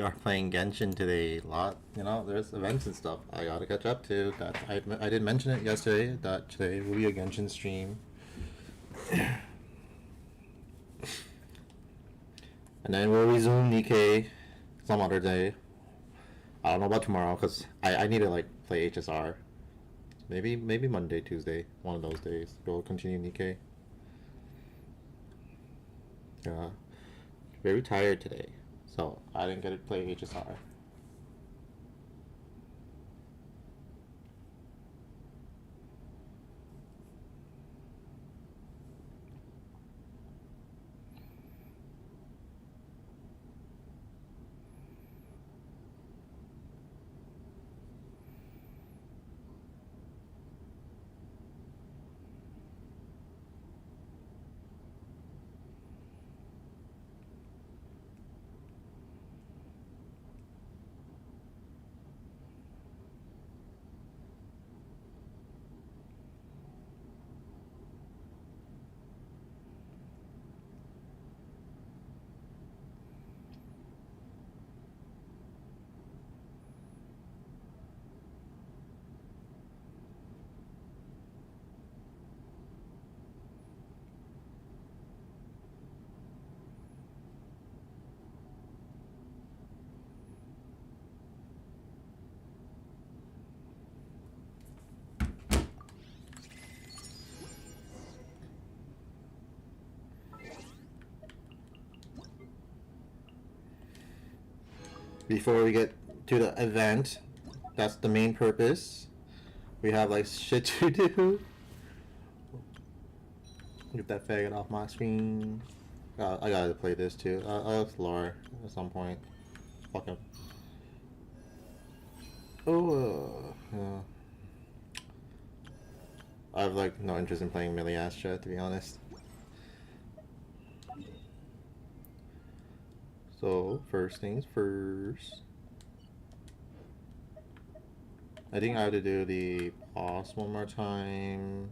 are playing Genshin today. A lot, there's events and stuff I gotta catch up to. That I did mention it yesterday that today will be a Genshin stream. And then we'll resume Nikkei some other day. I don't know about tomorrow because I need to like play HSR. Maybe Monday, Tuesday, one of those days. We'll continue Nikkei. Yeah, very tired today, so I didn't get to play HSR. Before we get to the event, that's the main purpose. We have like shit to do. Get that faggot off my screen. I gotta play this too. I'll explore at some point. Fucking. Oh, yeah. I have like no interest in playing melee Astra, to be honest. So first things first. I think I have to do the boss one more time.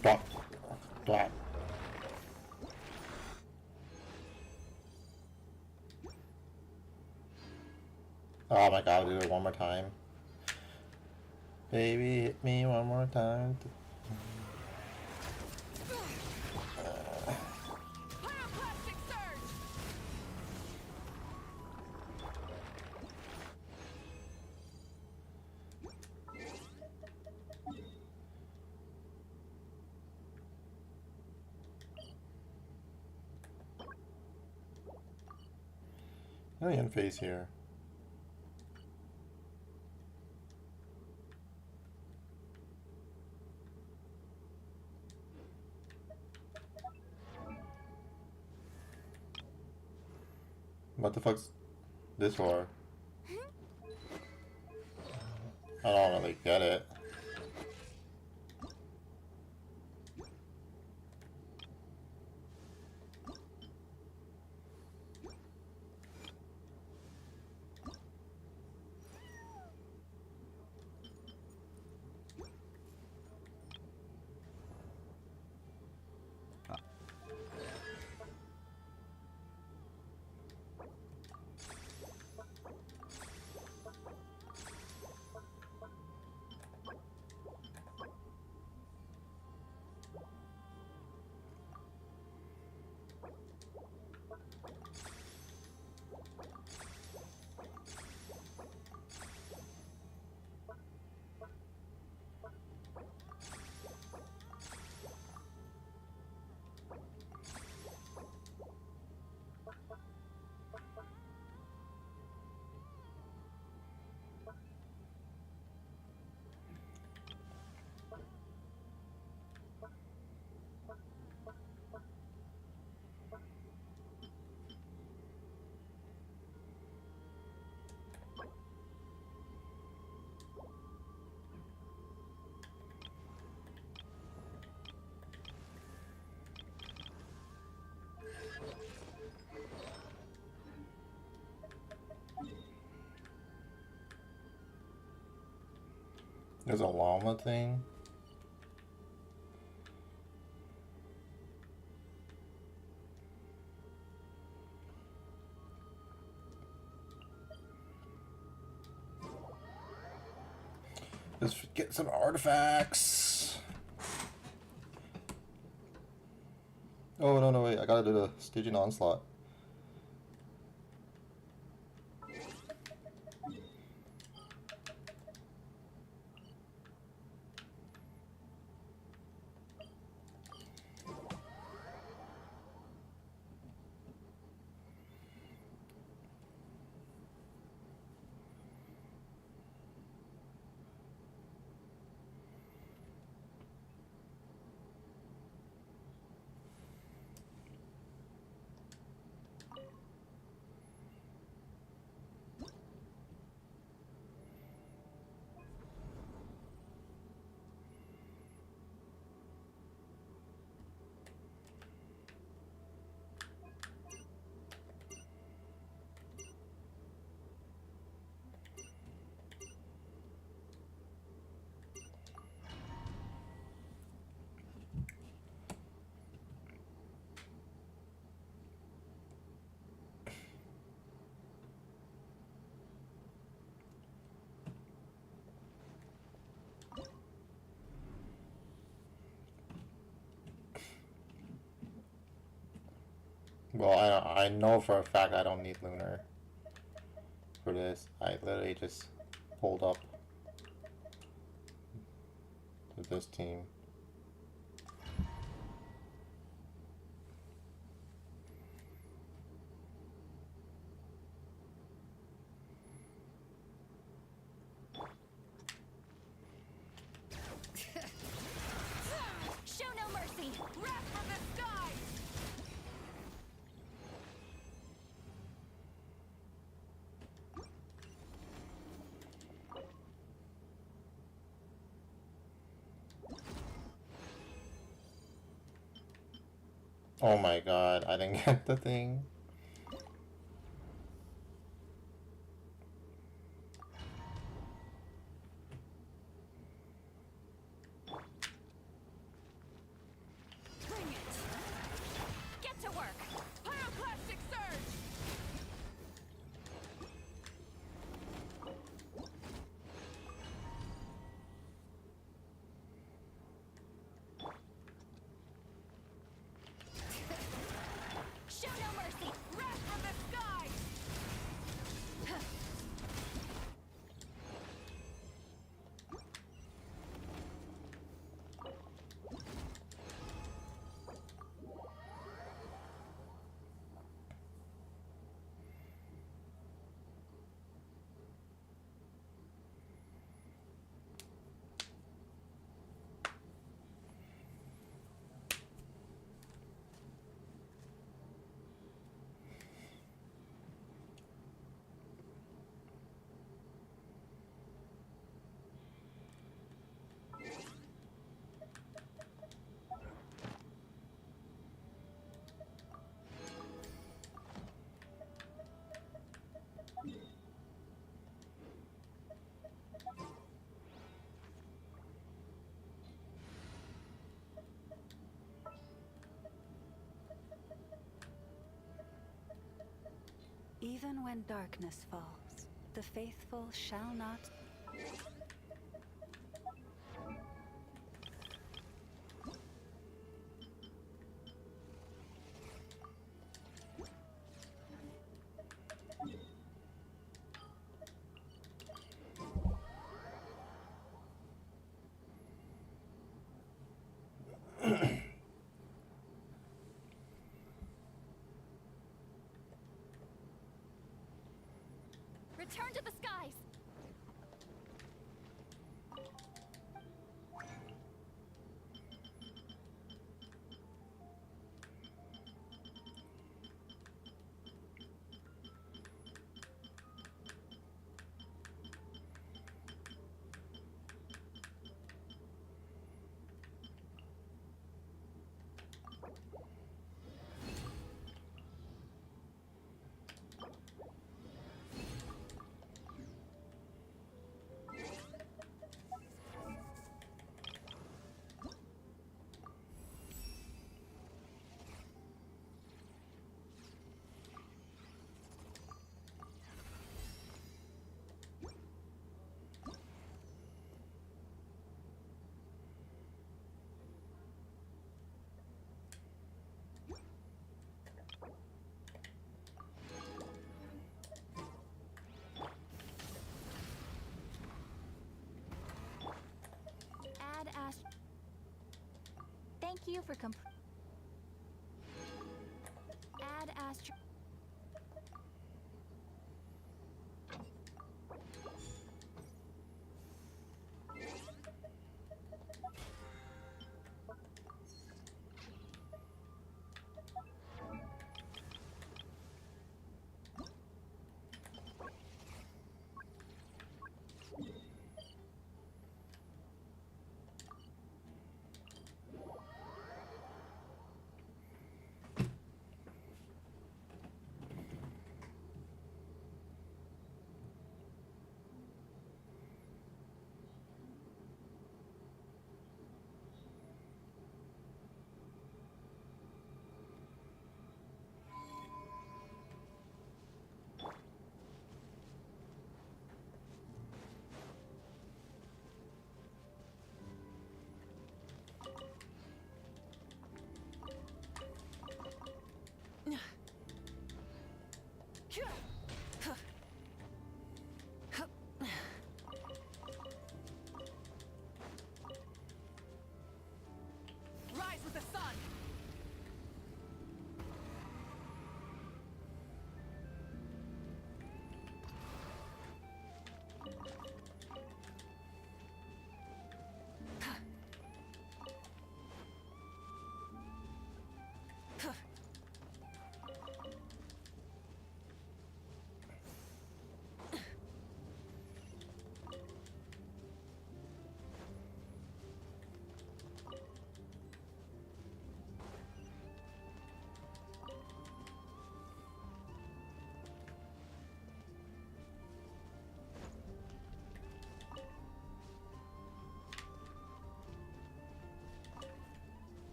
Stop. Oh my god, I'll do it one more time. Baby, hit me one more time. Alien face here. What the fuck's this for? I don't really get it. There's a llama thing. Let's get some artifacts. Oh, no, wait. I gotta do the Stygian Onslaught. Well, I know for a fact I don't need Lunar for this. I literally just pulled up to this team. Show no mercy! Wrath from the sky! Oh my god, I didn't get the thing. Bring it! Get to work! Pyroclastic surge! Show no mercy! Wrath from the sky! Even when darkness falls, the faithful shall not. Return to the skies! Thank you for Add Astro.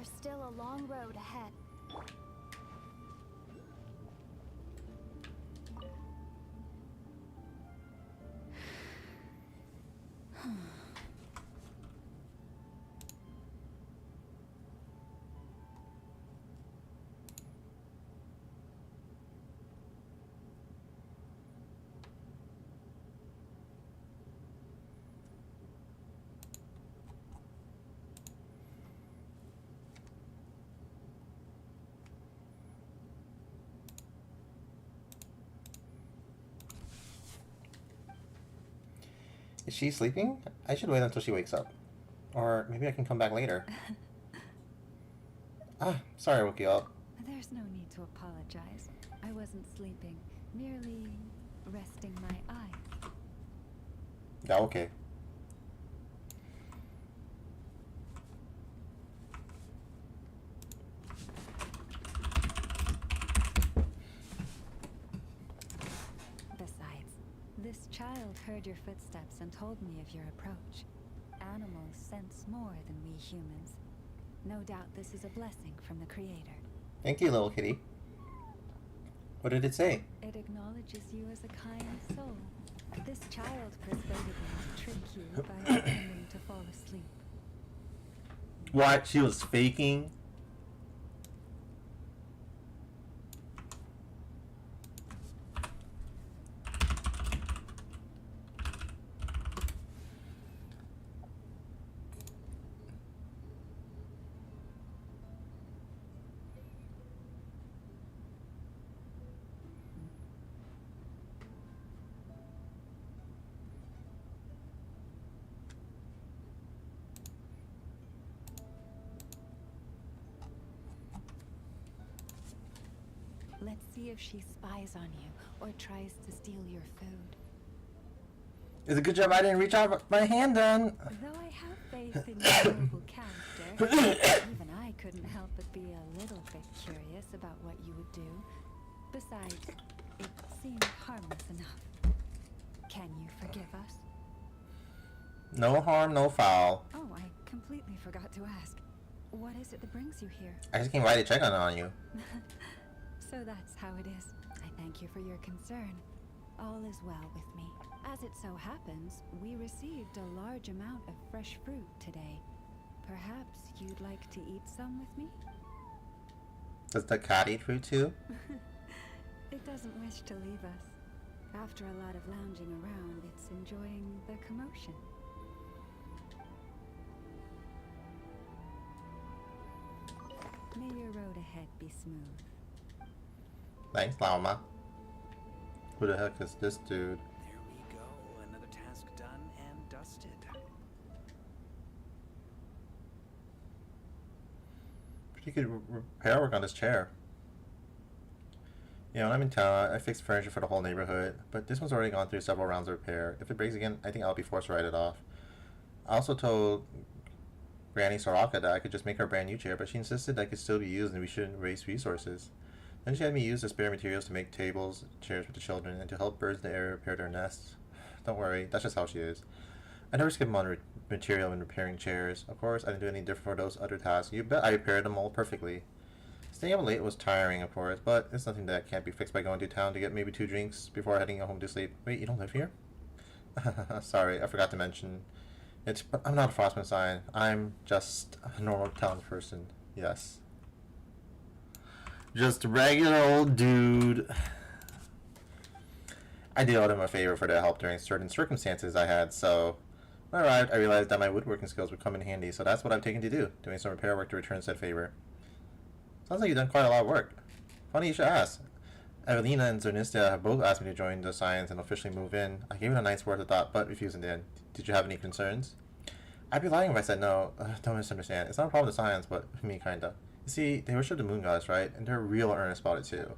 There's still a long road ahead. Is she sleeping? I should wait until she wakes up. Or maybe I can come back later. Sorry I woke you up. There's no need to apologize. I wasn't sleeping, merely resting my eyes. Yeah, okay. Besides, this child heard your footsteps and told me of your approach. Animals sense more than we humans. No doubt this is a blessing from the Creator. Thank you, little kitty. What did it say? It acknowledges you as a kind soul. This child persuaded me to trick you by pretending to fall asleep. What? She was faking? Let's see if she spies on you or tries to steal your food. It's a good job I didn't reach out with my hand then. Though I have faith in your noble character, even I couldn't help but be a little bit curious about what you would do. Besides, it seemed harmless enough. Can you forgive us? No harm, no foul. Oh, I completely forgot to ask. What is it that brings you here? I just came by to check on you. So that's how it is. I thank you for your concern. All is well with me. As it so happens, we received a large amount of fresh fruit today. Perhaps you'd like to eat some with me? Does the cat eat fruit too? It doesn't wish to leave us. After a lot of lounging around, it's enjoying the commotion. May your road ahead be smooth. Thanks, Llama. Who the heck is this dude? There we go. Another task done and dusted. Pretty good repair work on this chair. You know, when I'm in town, I fix furniture for the whole neighborhood, but this one's already gone through several rounds of repair. If it breaks again, I think I'll be forced to write it off. I also told Granny Soraka that I could just make her a brand new chair, but she insisted that it could still be used and we shouldn't waste resources. Then she had me use the spare materials to make tables, chairs for the children, and to help birds in the area repair their nests. Don't worry, that's just how she is. I never skip on material when repairing chairs. Of course, I didn't do any different for those other tasks. You bet I repaired them all perfectly. Staying up late was tiring, of course, but it's nothing that can't be fixed by going to town to get maybe 2 drinks before heading home to sleep. Wait, you don't live here? Sorry, I forgot to mention. But I'm not a Frostman sign. I'm just a normal town person. Yes. Just a regular old dude. I did owe them a favor for their help during certain circumstances I had, so when I arrived, I realized that my woodworking skills would come in handy, so that's what I've taken to do, doing some repair work to return said favor. Sounds like you've done quite a lot of work. Funny you should ask. Evelina and Zernistia have both asked me to join the Science and officially move in. I gave it a night's worth of thought, but refused in the end. Did you have any concerns? I'd be lying if I said no. Don't misunderstand. It's not a problem with Science, but me, kinda. You see, they worship the moon goddess, right? And they're real earnest about it, too.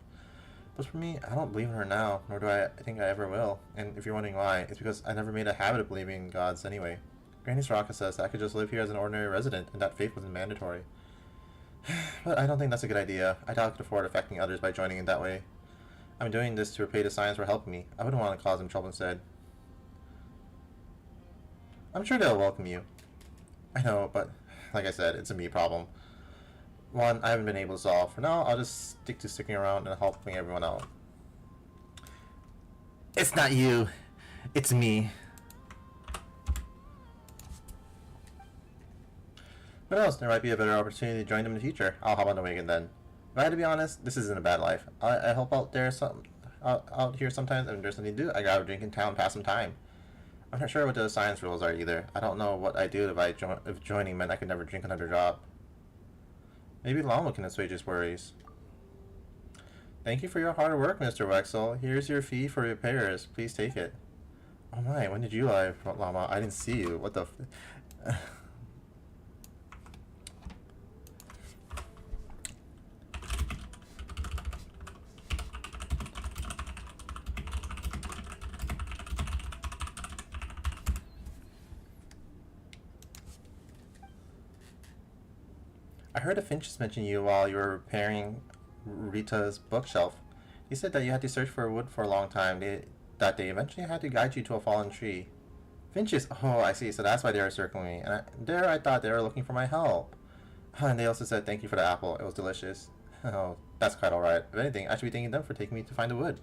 But for me, I don't believe in her now, nor do I think I ever will. And if you're wondering why, it's because I never made a habit of believing in gods anyway. Granny Soraka says that I could just live here as an ordinary resident, and that faith wasn't mandatory. But I don't think that's a good idea. I doubt I could afford affecting others by joining in that way. I'm doing this to repay the Science for helping me. I wouldn't want to cause them trouble instead. I'm sure they'll welcome you. I know, but like I said, it's a me problem. one I haven't been able to solve. For now, I'll just stick to sticking around and helping everyone out. It's not you. It's me. Who knows? There might be a better opportunity to join them in the future. I'll hop on the wagon then. If I had to be honest, this isn't a bad life. I help out there out here sometimes, and if there's something to do, I grab a drink in town, pass some time. I'm not sure what the science rules are either. I don't know what I'd do if joining meant I could never drink another drop. Maybe Llama can assuage his worries. Thank you for your hard work, Mr. Wexel. Here's your fee for repairs. Please take it. Oh my, when did you arrive, Llama? I didn't see you. What the I heard a Finches mention you while you were repairing Rita's bookshelf. He said that you had to search for wood for a long time, that they eventually had to guide you to a fallen tree. Finches? Oh, I see. So that's why they were circling me. And I thought they were looking for my help. And they also said thank you for the apple. It was delicious. Oh, that's quite alright. If anything, I should be thanking them for taking me to find the wood.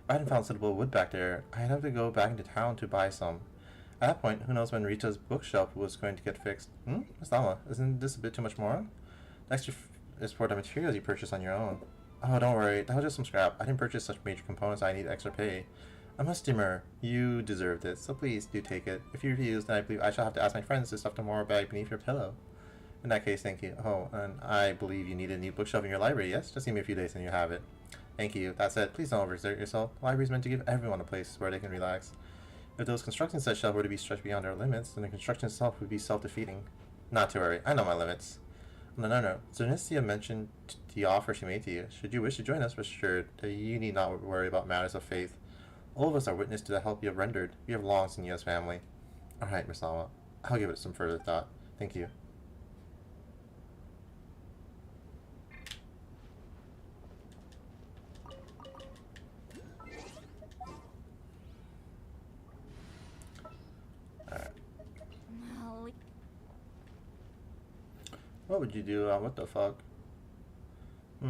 If I hadn't found suitable wood back there, I'd have to go back into town to buy some. At that point, who knows when Rita's bookshelf was going to get fixed. Miss Llama, isn't this a bit too much more? The extra is for the materials you purchased on your own. Oh, don't worry. That was just some scrap. I didn't purchase such major components. I need extra pay. I must demur. You deserved it, so please do take it. If you refuse, then I believe I shall have to ask my friends to stuff the moral bag beneath your pillow. In that case, thank you. Oh, and I believe you need a new bookshelf in your library, yes? Just give me a few days and you have it. Thank you. That said, please don't overexert yourself. The library is meant to give everyone a place where they can relax. If those construction such shelves were to be stretched beyond their limits, then the construction itself would be self-defeating. Not to worry. I know my limits. No. Zernistia mentioned the offer she made to you. Should you wish to join us, rest assured that you need not worry about matters of faith. All of us are witness to the help you have rendered. We have long seen you as family. Alright, Miss Llama. I'll give it some further thought. Thank you. What would you do? What the fuck?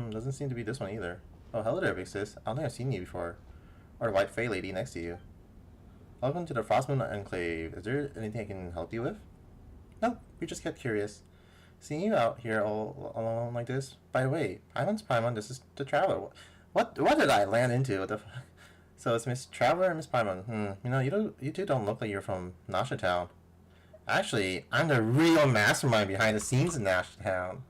Doesn't seem to be this one either. Oh, hello there, big sis. I don't think I've seen you before. Or the white fey lady next to you. Welcome to the Frostmoon Enclave. Is there anything I can help you with? Nope, we just kept curious. Seeing you out here all alone like this. By the way, Paimon, this is the Traveler. What did I land into? What the fuck? So it's Miss Traveler and Miss Paimon. You know, you two don't look like you're from Nasha Town. Actually, I'm the real mastermind behind the scenes in Nasha Town.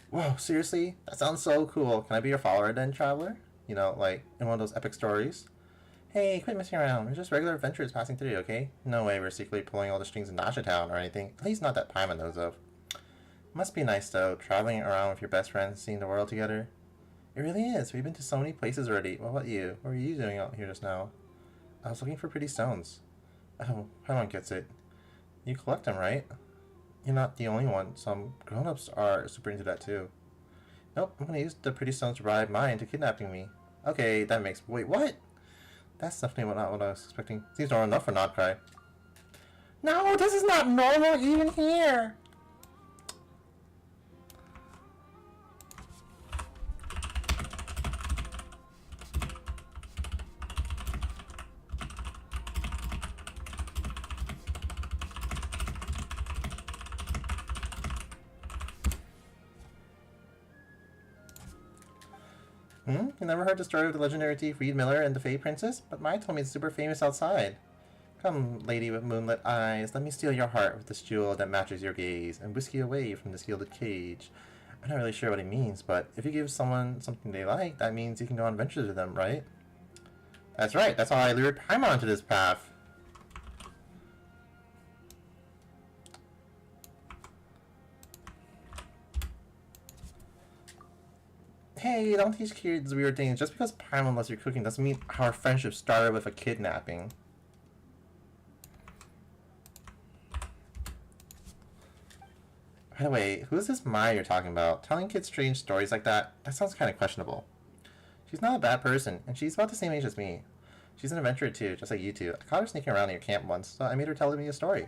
Whoa, seriously? That sounds so cool. Can I be your follower then, Traveler? You know, like in one of those epic stories? Hey, quit messing around. We're just regular adventurers passing through, okay? No way we're secretly pulling all the strings in Nasha Town or anything. At least not that Paimon knows of. Must be nice, though, traveling around with your best friends, seeing the world together. It really is. We've been to so many places already. What about you? What were you doing out here just now? I was looking for pretty stones. Oh, Paimon gets it. You collect them, right? You're not the only one. Some grown-ups are super into that, too. Nope, I'm gonna use the pretty stones to bribe mine into kidnapping me. Okay, that makes... Wait, what? That's definitely not what I was expecting. Seems normal enough for Notcry. No, this is not normal even here! You never heard the story of the legendary thief Reed Miller and the Fey Princess? But Mai told me it's super famous outside. Come, lady with moonlit eyes, let me steal your heart with this jewel that matches your gaze, and whisk you away from this gilded cage. I'm not really sure what he means, but if you give someone something they like, that means you can go on adventures with them, right? That's right, that's how I lured Paimon onto this path. Hey, don't teach kids weird things. Just because Paimon loves your cooking doesn't mean our friendship started with a kidnapping. By the way, who is this Maya you're talking about? Telling kids strange stories like that? That sounds kind of questionable. She's not a bad person, and she's about the same age as me. She's an adventurer too, just like you two. I caught her sneaking around your camp once, so I made her tell me a story.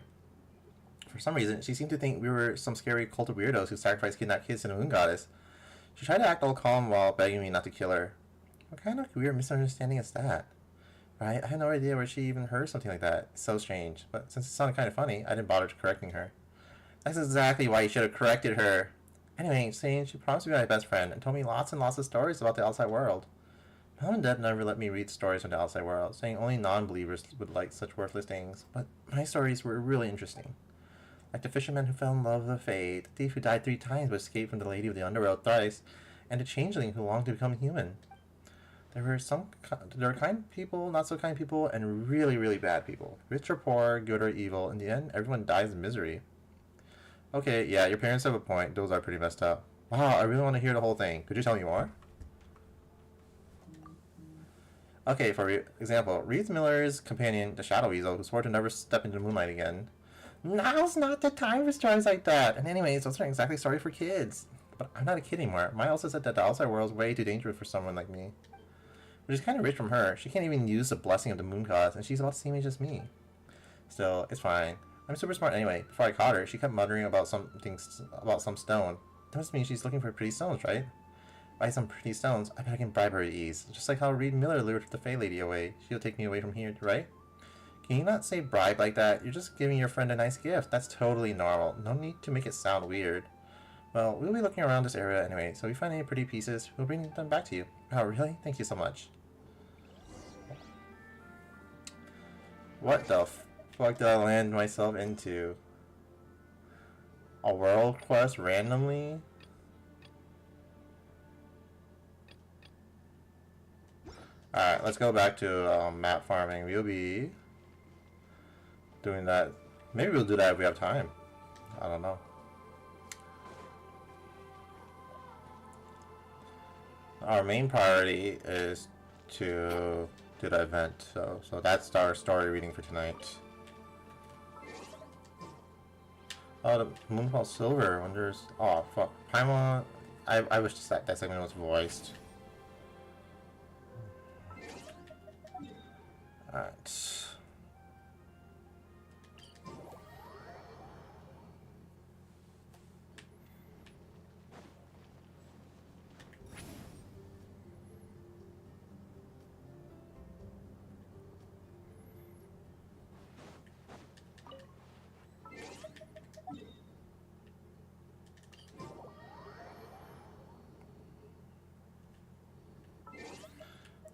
For some reason, she seemed to think we were some scary cult of weirdos who sacrificed kidnapped kids to the moon goddess. She tried to act all calm while begging me not to kill her. What kind of weird misunderstanding is that? Right? I had no idea where she even heard something like that. It's so strange. But since it sounded kind of funny, I didn't bother correcting her. That's exactly why you should have corrected her. Anyway, saying she promised to be my best friend and told me lots and lots of stories about the outside world. Mom and Dad never let me read stories from the outside world, saying only non-believers would like such worthless things. But my stories were really interesting. Like the fisherman who fell in love with the Fae, the thief who died 3 times but escaped from the lady of the underworld thrice, and the changeling who longed to become human. There were kind people, not so kind people, and really, really bad people. Rich or poor, good or evil. In the end, everyone dies in misery. Okay, yeah, your parents have a point. Those are pretty messed up. Wow, I really want to hear the whole thing. Could you tell me more? Okay, for example, Reed Miller's companion, the Shadow Weasel, who swore to never step into the moonlight again. Now's not the time for stories like that. And anyways, those aren't exactly stories for kids. But I'm not a kid anymore. Maya also said that the outside world is way too dangerous for someone like me. Which is kind of rich from her. She can't even use the blessing of the moon gods, and she's about the same age as me. Still, it's fine. I'm super smart anyway. Before I caught her, she kept muttering about some stone. That must mean she's looking for pretty stones, right? Buy some pretty stones. I bet I can bribe her at ease. Just like how Reed Miller lured the Fae Lady away. She'll take me away from here, right? Can you not say bribe like that? You're just giving your friend a nice gift. That's totally normal. No need to make it sound weird. Well, we'll be looking around this area anyway, so if we find any pretty pieces, we'll bring them back to you. Oh, really? Thank you so much. What the fuck did I land myself into? A world quest randomly? Alright, let's go back to map farming. We'll be doing that. Maybe we'll do that if we have time. I don't know. Our main priority is to do the event, so that's our story reading for tonight. Oh, the Moonfall Silver wonders. Oh fuck, Paimon. I wish that segment was voiced. Alright.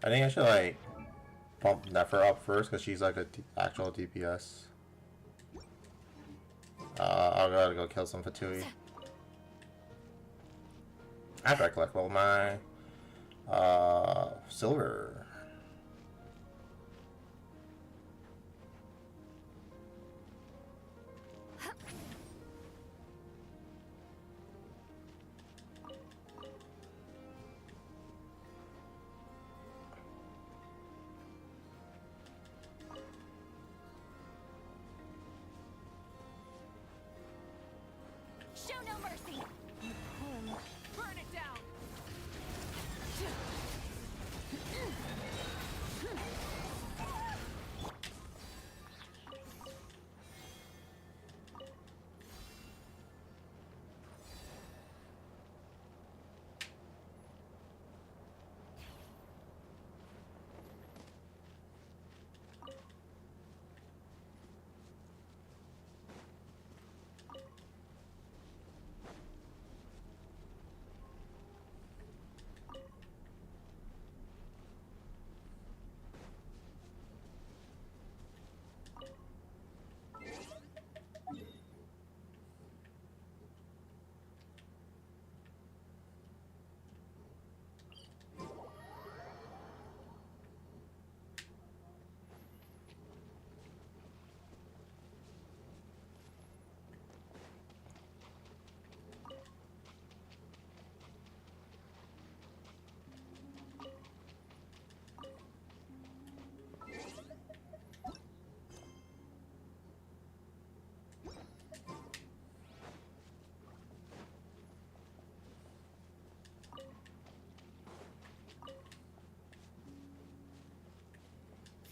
I think I should like bump Nefer up first because she's like a actual DPS. I'll gotta go kill some Fatui. After I collect all my silver. Show no mercy. Burn it down.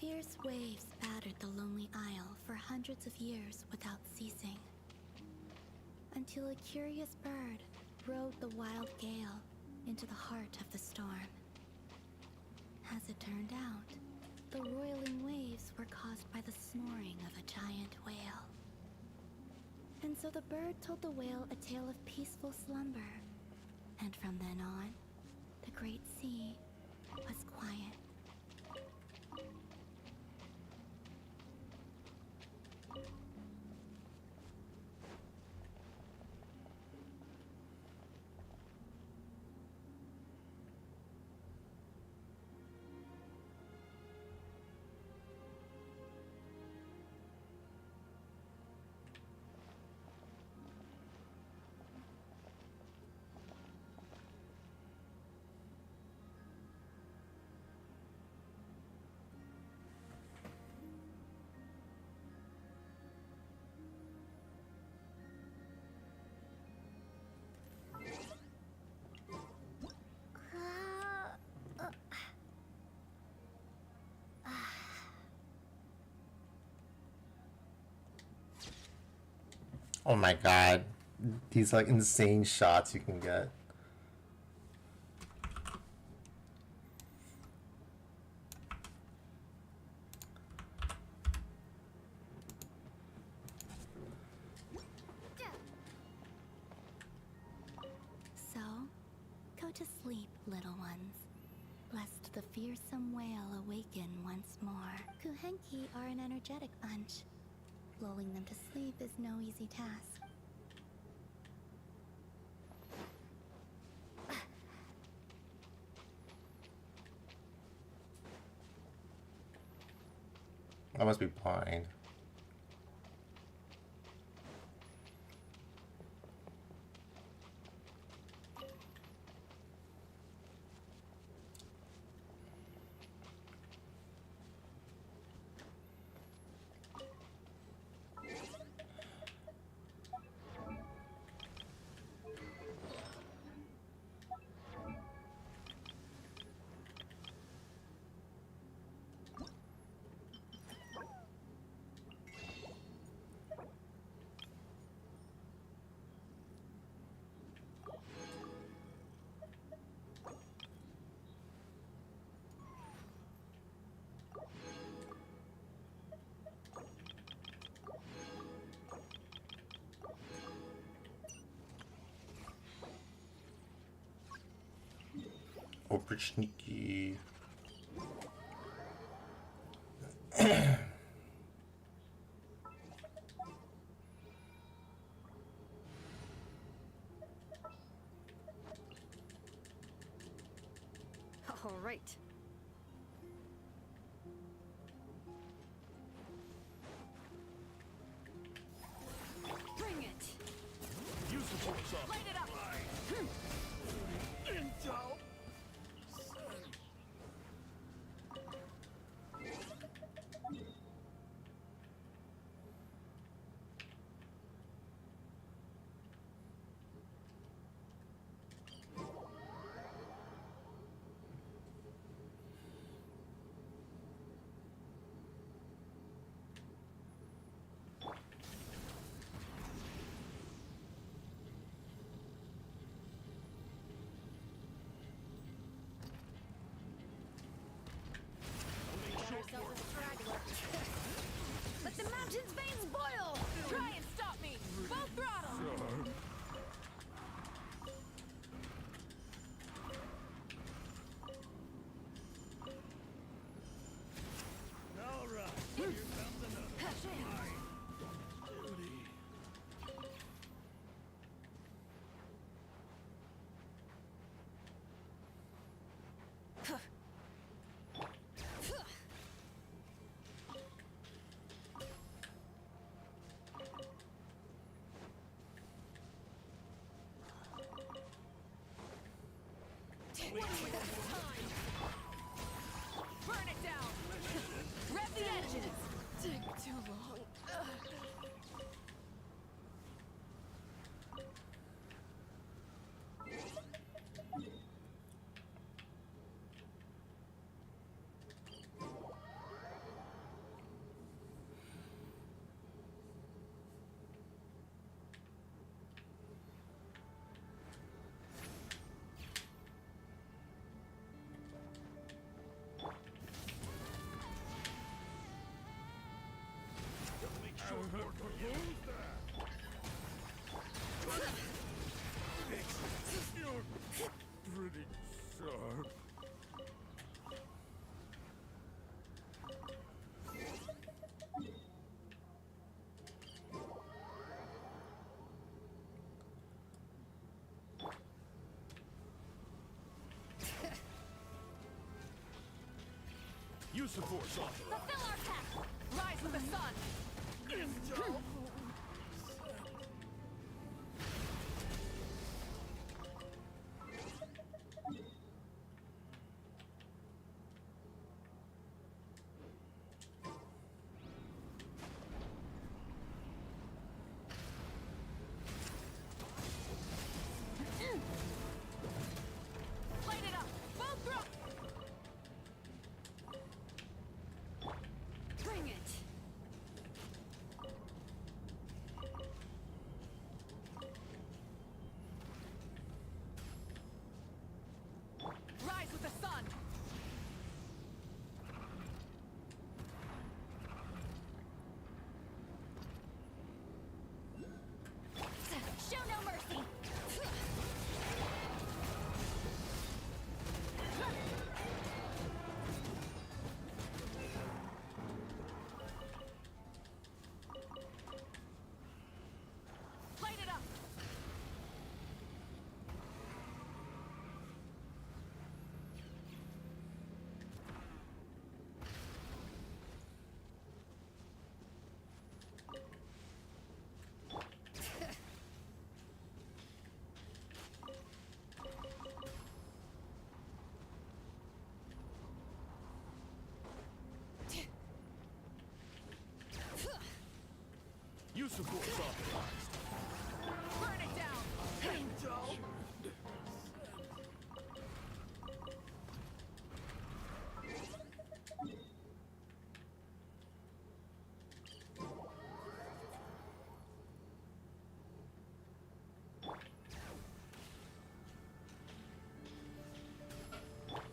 Fierce waves battered the lonely isle for hundreds of years without ceasing. Until a curious bird rode the wild gale into the heart of the storm. As it turned out, the roiling waves were caused by the snoring of a giant whale. And so the bird told the whale a tale of peaceful slumber. And from then on, the great sea was quiet. Oh my god. These like insane shots you can get. So, go to sleep, little ones, lest the fearsome whale awaken once more. Kuhenki are an energetic bunch. Lulling them to sleep is no easy task. I must be blind. Over sneaky. All right. Bring it. Use the force up. Light it up. Intel. Let the mountain's veins boil. Try and stop me. Full throttle. All right. Here comes another. Duty. Burn it down. Rev the engines. Take too long. Use the force authorized. Fulfill our pact! Rise with the sun! Light it up! Both throw! Bring it! Rise with the sun! Show no mercy! Light it up! Use the force authorized. Burn it down!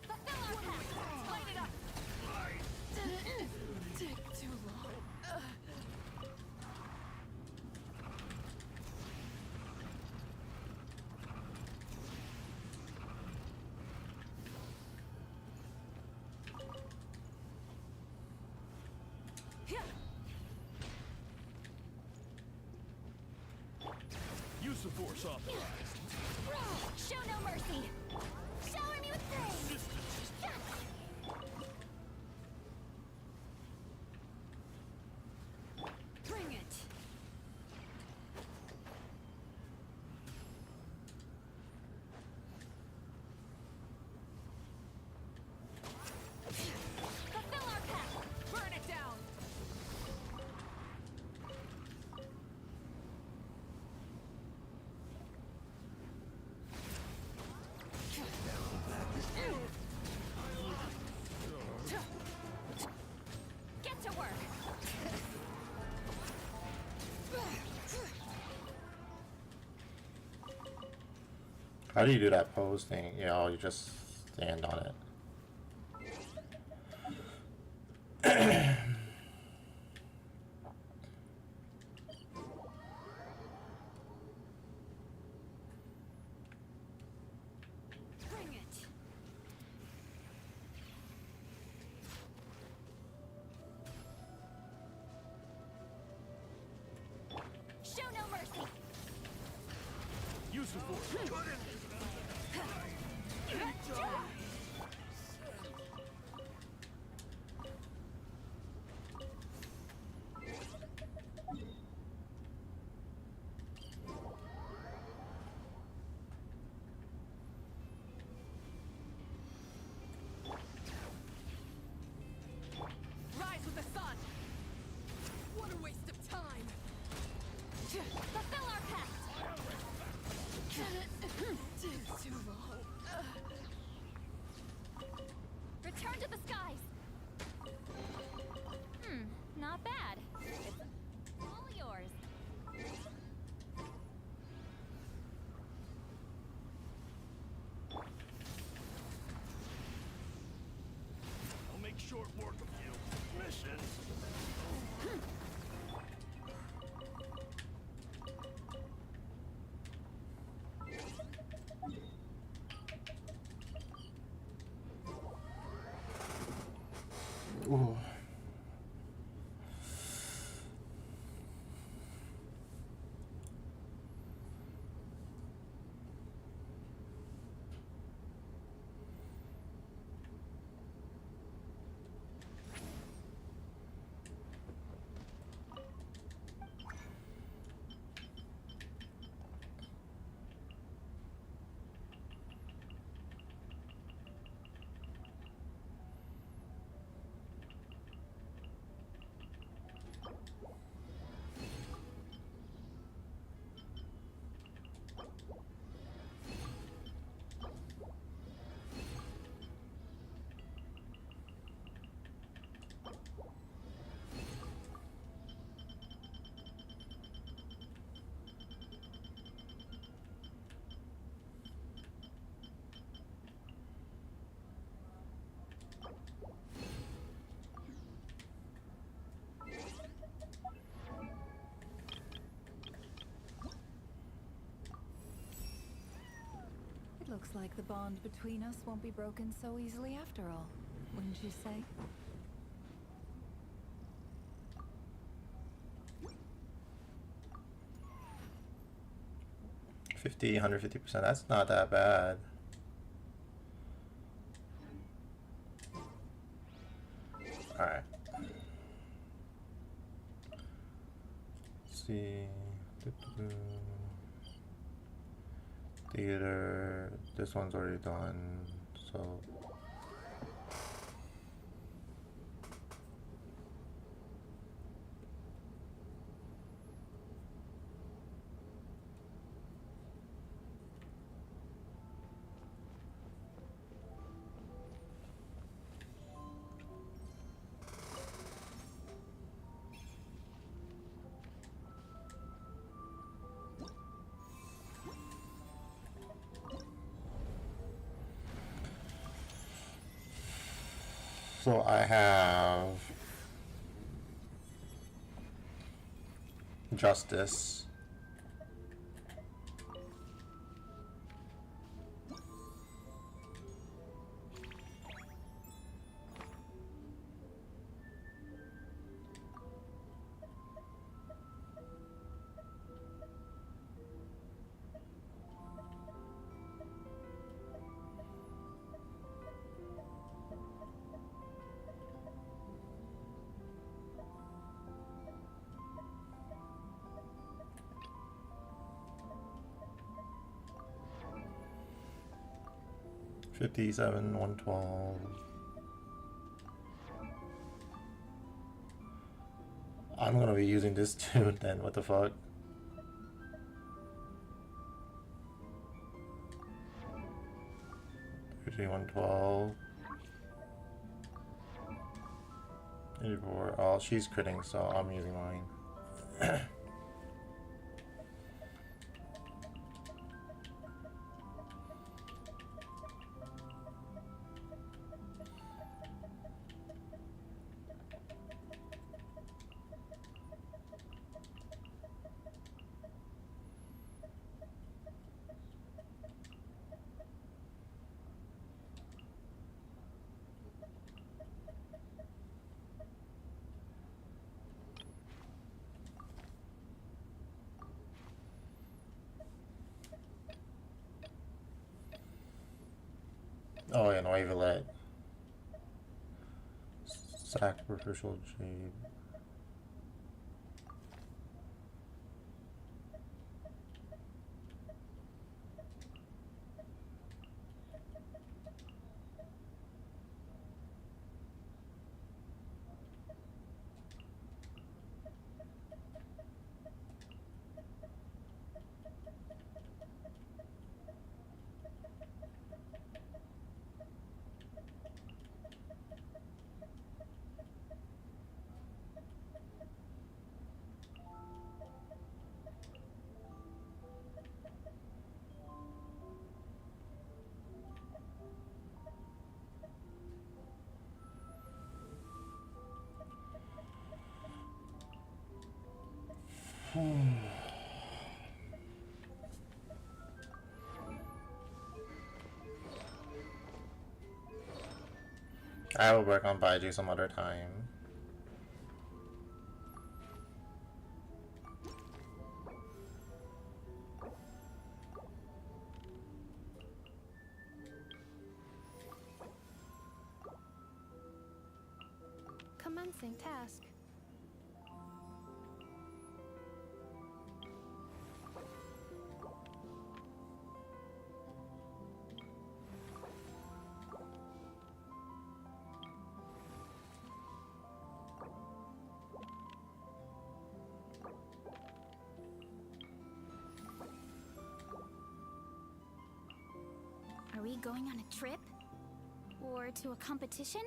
Fulfill our pact! Light it up! Take too long. Use the force authorized. Show no mercy! Shower me with praise! Bring it! Fulfill our pact! Burn it down! Get to work! How do you do that pose thing? You know, you just stand on it. Bring it! Show no mercy! Use the force. Rise with the sun! What a waste of time! Fulfill our pact! Takes too long. Return to the skies! Not bad. It's all yours. I'll make short work of you. Mission. Ooh. Looks like the bond between us won't be broken so easily after all, wouldn't you say? $50, 150%. That's not that bad. All right. Let's see. Theater. This one's already done. So. So I have Justice. $57, $112. I'm gonna be using this tune then. What the fuck? $112. 84. Oh, she's critting, so I'm using mine. Oh yeah, no Evilet. Sacrificial Jade. I will work on Baiju some other time. Commencing task. Are we going on a trip? Or to a competition?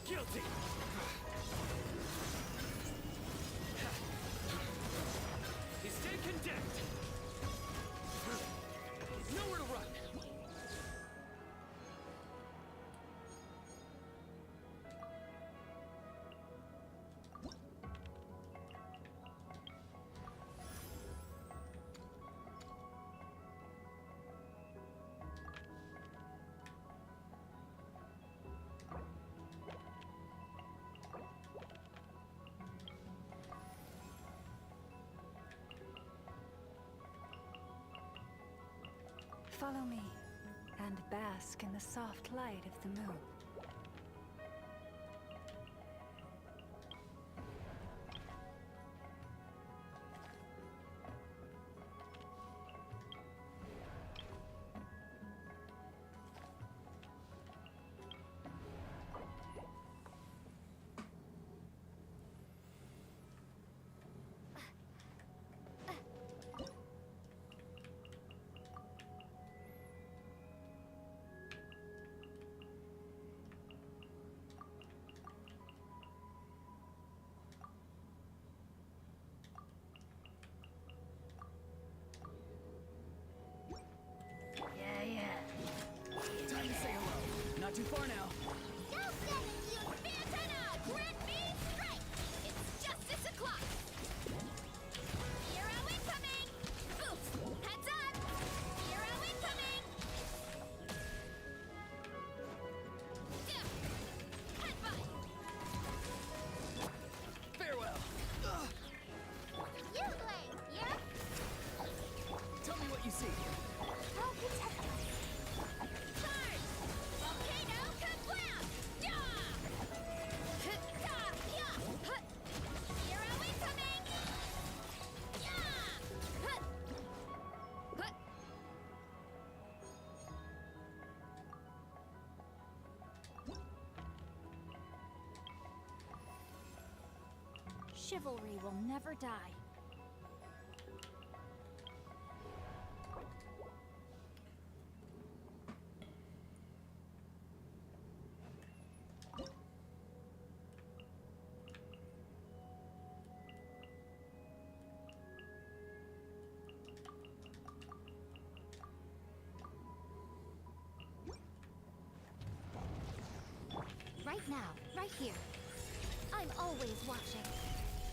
Guilty. He's staying condemned. He's nowhere to run. Follow me, and bask in the soft light of the moon. Time to say hello. Not too far now. Go send it, you Phantom! Grid me straight! It's justice o'clock! Hero incoming! Boost! Heads up! Hero incoming! Headbutt! Farewell. You blame, yeah? Tell me what you see. I'll protect us. Charge! Volcano kablam! Yeah! Hero incoming! Yeah! Chivalry will never die. Right now, right here. I'm always watching.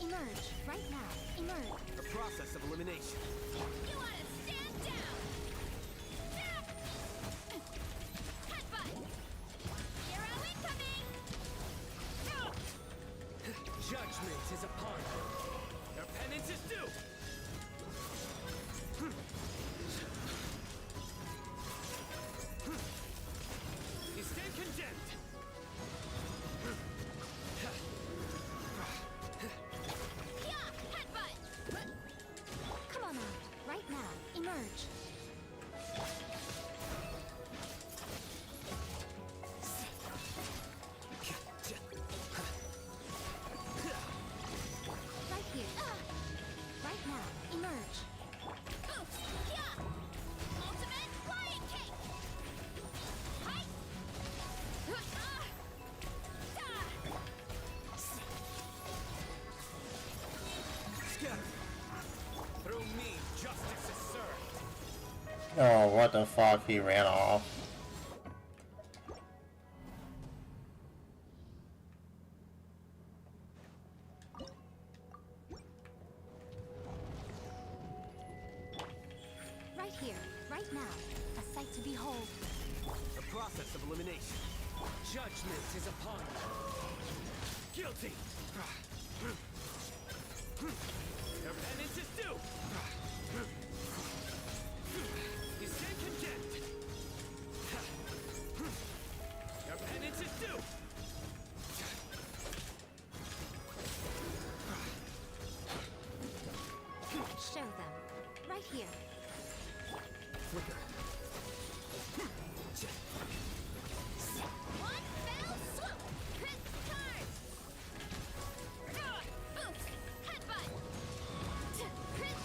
Emerge, right now. Emerge. The process of elimination. You wanna stand down! Headbutt! Hero incoming! Judgment is upon them. Their penance is due. You stand condemned. Yeah! Headbutt! Come on out, right now. Emerge. Right here. Right now. Emerge. Boost! Yeah! Ultimate Lion King! Hi! Scatter. Through me, justice is served. Oh, what the fuck? He ran off. Right here. Right now. A sight to behold. The process of elimination. Judgment is upon them. Guilty. Their penance is due. You stand condemned. Their penance is due. Show them. Right here. Flicker. One fell swoop! Crit charge! Boost! Headbutt! Crit!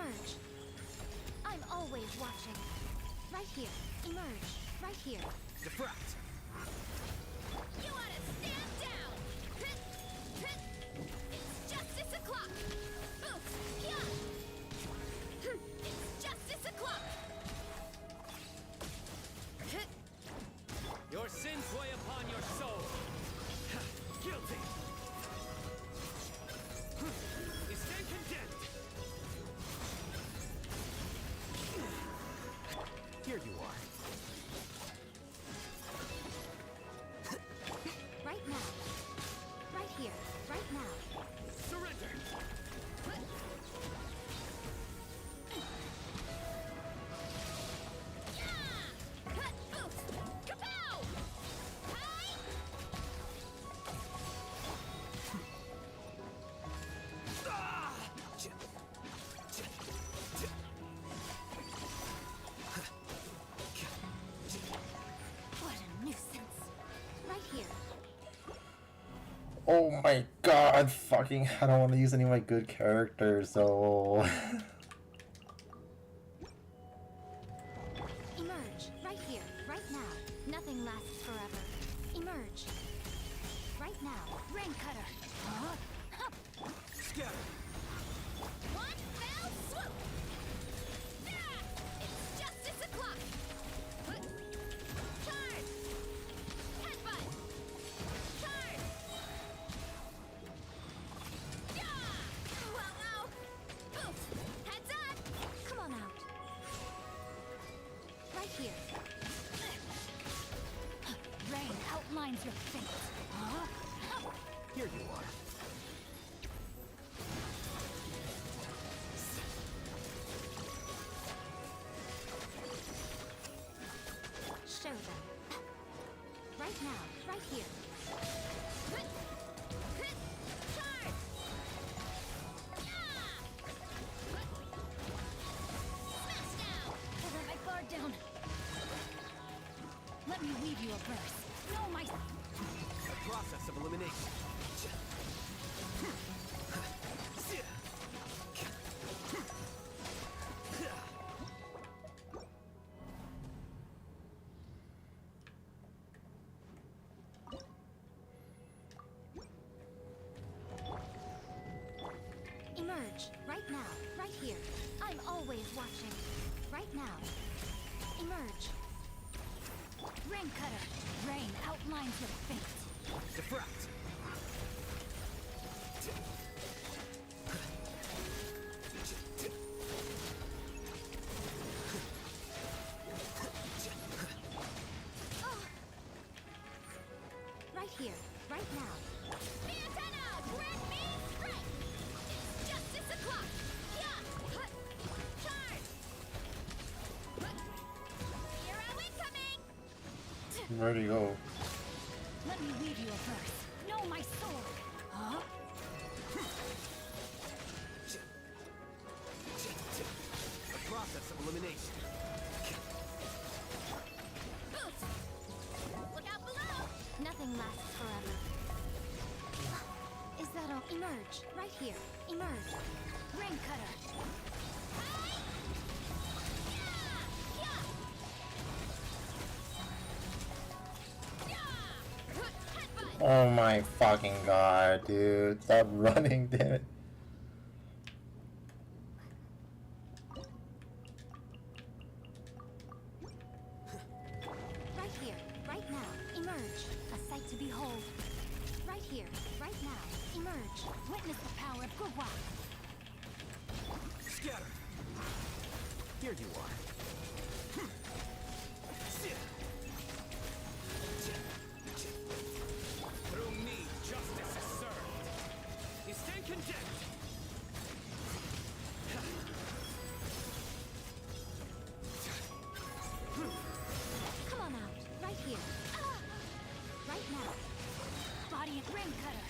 Emerge. I'm always watching. Right here. Emerge. Right here. Defract. You ought to stand down! It's justice o'clock! Boots! Yeah! It's justice o'clock! Your sins weigh upon your soul. Guilty. You stand condemned. Here you are. Right now. Right here. Right now. Surrender. Kapow! Hi! What a nuisance. Right here. Oh my god, fucking, I don't want to use any of my good characters, so... Emerge. Right here. Right now. Nothing lasts forever. Emerge. Right now. Rain cutter. Huh? Hup. Scatter. One fell swoop! Ah! It's justice o'clock! Charge! Headbutt! Charge! Yeah! Well, now! Boost! Heads up! Come on out. Right here. Rain outlines your fate. Huh? Hup. Here you are. Show them. Right now. Right here. Charge! Yeah! Smash down! I'll let my guard down. Let me weave you a verse. No, my... The process of elimination. Emerge. Right now. Right here. I'm always watching. Right now. Emerge. Rain cutter. Rain outlines your fate. Defract. Right here. Right now. Miatana, grant me strength! It's justice o'clock! Yeah! Charge! Hero incoming! Where'd he go? Let me weave you a verse. Know my sword. Huh? The process of elimination. Boost! Look out below! Nothing lasts forever. Is that all? Emerge. Right here. Emerge. Rain cutter. Hi! Yeah! Yeah! Yeah! Headbutt! Oh my fucking god, dude. Stop running, damn it. Right here. Right now. Emerge. A sight to behold. Right here. Right now. Emerge. Witness the power of Gugwa. Scatter. Here you are. Through me, justice is served. You stand condemned. Come on out. Right here. Ah! Right now. Body of rain cutter.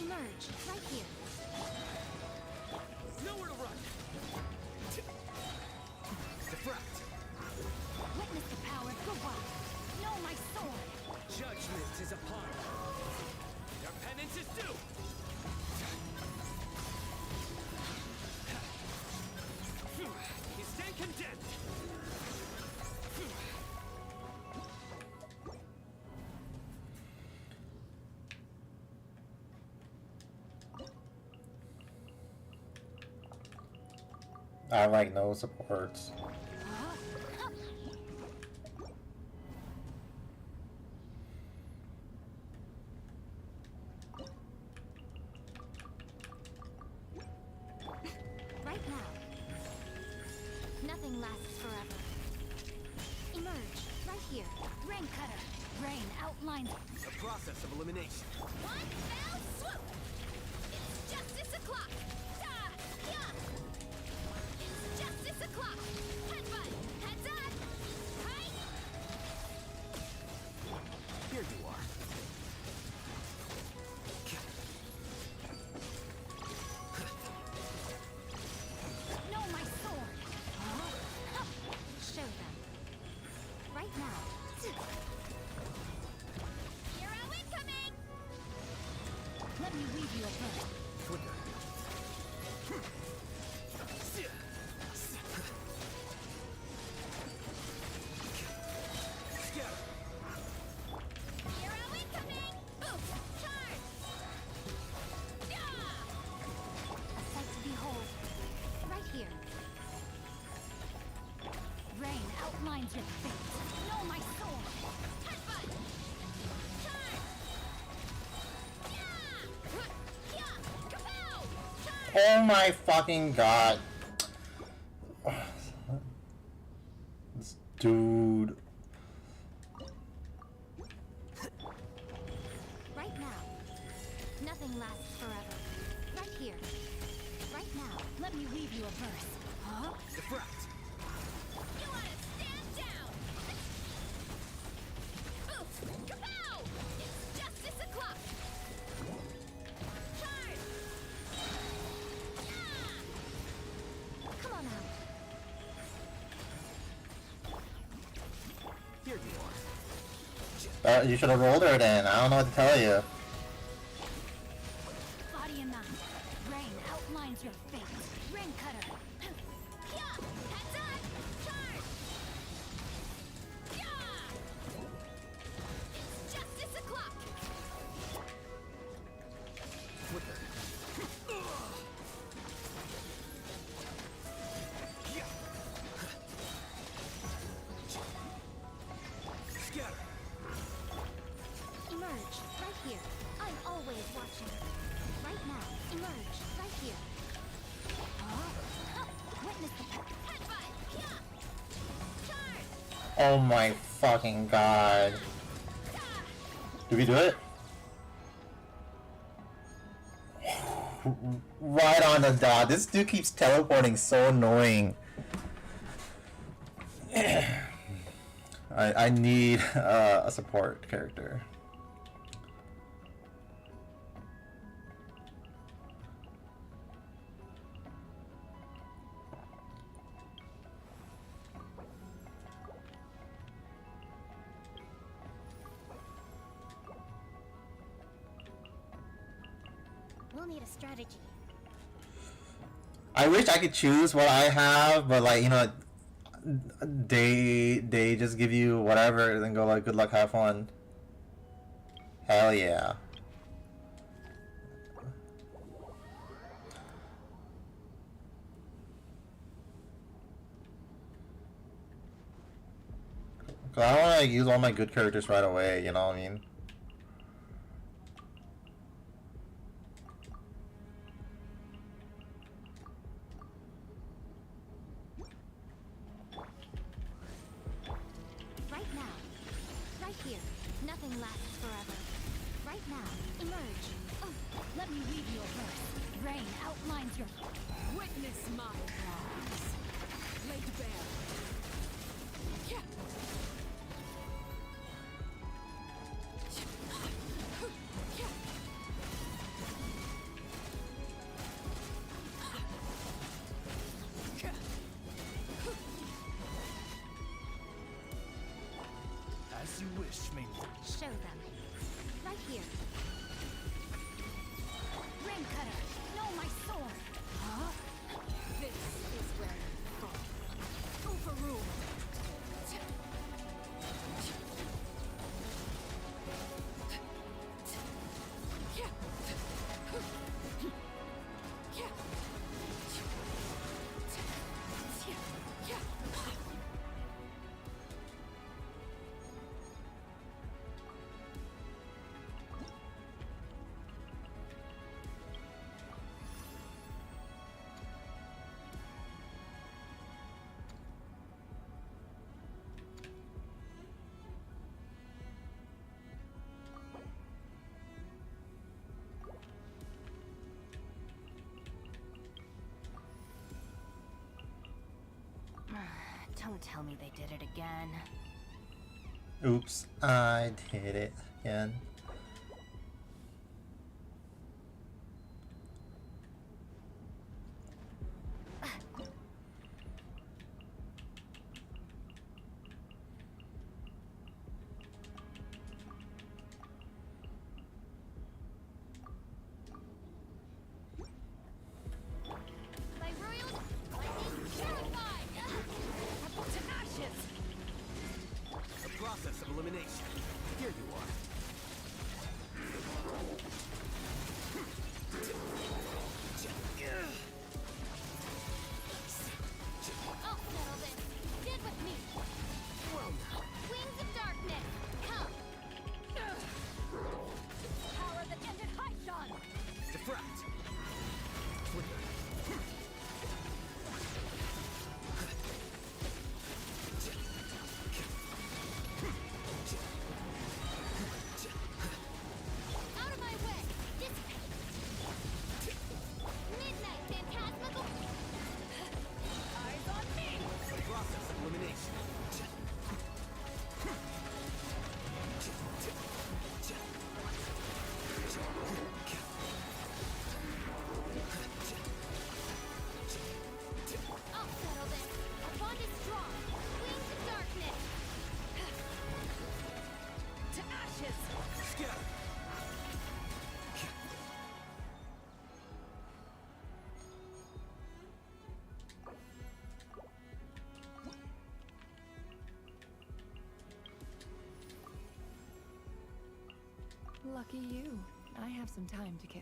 Emerge. Right here. Nowhere to Judgment is upon you. Your penance is due. You stand condemned. I have like no supports. Right now. Nothing lasts forever. Emerge, right here. Rain cutter. Rain outlines. The process of elimination. One fell swoop! It's justice o'clock! Da! Yeah! It's justice o'clock! Headbutt! Heads up! Right? Here you are. No, my sword! Show them. Right now. Hero incoming! Let me weave you a bird. Hero incoming! Oof! Charge! Yeah! A sight to behold. Right here. Rain outlines your fate. No, my sword! Headbutt! Charge! Yeah! Yeah! Kapow! Charge! Oh my fucking god. This dude. Right now. Nothing lasts forever. Right here. Right now. Let me weave you a verse. Huh? Defract. You wanna stand down! Oof! Kapow! It's justice o'clock! Charge! Yeah! Come on out. Here you are. You should have rolled her then. I don't know what to tell you. Body and mind. Rain outlines your fate. Rain cutter. Yeah! Heads up! Charge! Yeah! It's justice o'clock! Scatter. Emerge. Right here. I'm always watching. Right now. Emerge. Right here. Huh? Witness the Headbutt! Yeah! Charge! Oh my fucking god. Did we do it? Right on the dot. This dude keeps teleporting, so annoying. I need a support character. We'll need a strategy. I wish I could choose what I have, but like, you know, they just give you whatever and then go like, good luck, have fun. Hell yeah. Cause I don't want to use all my good characters right away, you know what I mean? Right now. Right here. Nothing lasts forever. Right now. Emerge. Oh, let me weave you a verse. Rain outlines your... Witness my wrongs! Laid bare! Yeah! As you wish, maiden. Show them. here. Ring cutter, no, my sword. Huh? This is where you fall. Overruled. Don't tell me they did it again. Oops, I did it again. My royal lightning purified! To ashes! The process of elimination. Here you are. I'll settle this. Get with me. Well now. Wings of darkness, come! Power that ended Hython! Diffract. Flicker. Out of my way! Dissipate! Midnight phantasmical... Eyes on me! The process of elimination. I'll settle this. Our bond is strong. Wings of darkness. To ashes. Scatter. Lucky you. I have some time to kill.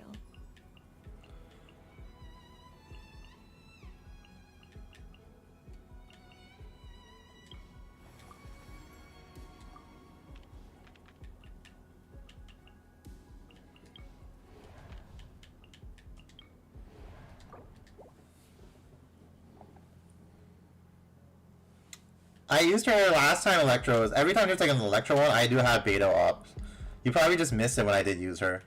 I used her last time Electros. Every time there's like an Electro one, I do have Beta up. You probably just missed it when I did use her.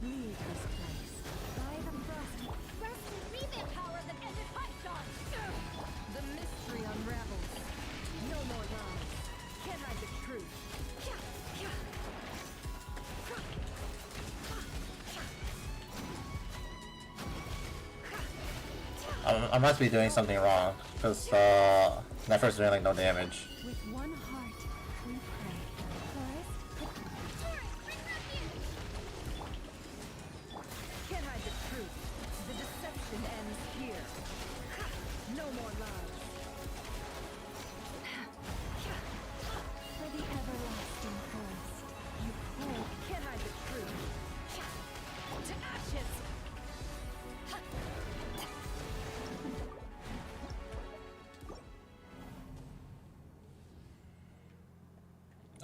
Leave this place. By the frost. Revamp power that ended Hython. The mystery unravels. No more lies. Can I the truth? I must be doing something wrong because Nefer's doing like no damage. With one heart, we pray. Forest, Can I the truth? The deception ends here. No more lies. for the everlasting forest. You cruel. Can I the truth? To ashes.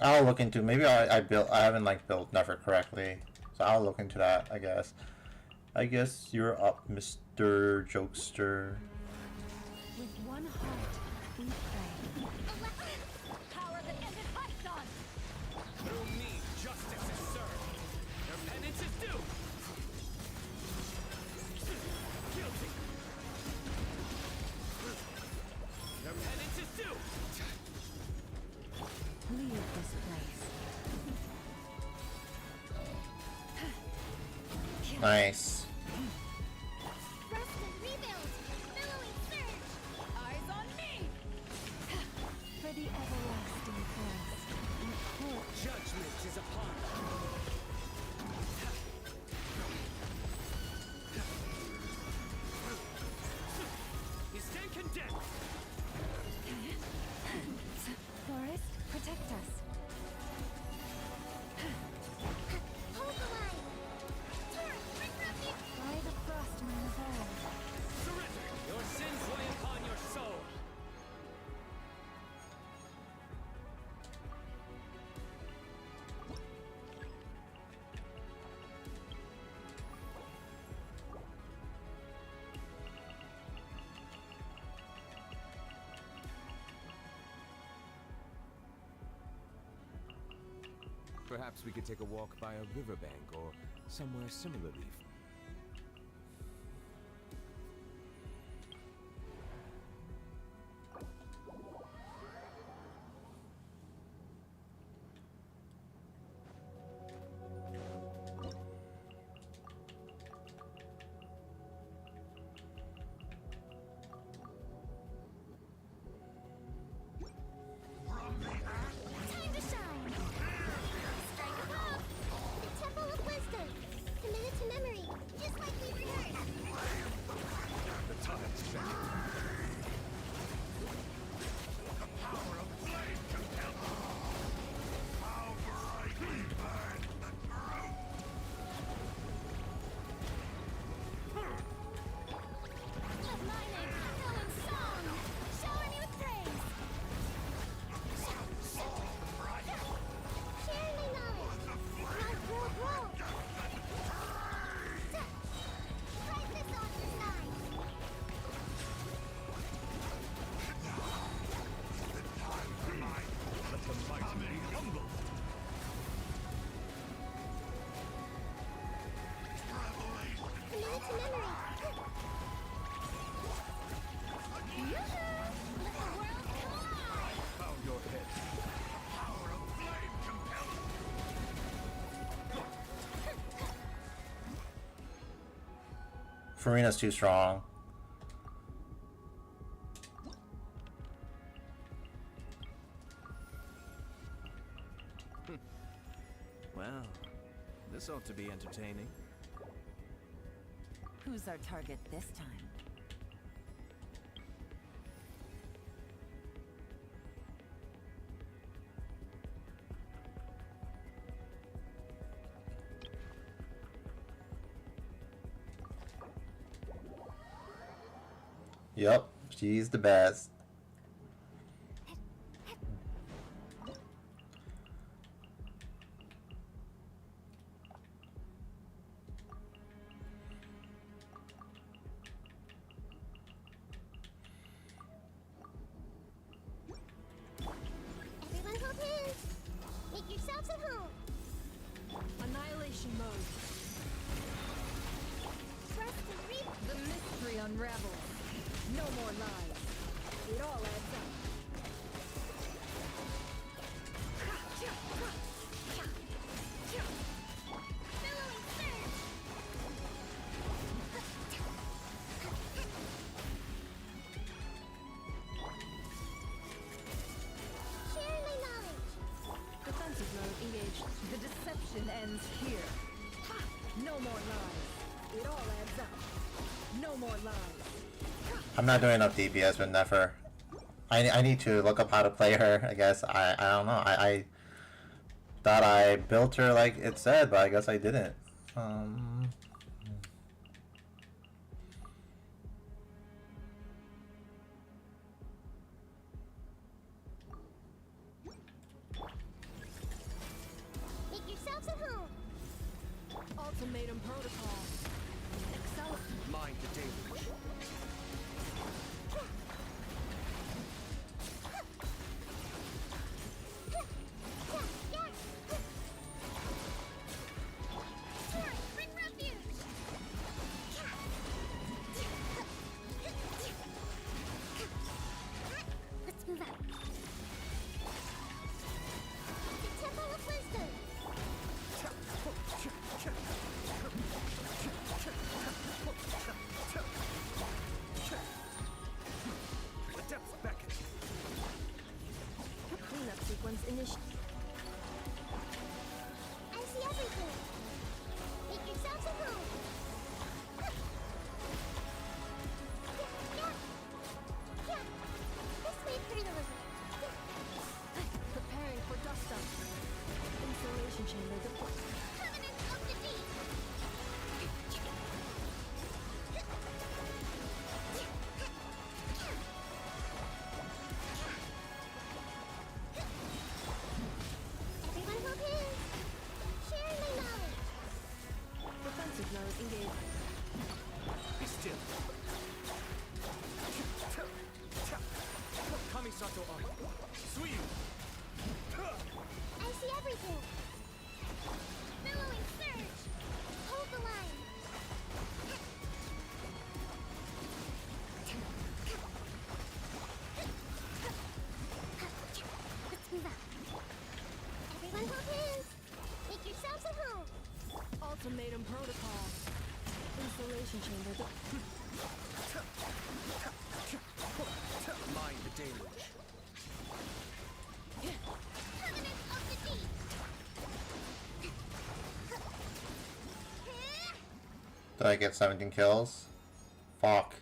I'll look into maybe I haven't like built Nefer correctly, so I'll look into that. I guess you're up, Mr. Jokester. With one heart, we pray. Power that ended Hython. Through me, justice is served. Their penance is due. Guilty. Their penance is due. Nice. Rust and rebuild! Billowing surge! Eyes on me! For the everlasting quest. And hope. Judgment is upon you. Stand condemned. Forest, protect us. Hold the line! Torrent, bring refuge! By the frostman of all. Surrender. Your sins weigh upon your soul. Perhaps we could take a walk by a riverbank or somewhere similarly. Time to shine! Strike a pop! The Temple of Wisdom! Committed to memory, just like we rehearsed! The time's back. Let my name echo in song! Shower me with praise! Share my knowledge! Grow! Fight this on your side! Let the mighty be humble. Committed to memory! Yoo-hoo! Let the world come alive! Bow your head. Farina's too strong. Well, this ought to be entertaining. Who's our target this time? Yup, she's the best. Everyone hold hands! Make yourselves at home! Annihilation mode. Trust and rebuild! The mystery unravels. No more lies. It all adds up. Billowing surge! Share my knowledge! Defensive mode engaged. The deception ends here. No more lies. It all adds up. No more lies. I'm not doing enough DPS with Nefer. I need to look up how to play her, I guess. I don't know. I thought I built her like it said, but I guess I didn't. Make yourselves at home! Ultimatum protocol. Excel. Mind the deluge. Bring refuge! Let's move out. The Temple of Wisdom! Ultimatum protocol. Installation chamber. Mind the deluge. Covenant of the Deep! Did I get 17 kills? Fuck.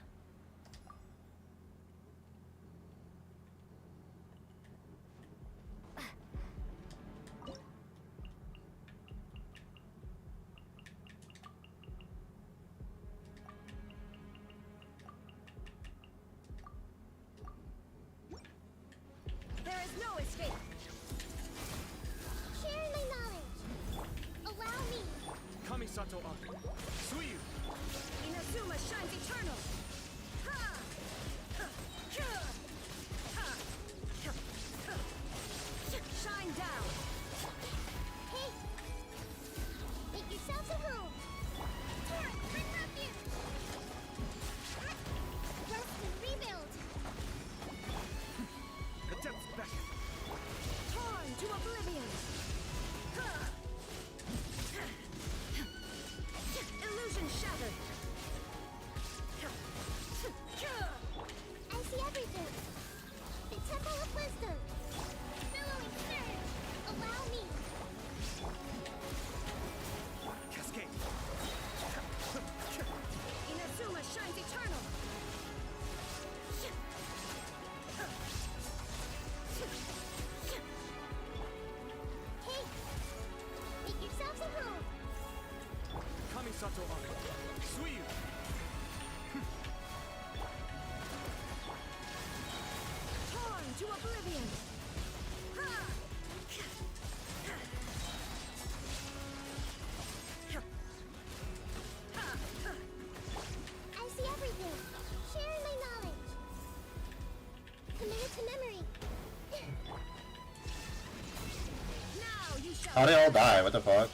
There is no escape. Share my knowledge. Allow me. Kamisato Arc. Suyu. Inazuma shines eternal. Ha! Ha! Ha! Ha! Shine down. Hey! Make yourselves at home. Torrent, bring refuge. Rest and rebuild. The depths beckon. Torn to oblivion. Ha! Illusion shattered. I see everything. The Temple of Wisdom. Billowing surge. Allow me. Cascade. Inazuma shines eternal. Hey! Make yourselves at home. Kamisato Arc. Suyu. Torn to oblivion. Ha! I see everything. Sharing my knowledge. Commit it to memory. Now you shall. How they all die? What the fuck?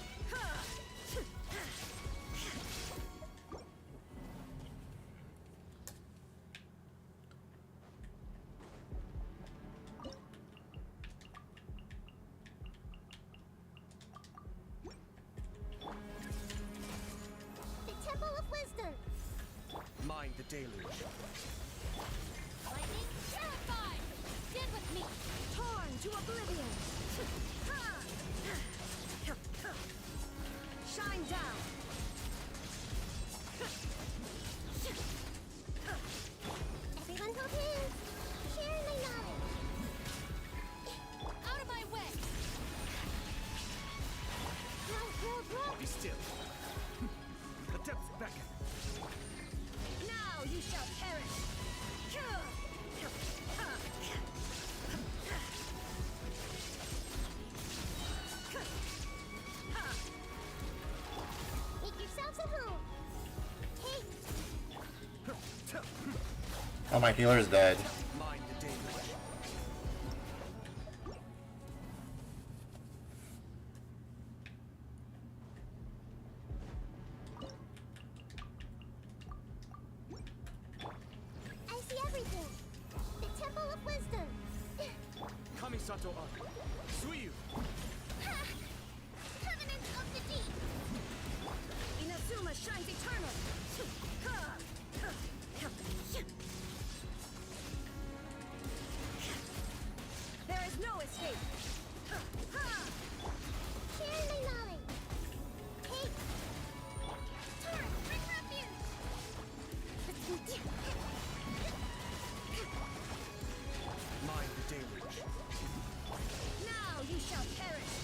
The Temple of Wisdom. Mind the deluge. Lightning terrified. Stand with me. Torn to oblivion. Ha! Shine down. Everyone hold hands. Sharing my knowledge. Out of my way. Grow. Be still. The depths beckon. Now you shall perish. Make yourselves at home. Hey, Oh, my healer's dead. Mind the deluge. I see everything. The Temple of Wisdom. Kamisato Arc. Suyu. Covenant of the Deep. Inazuma shines eternal. There is no escape. Sharing my knowledge. Hey, Torrent, bring refuge. Mind the deluge. Now you shall perish.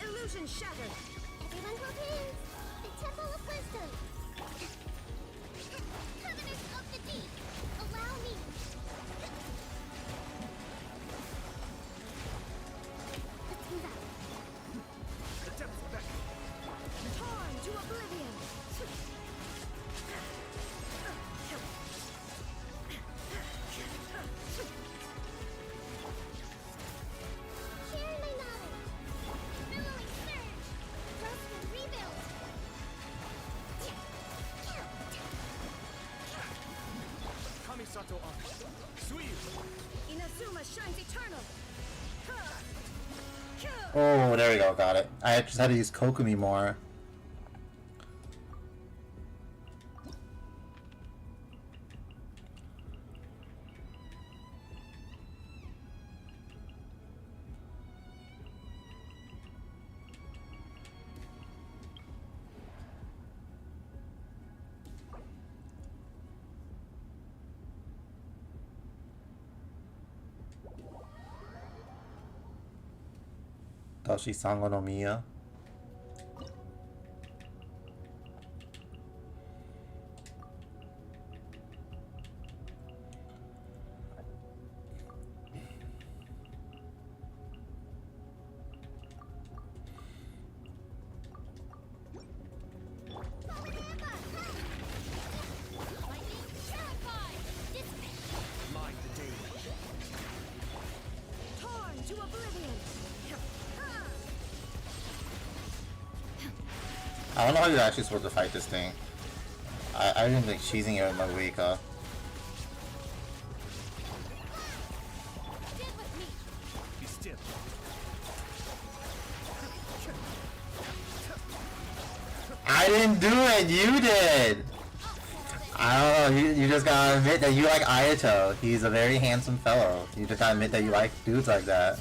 Illusion shattered. Everyone hold hands. The Temple of Wisdom. Covenant of the Deep. Allow me. Let's move out. The depths beckon. Torn to oblivion. Sharing my knowledge. Billowing surge. Rest and rebuild. Kamisato Arc. Suyu. Inazuma shines eternal. Oh, there we go, got it. I just had to use Kokumi more. Dashi Sango no Miya. Mind the danger. Torn to oblivion. I don't know how you're actually supposed to fight this thing. I didn't think cheesing it with my Wika. Be still. I didn't do it, you did! I don't know, you just gotta admit that you like Ayato. He's a very handsome fellow. You just gotta admit that you like dudes like that.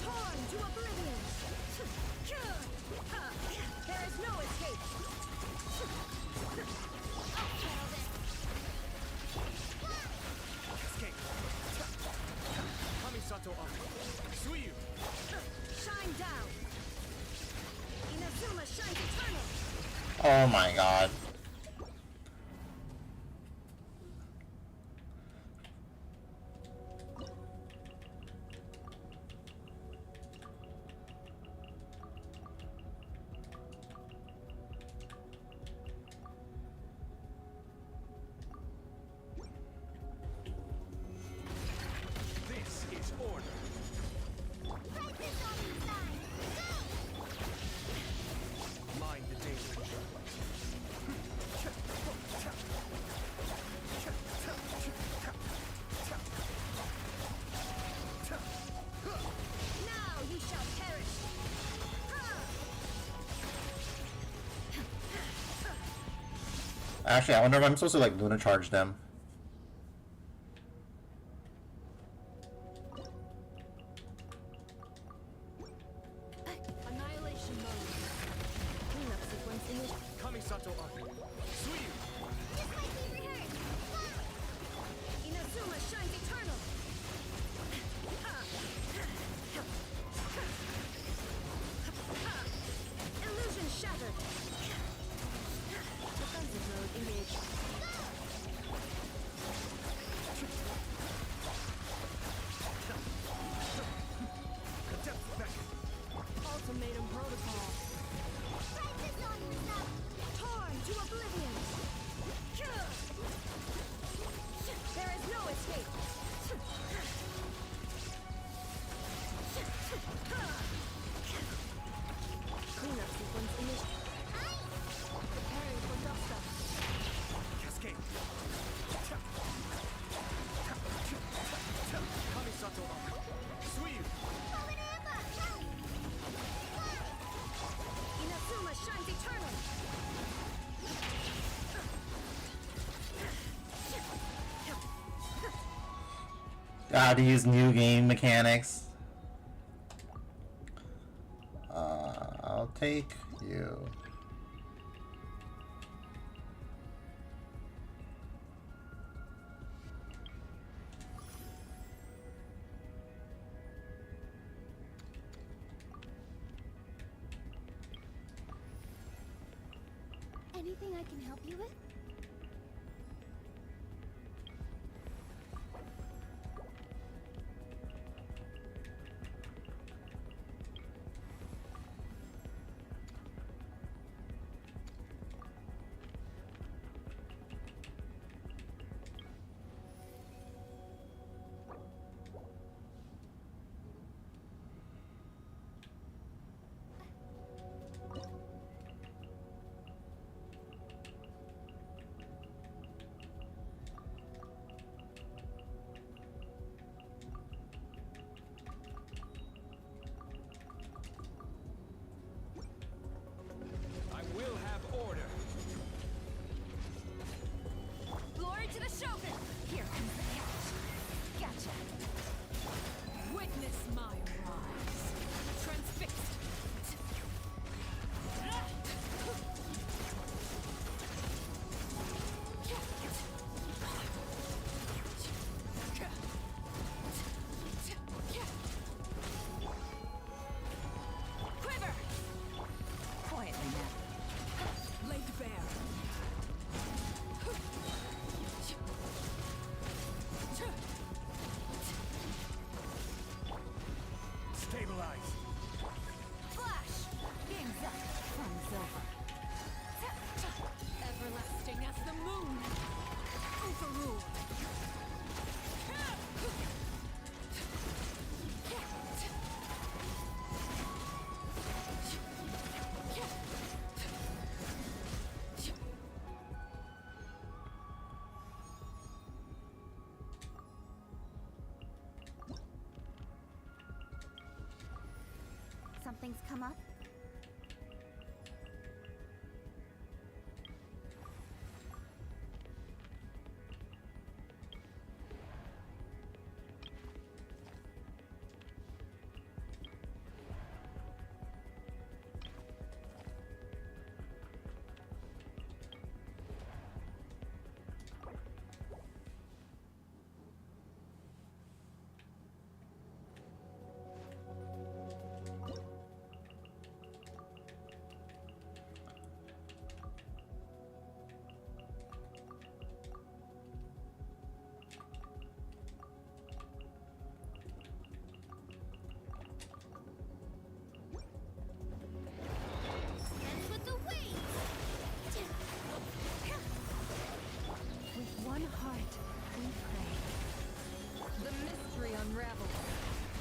Torn to oblivion. There is no escape. Escape. Kamisato up. Suyu. Shine down. Inazuma shines eternal. Oh my god. This is order. Mind the danger. Now you shall perish. Actually, I wonder if I'm supposed to like Luna charge them. Annihilation mode. Cleanup sequence initiated. Kamisato up. Suyu. Inazuma shines eternal. Illusion shattered. Defensive mode engaged. Adept back. Ultimatum protocol. Torn to oblivion. There is no escape. Cleanup sequence initiated. Preparing for dust-up. Cascade. Kamisato up. Suyu. Inazuma shines eternal. Gotta use new game mechanics. I'll take you. Anything I can help you with? Witness my rise. Transfixed. Quiver! Quietly now. Laid bare. Stabilize. Flash! Game's up. Fun's over. Everlasting as the moon. Overruled. Something's come up? With the waves! With one heart, we pray. The mystery unravels.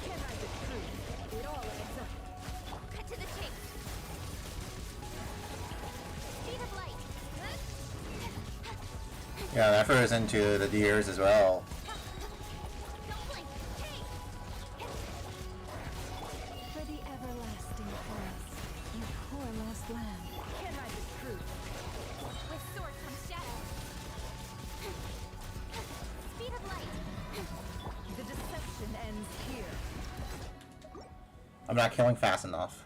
Can I be true? It all adds up. Cut to the chase! Speed of light! Yeah, that refers into the deers as well. Don't blink! Chase! For the everlasting forest, you poor lost lamb. Can I be true? With sword comes shadow! Speed of light! The deception ends here. I'm not killing fast enough.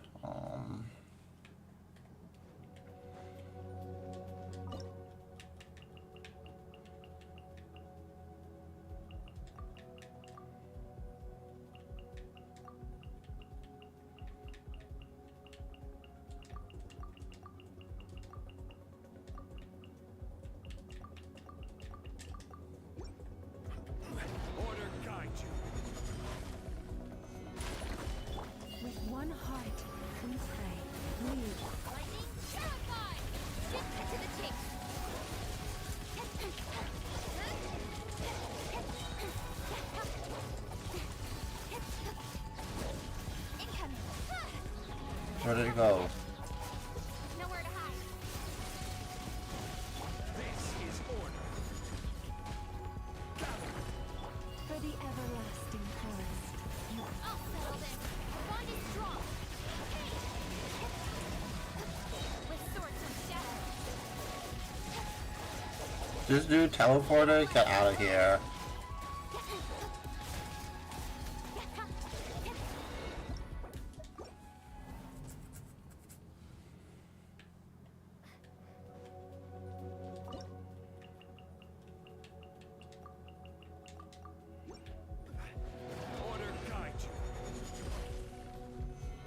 Order guide you. With one heart, we pray. Lead. Lightning terrified! Cut to the chase! Incoming! Where did it go? Nowhere to hide! This is order. For the everlasting forest, you I'll settle this! Our bond is strong! With sword comes shadow! This dude teleported? Get out of here. Order guide you.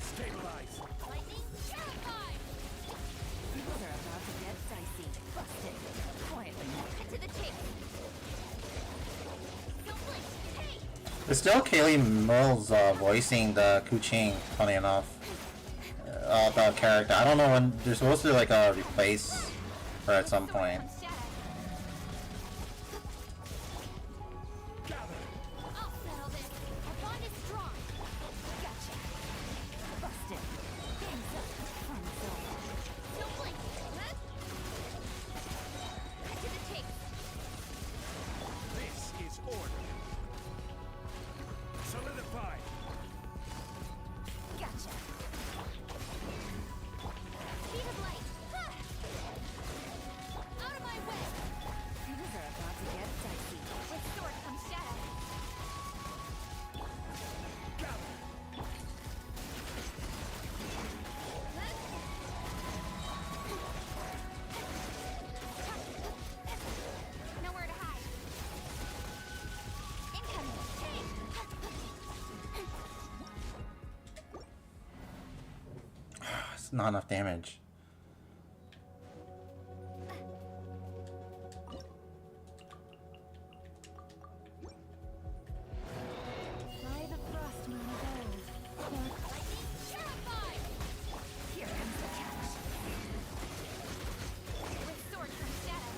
Stabilize. Lightning terrified! Things are about to get dicey. Busted. Quietly now. Cut to the chase! Don't blink! Hey! It's still Kaylee Mills voicing the Kuching, funny enough. The character. I don't know when they're supposed to like replace her at some point. Comes shadow! Gather. I'll settle this! Our bond is strong! Gotcha. Busted. Game's up. Fun's over. Don't blink! Cut to the chase! This is order. Solidify. Gotcha. Speed of light! Out of my It's not enough damage. Fly the frost moon of old. Terrified! Here comes the catch. With sword from shadow.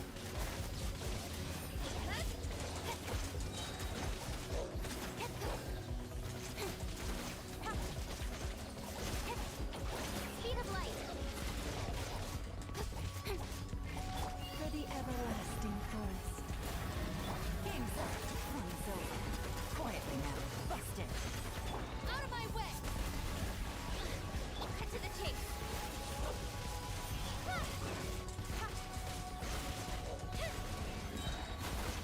Speed of light. For the everlasting forest. Game's up. One's over. Quietly now. Bust it. Out of my way! Cut to the chase.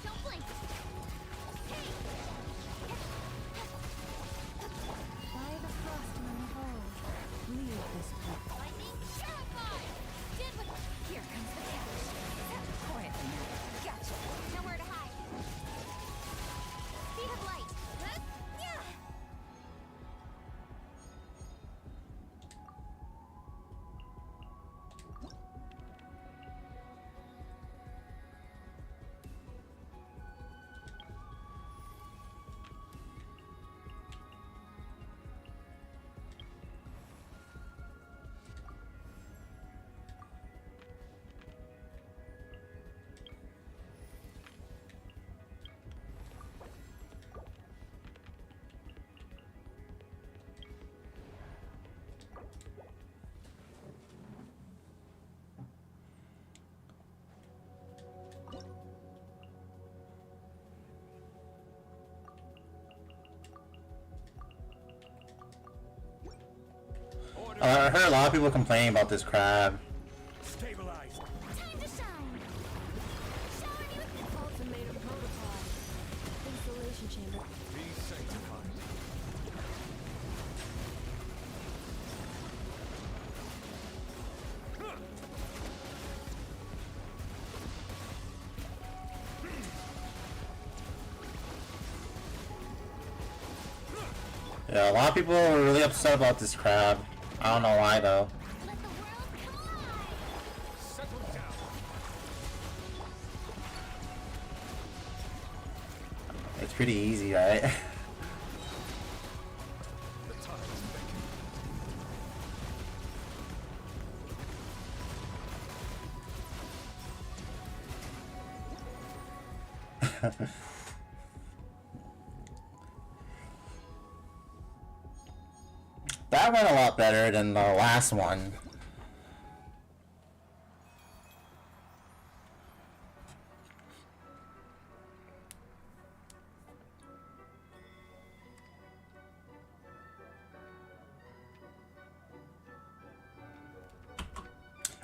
Don't blink. Hey! Fly the frost moon of old. Leave this place. Lightning terrified! Did what? Here comes the catch. Quietly now. Gotcha. Nowhere to hide. Speed of light. Yeah! I heard a lot of people complaining about this crab. Stabilize. Time to shine! Shower me with this Ultimatum protocol. Installation chamber. Be sanctified. Yeah, a lot of people are really upset about this crab. I don't know why though. Let the world come alive! Settle down. It's pretty easy, right? The time is beckoning. That went a lot better than the last one.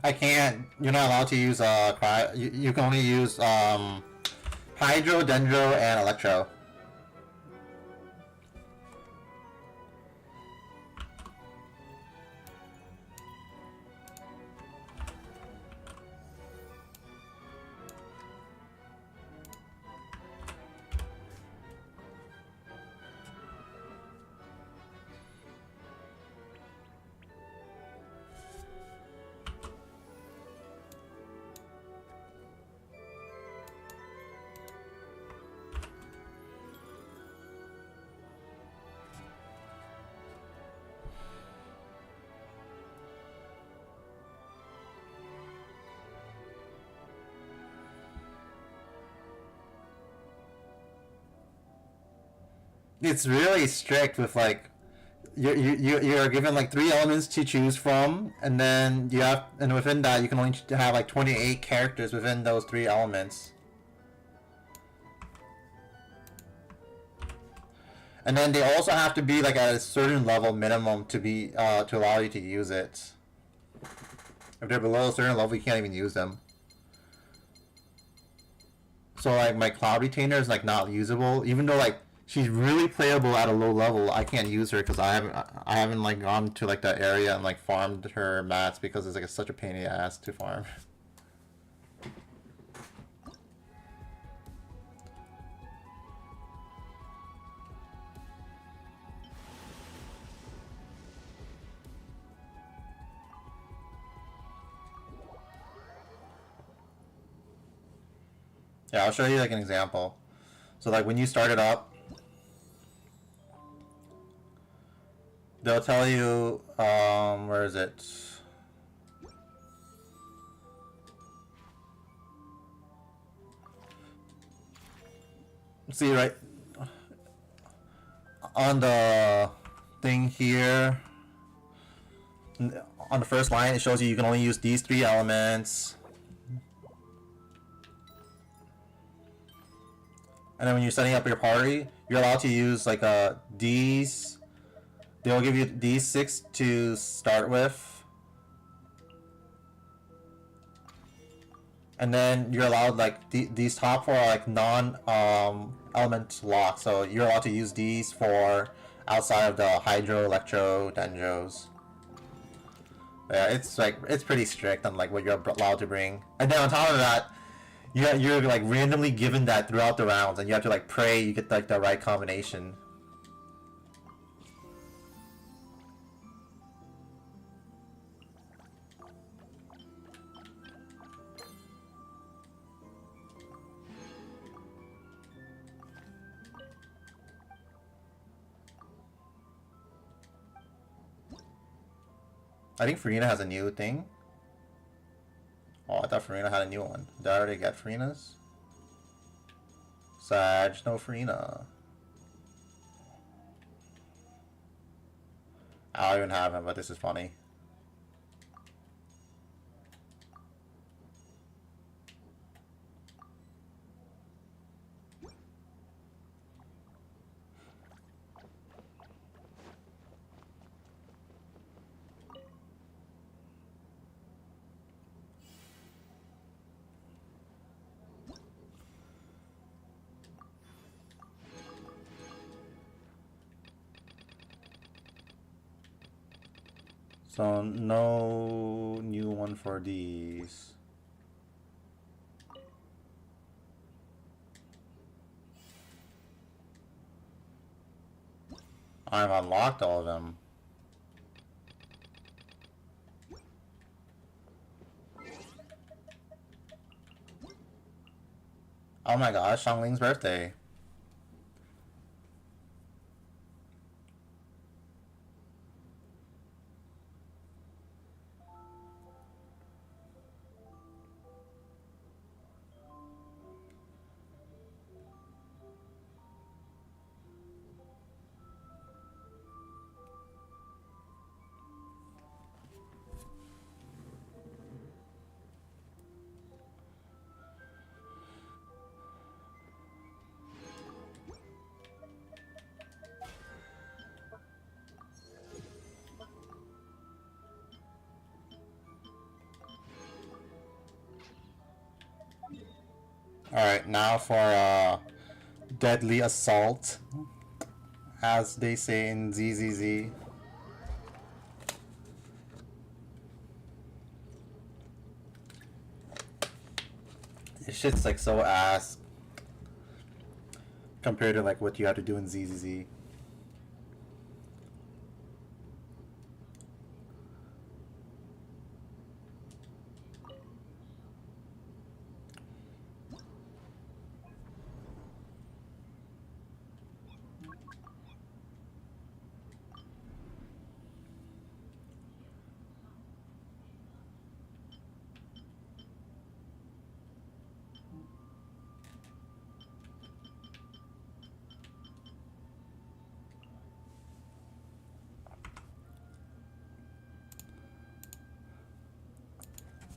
I can't. You're not allowed to use you can only use Hydro, Dendro, and Electro. It's really strict with like you're given like 3 elements to choose from, and then you have, and within that you can only have like 28 characters within those 3 elements. And then they also have to be like at a certain level minimum to be to allow you to use it. If they're below a certain level, you can't even use them. So like my Cloud Retainer is like not usable, even though like she's really playable at a low level. I can't use her because I haven't like gone to like that area and like farmed her mats because it's like such a pain in the ass to farm. Yeah, I'll show you like an example. So like when you start it up, they'll tell you, where is it? See right on the thing here, on the first line, it shows you can only use these 3 elements. And then when you're setting up your party, you're allowed to use like these. They'll give you these 6 to start with. And then you're allowed like these top 4 are like element lock, so you're allowed to use these for outside of the hydro, electro, dendros. Yeah, it's pretty strict on like what you're allowed to bring. And then on top of that, you're like randomly given that throughout the rounds, and you have to like pray you get like the right combination. I think Farina has a new thing. Oh, I thought Farina had a new one. Did I already get Farina's? Sag, no Farina. I don't even have him, but this is funny. So no new one for these. I've unlocked all of them. Oh my gosh, Xiangling's birthday. Alright, now for deadly assault, as they say in ZZZ. This shit's like so ass compared to like what you have to do in ZZZ.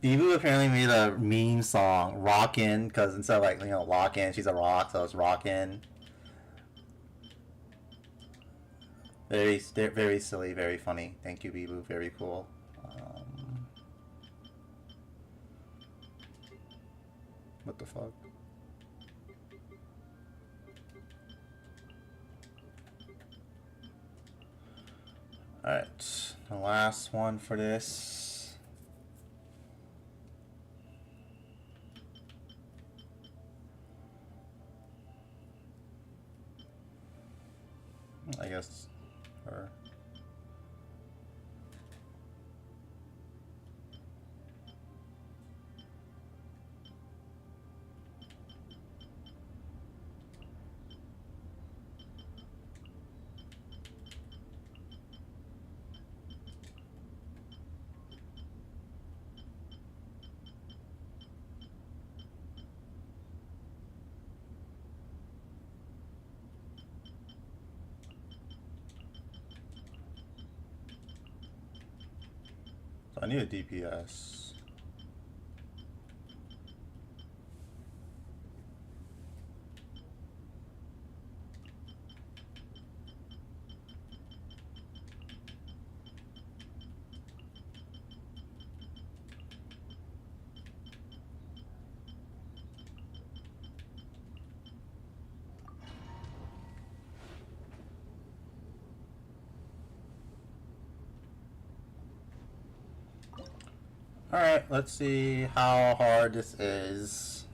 Bibu apparently made a meme song, Rockin', because instead of like, you know, Lock-in, she's a rock, so it's Rockin'. Very silly, very funny. Thank you, Bibu. Very cool. What the fuck? Alright, the last one for this. I guess her. So I need a DPS. Alright, let's see how hard this is.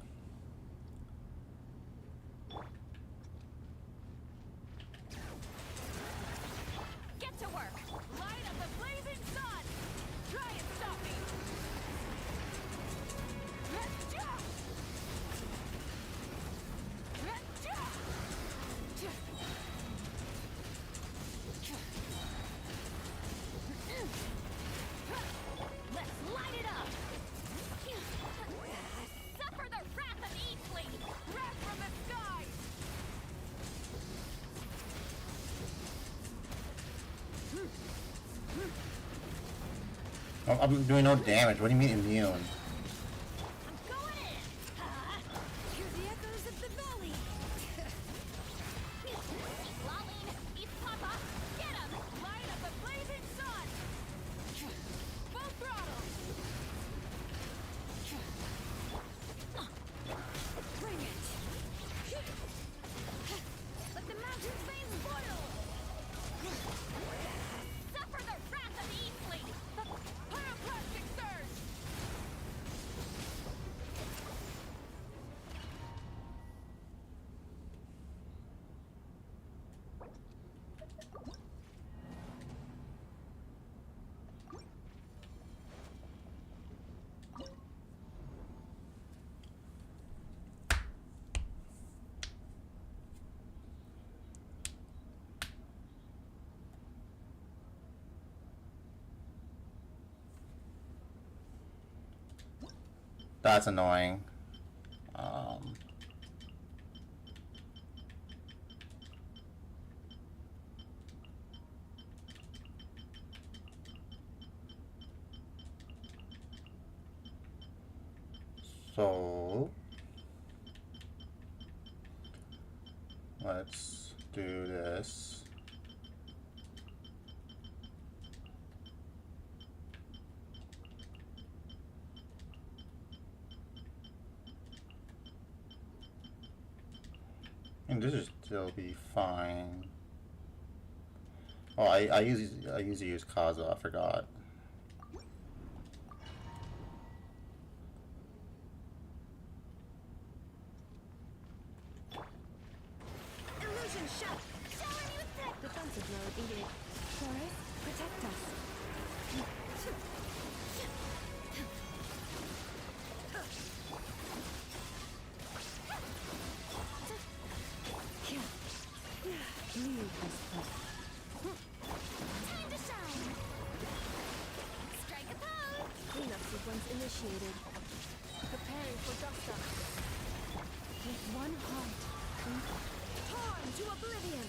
Get to work! Light up the blazing sun! Try and stop me! Let's light it up! Suffer the wrath of Eastly! Wrath from the sky! I'm doing no damage. What do you mean immune? I'm going in! Hear the echoes of the valley! Lolling! East Papa! Get him! Light up the blazing sun! Full throttle! Bring it! Let the mountain's veins boil! Suffer the wrath of Eastly! The pyroclastic surge! That's annoying. So let's do this. And this should still be fine. Oh, I usually use Kaza, I forgot. Illusion shot! Shower you thick! Defensive mode engaged. Taurus, protect us. Leave this place. Time to shine! Strike a pose! Cleanup sequence initiated. Preparing for dust up. With one heart, we Torn to oblivion!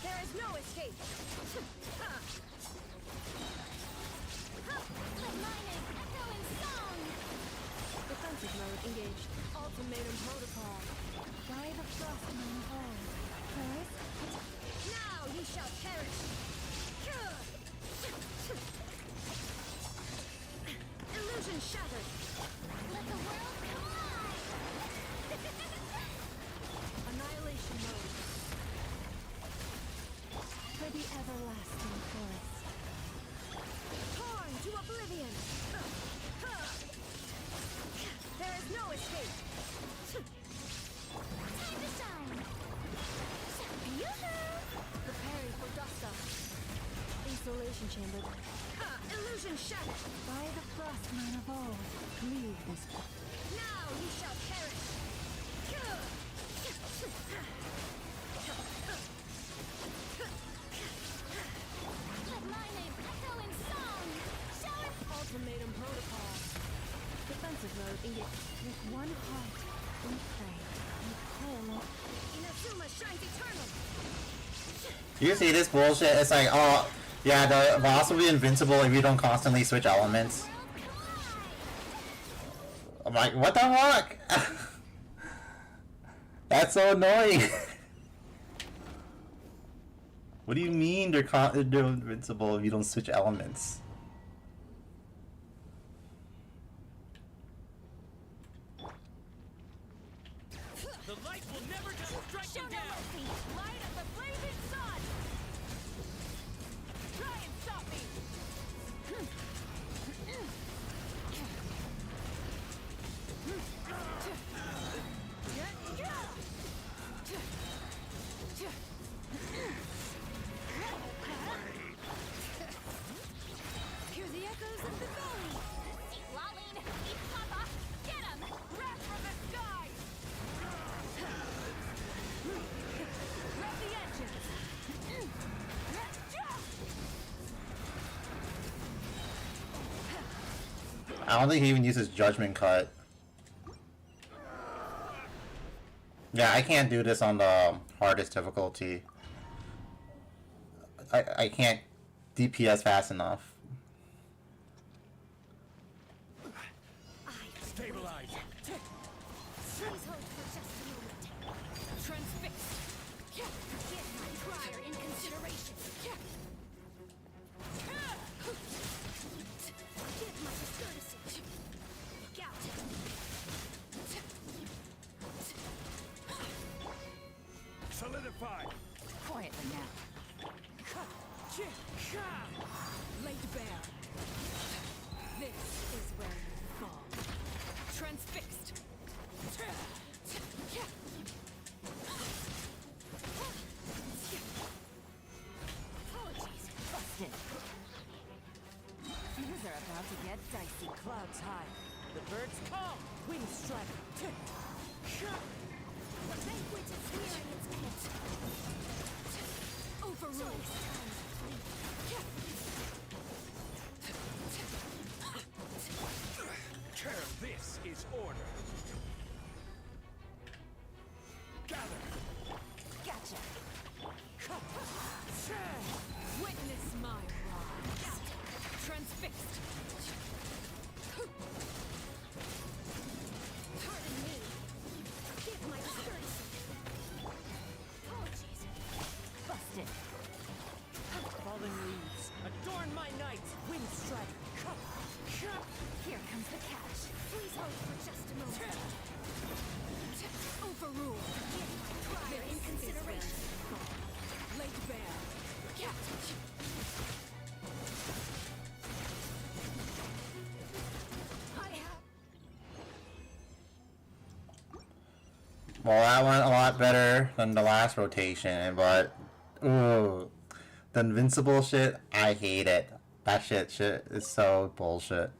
There is no escape! Let my name echo in song! Defensive mode engaged. Ultimatum protocol. by the frost moon fall. Taurus, Now you shall perish! Illusion shattered! Let the world collide! Annihilation mode. for the everlasting forest. Torn to oblivion! There is no escape! Time to shine! Yoo-hoo! Preparing for dust up. Isolation chamber. Illusion shattered! By the frost moon of old, leave this place. Now you shall perish! Let my name echo in song! Show it! Ultimatum protocol. Defensive mode engaged. With one heart, we pray. We call Inazuma shines eternal! You see this bullshit? It's like, oh, Yeah, the boss will be invincible if you don't constantly switch elements. I'm like, what the fuck? That's so annoying. What do you mean they're invincible if you don't switch elements? The light will never just strike Show you no down! mercy! Light of the blazing sun! Try and stop me! Hear the echoes of the valley. Lolene! Eat Papa! Get him! Wrath from the sky! Rev the engines! I don't think he even uses Judgment Cut. Yeah, I can't do this on the hardest difficulty. I can't DPS fast enough. Stabilize! Please hold for just a moment. Transfixed. Give my prior in consideration. Give my courtesy. Gout. Solidify! Quietly now. Laid bare. This is where you fall. Transfixed. Apologies. Busted. Things are about to get dicey. Clouds high. The birds come. Wind strike. The banquet is nearing its end. Overruled. Care, this is order! Gather! Gotcha. Witness my rise. Transfixed. Pardon me. Give my courtesy. Apologies. Busted. Fallen leaves. Adorn my night. Wind strike. Here comes the catch. Please hold for just a moment. Overruled. They're in consideration. Laid bare. Captain. I have. Well, that went a lot better than the last rotation, but ooh, the invincible shit, I hate it. That shit is so bullshit.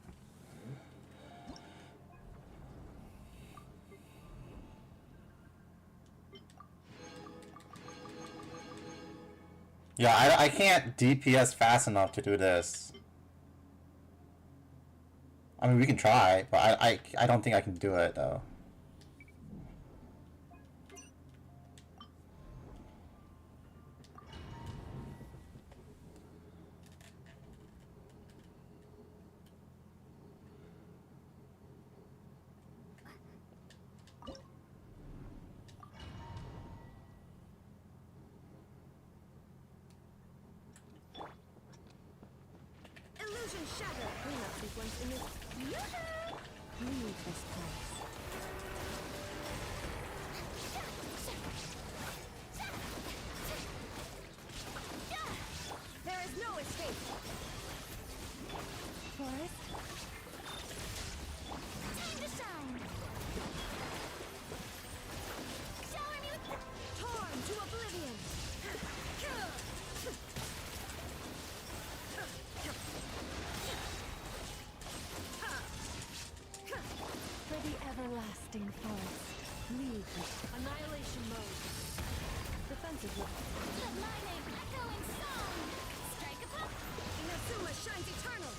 Yeah, I can't DPS fast enough to do this. I mean, we can try, but I don't think I can do it though. Illusion shattered. Cleanup sequence in this. Leave this place. There is no escape. Forest. Time to shine. Shower me with torn to oblivion. For the everlasting forest, lead me. Annihilation mode. Defensive look. Let my name echo in song. Strike a pop. Inazuma shines eternal.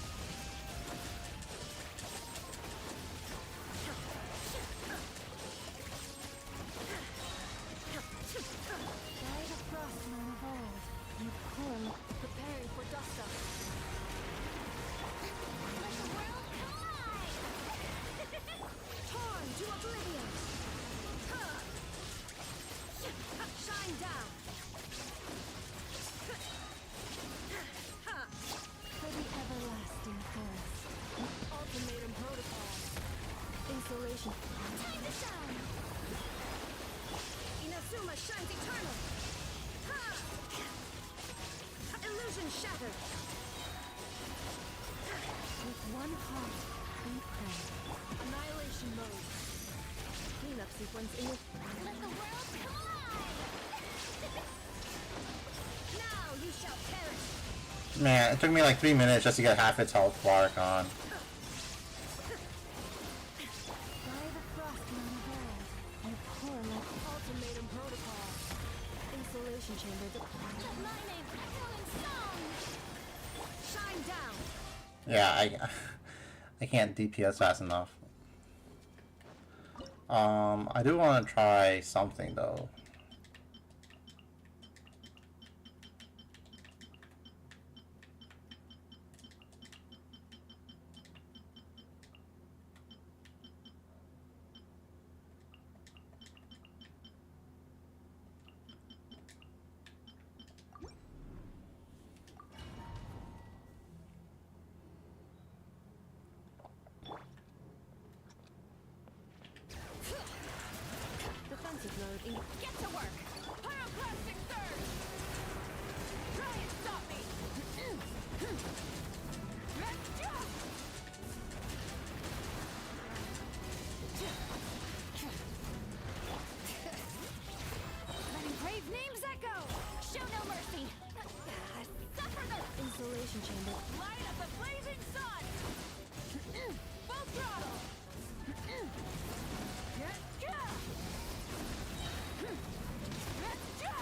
By the frostman of old, you poor Preparing for dust Cleanup sequence in your... Let the world come alive! Now you shall perish! Man, it took me like 3 minutes just to get half its health bar gone. By the frost moon of old, you pour like Ultimatum protocol. Insulation chamber. Let my name echo in song! Shine down! Yeah, I can't DPS fast enough. I do want to try something though. Defensive mode in... Get to work! Pyroclastic surge! Try and stop me! Let's go! Letting brave names echo! Show no mercy! Suffer the Insulation chamber. light of the blazing sun! Full throttle! Let's go! Let's go!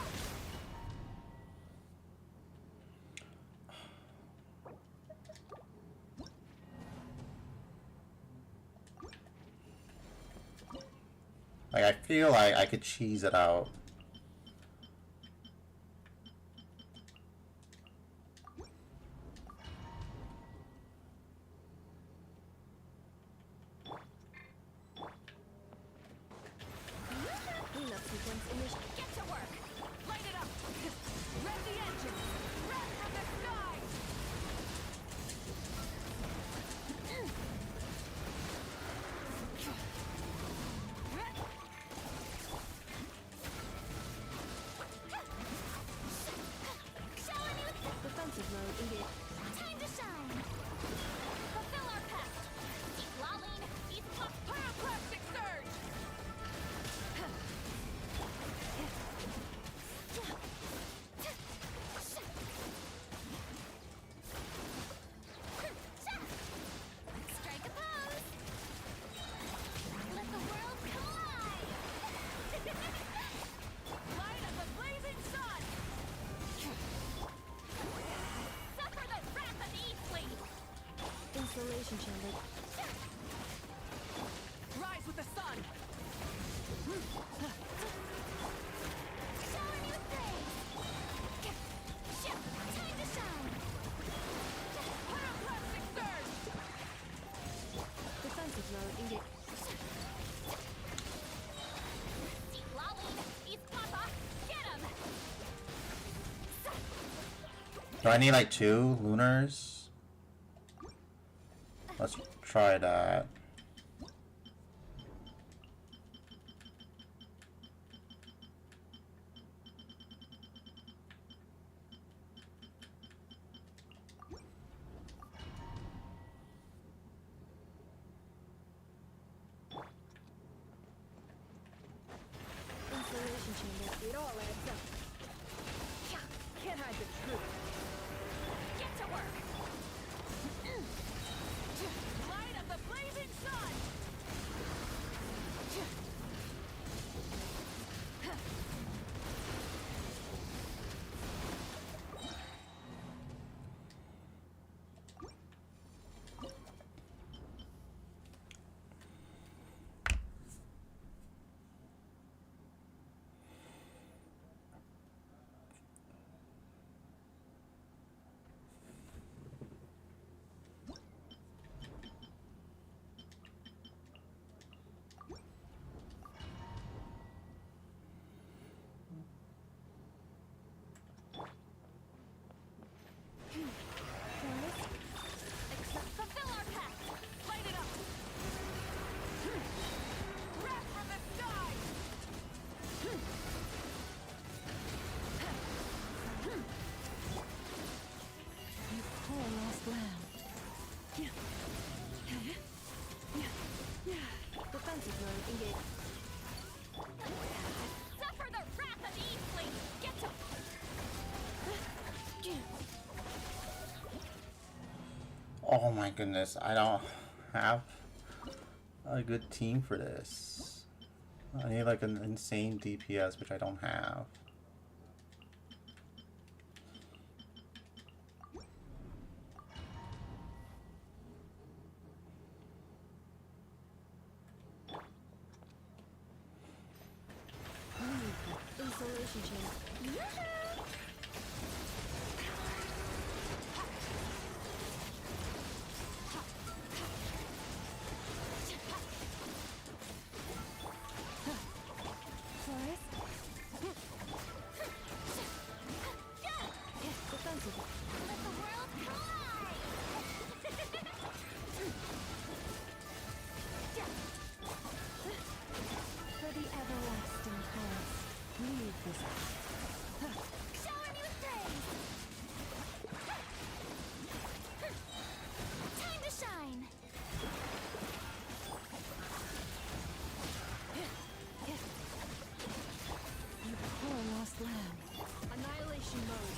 Like I feel like I could cheese it out. Cleanup sequence initial. Get to work! Light it up! Rev the engines! Rev from the sky! Show a new Defensive mode engaged. time to shine! Fulfill our pact! Keep lolling! Keep pyroclastic surge! Strike a pose! Let the world come alive! Light of the blazing sun! Suffer the wrath of Eastly! Insulation chamber. Rise with the sun! Show a new thing! Time to shine! Pyroclastic surge! Defensive mode engaged. Keep lolling! East Papa! Get him! Do I need like 2 lunars? Let's try that. Insulation chamber. It all adds up. Can't hide the truth. Get to work! Light of the blazing sun! Oh my goodness, I don't have a good team for this. I need like an insane DPS, which I don't have. Insulation chamber. Forest? Defensive. Let the world collide! For the everlasting cause, leave this. Shower me with praise! Time to shine! You poor lost lamb. Annihilation mode.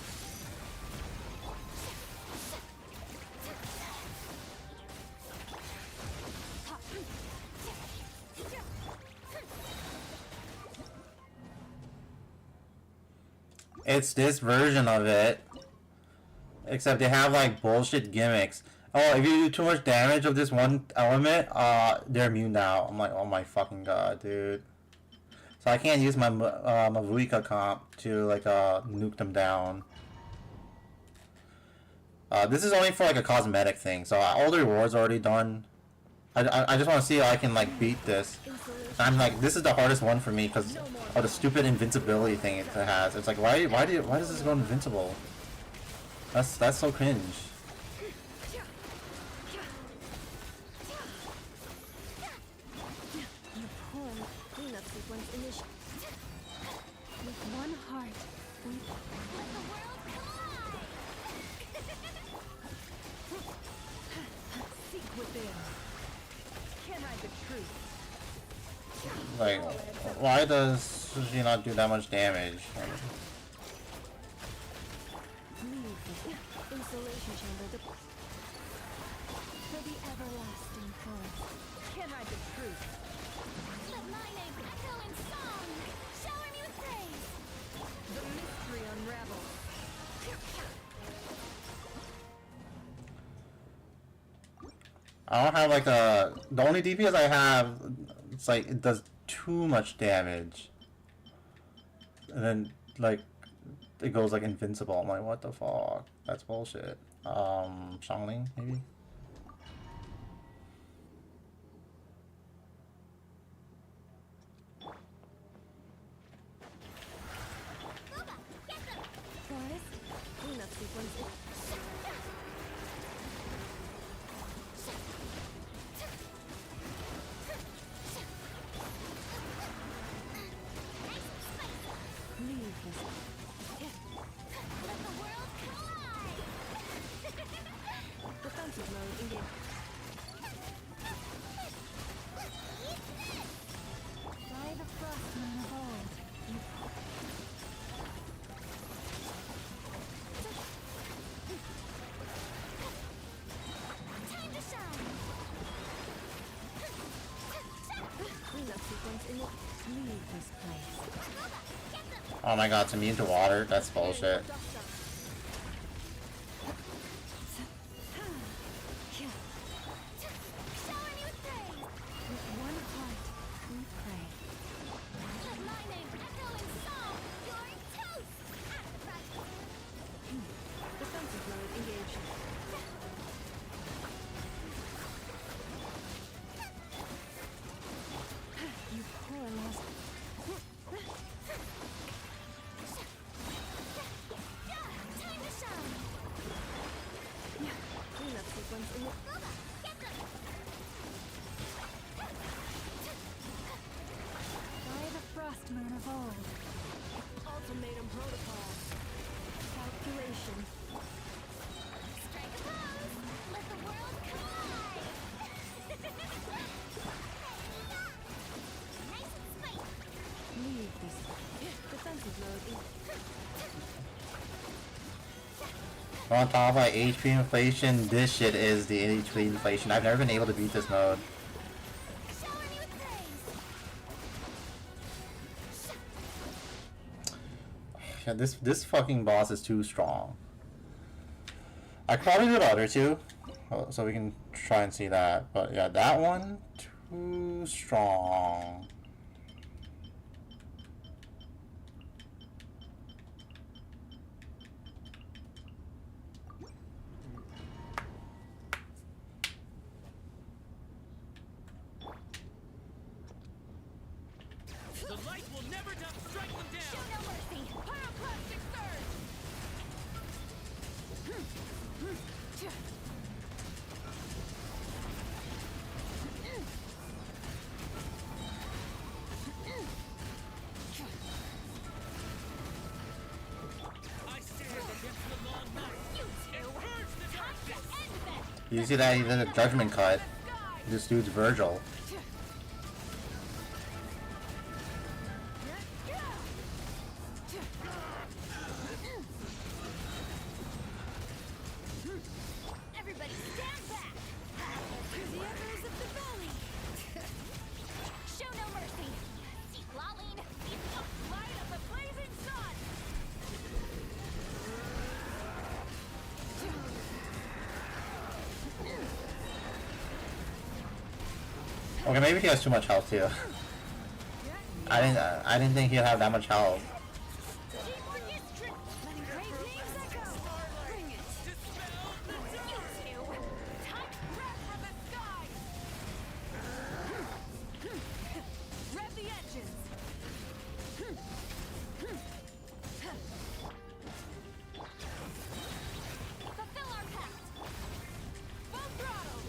It's this version of it, except they have like bullshit gimmicks. Oh, if you do too much damage of this one element, they're immune now. I'm like, oh my fucking god, dude. So I can't use my Mavuika comp to like nuke them down. This is only for like a cosmetic thing, so all the rewards are already done. I just want to see how I can like beat this. I'm like, this is the hardest one for me because of the stupid invincibility thing it has. It's like, why does this go invincible? That's so cringe. You poor cleanup sequence initial. With one heart, we Let the world collide! Seek within. Can't hide the truth. Like, why does she not do that much damage? Leave this. Insulation chamber. for the everlasting cause. Can't hide the truth. Let my name echo in song! Shower me with praise! The mystery unravels. I don't have like a. The only DPS I have, it's like it does too much damage, and then like it goes like invincible. I'm like, what the fuck? That's bullshit. Xiangling maybe. Forest? Cleanup sequence. Leave this. Let the world collide! Defensive mode engaged. By the frostman of old, you Time to shine! Cleanup sequence in leave this place. Oh my god, it's immune to water? That's bullshit. Shower me with praise! With one heart, we pray. Let my name echo in song! You're toast! At the practice! Defensive mode engaged. You poor lost. Time to shine! Cleanup sequence in By the frostman of old, ultimatum protocol. Calculation. Strike a pose! Let the world collide! Nice and spicy! leave this. Defensive mode. On top of like HP inflation, this shit is the HP inflation. I've never been able to beat this mode. Shower me with praise. Yeah, this fucking boss is too strong. I could probably do the other two, so we can try and see that. But yeah, that one too strong. The light will never strike them down. Show no mercy. Pyroclastic surge. I stand against the long night. You two. Urge the Time to darkness. end this. You see that he did a judgment cut. This dude's Virgil. Everybody stand back. To the echoes of the valley. Show no mercy. Seek Laline. Light of the blazing sun. Okay, maybe he has too much health too. I didn't think he'd have that much health. Teamwork is trick. Letting great names echo. Bring it. You two. Time to prep for the sky. Rev the engines. Fulfill our pact. Full throttle.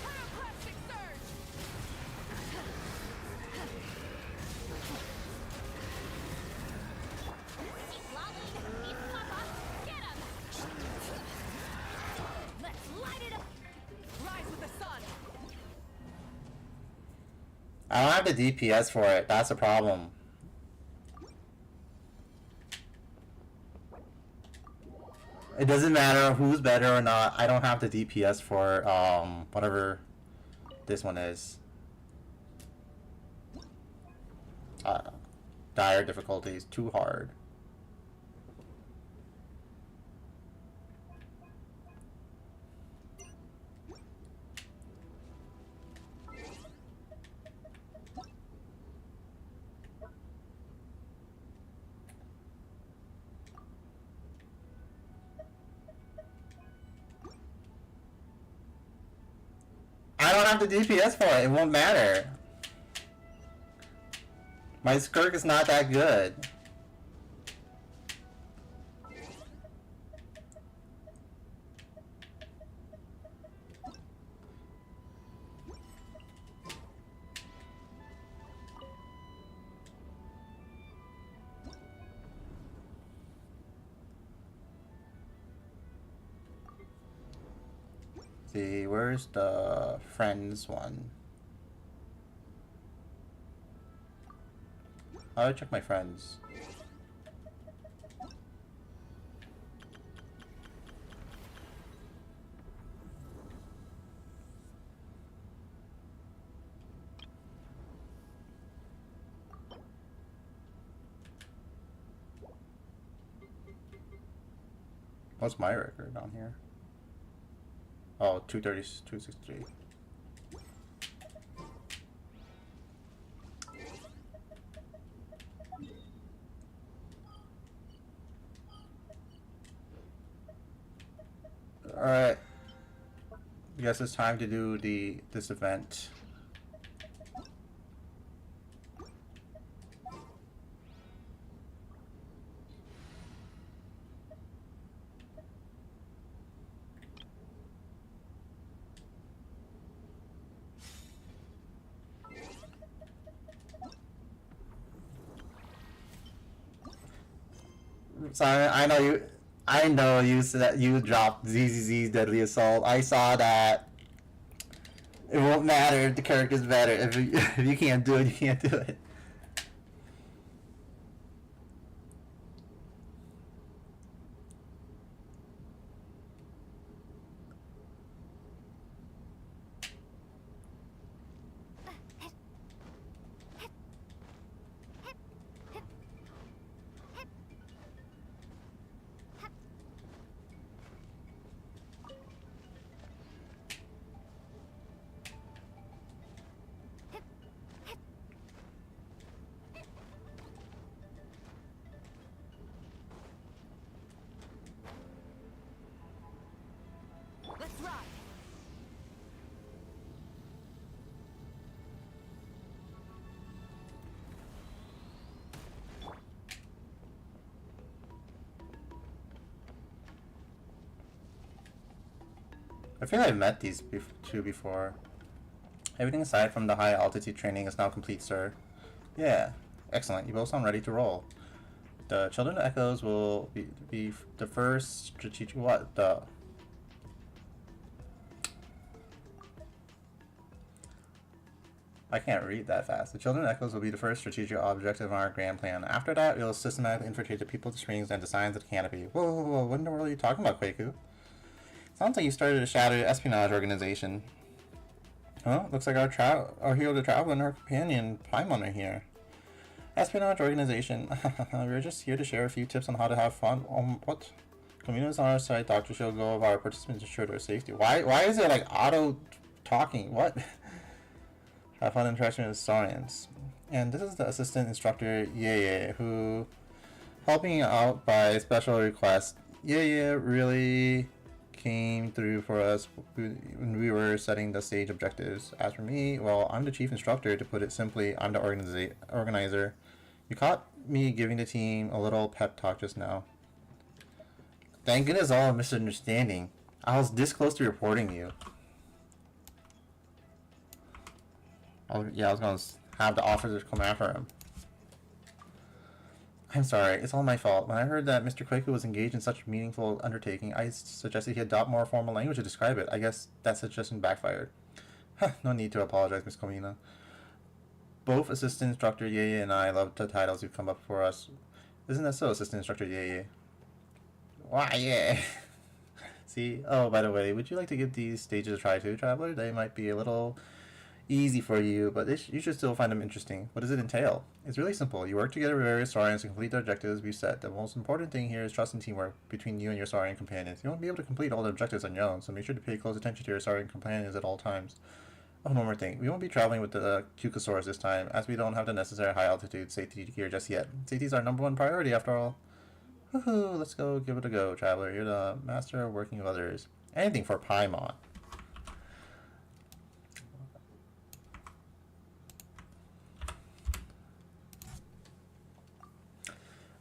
Pyroclastic surge. Seek Laline. Meet Papa. Get him. Let's light it up. Rise with the sun. I don't have the DPS for it. That's a problem. It doesn't matter who's better or not. I don't have the DPS for whatever this one is. Dire difficulties, too hard. I don't have the DPS for it. It won't matter. My Skirk is not that good. See, where's the friends one? I'll check my friends. What's my record on here? Oh, 230, 263. Alright. I guess it's time to do this event. So I know you said that you dropped ZZZ's Deadly Assault. I saw that. It won't matter if the character's better. If you can't do it, you can't do it. I feel like I've met these two before. Everything aside from the high altitude training is now complete, sir. Yeah, excellent. You both sound ready to roll. The Children of Echoes will be the first strategic. What the? I can't read that fast. The Children of Echoes will be the first strategic objective on our grand plan. After that, we'll systematically infiltrate the people, the strings, and designs of the canopy. Whoa, whoa, whoa, what in the world are you talking about, Quaku? Sounds like you started a shadow espionage organization. Huh? Looks like our hero the traveler and her companion, Paimon, are here. Espionage organization. We're just here to share a few tips on how to have fun. What? Communities on our side, Dr. Shall go of our participants ensure their safety. Why is it like auto talking? What? Have fun interaction with science. And this is the assistant instructor, Yeye, who helping out by special request. Yeye really came through for us when we were setting the stage objectives. As for me, well, I'm the chief instructor. To put it simply, I'm the organizer. You caught me giving the team a little pep talk just now. Thank goodness all a misunderstanding. I was this close to reporting you. Yeah, I was going to have the officers come after him. I'm sorry, it's all my fault. When I heard that Mr. Quaku was engaged in such a meaningful undertaking, I suggested he adopt more formal language to describe it. I guess that suggestion backfired. No need to apologize, Miss Komina. Both Assistant Instructor Yeye and I love the titles you've come up for us. Isn't that so, Assistant Instructor Yeye? Why, yeah. See? Oh, by the way, would you like to give these stages a try too, Traveler? They might be a little easy for you, but you should still find them interesting. What does it entail? It's really simple. You work together with various Saurians to complete the objectives we set. The most important thing here is trust and teamwork between you and your Saurian companions. You won't be able to complete all the objectives on your own, so make sure to pay close attention to your Saurian companions at all times. Oh, one more thing. We won't be traveling with the Cucosaurus this time, as we don't have the necessary high-altitude safety gear just yet. Safety is our #1 priority, after all. Woohoo! Let's go give it a go, Traveler. You're the master of working with others. Anything for Paimon.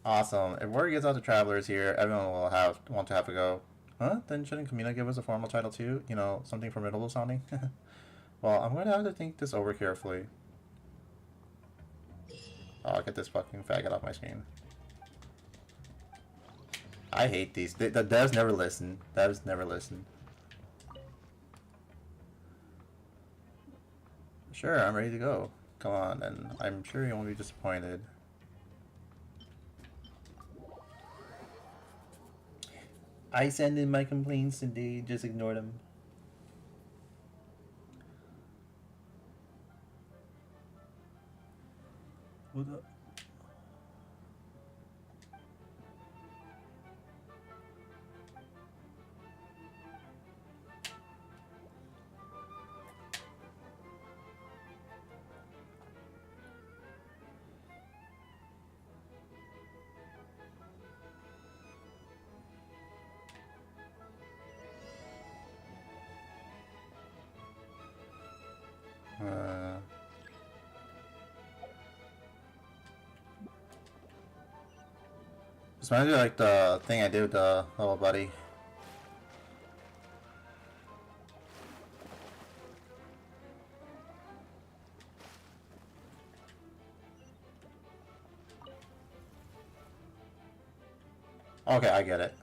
Awesome. If word gets out to travelers here, everyone will want to have a go. Huh? Then shouldn't Kamina give us a formal title too? You know, something formidable sounding? Well, I'm going to have to think this over carefully. Oh, I'll get this fucking faggot off my screen. I hate these. The devs never listen. Devs never listen. Sure, I'm ready to go. Come on, and I'm sure you won't be disappointed. I send in my complaints and they just ignore them. What up? This reminds me of like the thing I did with the little buddy. Okay, I get it.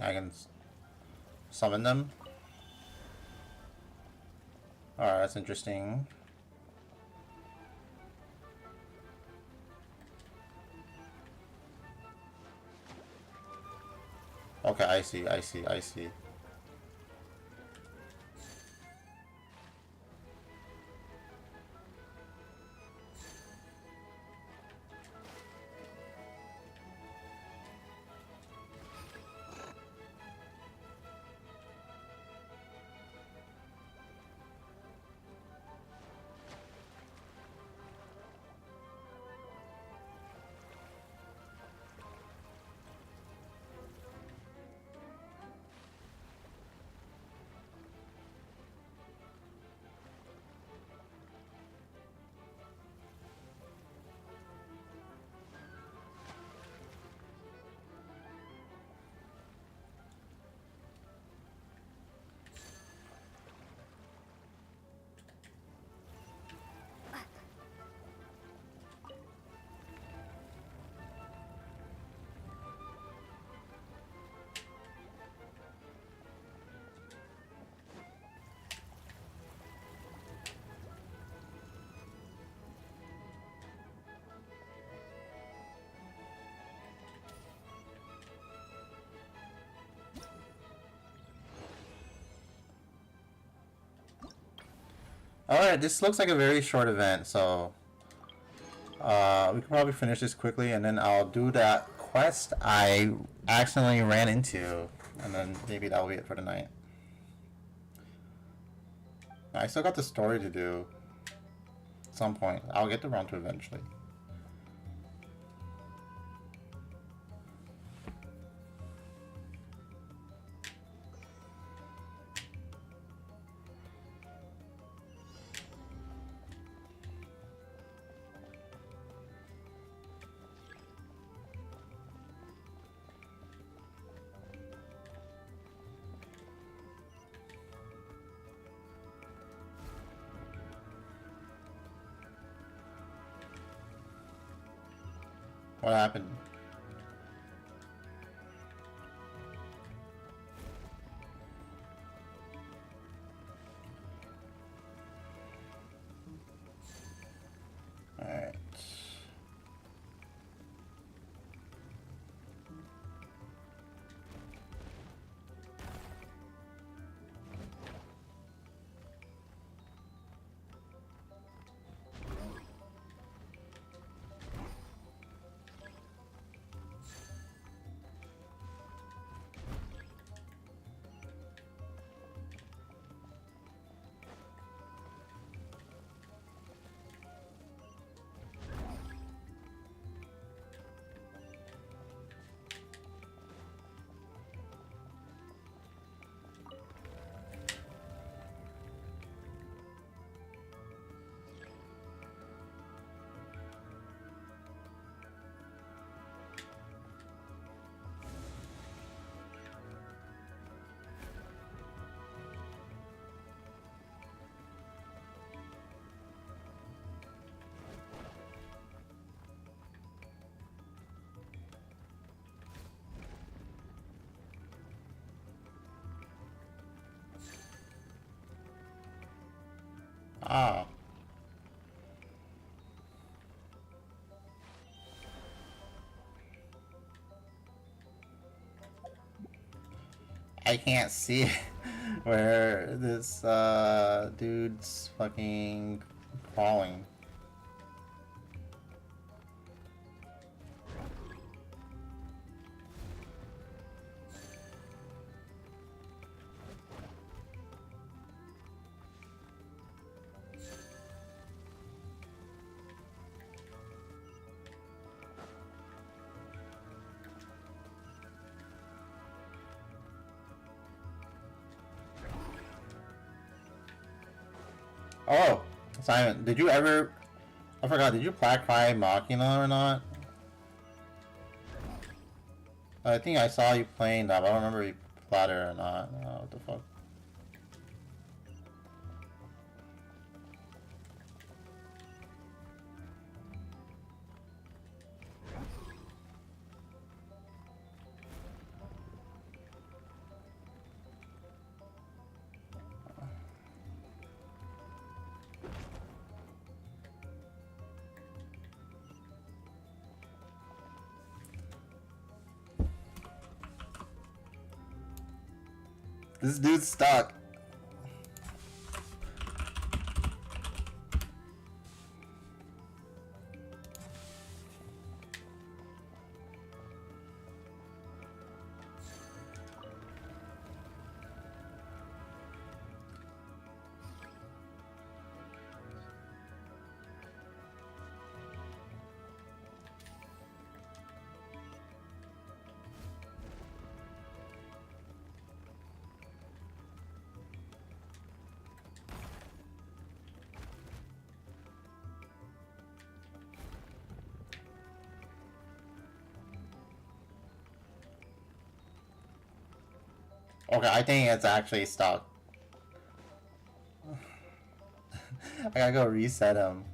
I can summon them. Alright, that's interesting. Okay, I see, I see, I see. Alright, this looks like a very short event, so we can probably finish this quickly, and then I'll do that quest I accidentally ran into, and then maybe that'll be it for the night. I still got the story to do at some point. I'll get around to it eventually. What happened? Alright. Ah. I can't see where this dude's fucking crawling. Oh, Simon, did you ever... I forgot, did you cry Machina or not? I think I saw you playing that, but I don't remember if you played it or not. Oh, what the fuck? This dude's stuck. Okay, I think it's actually stuck. I gotta go reset him.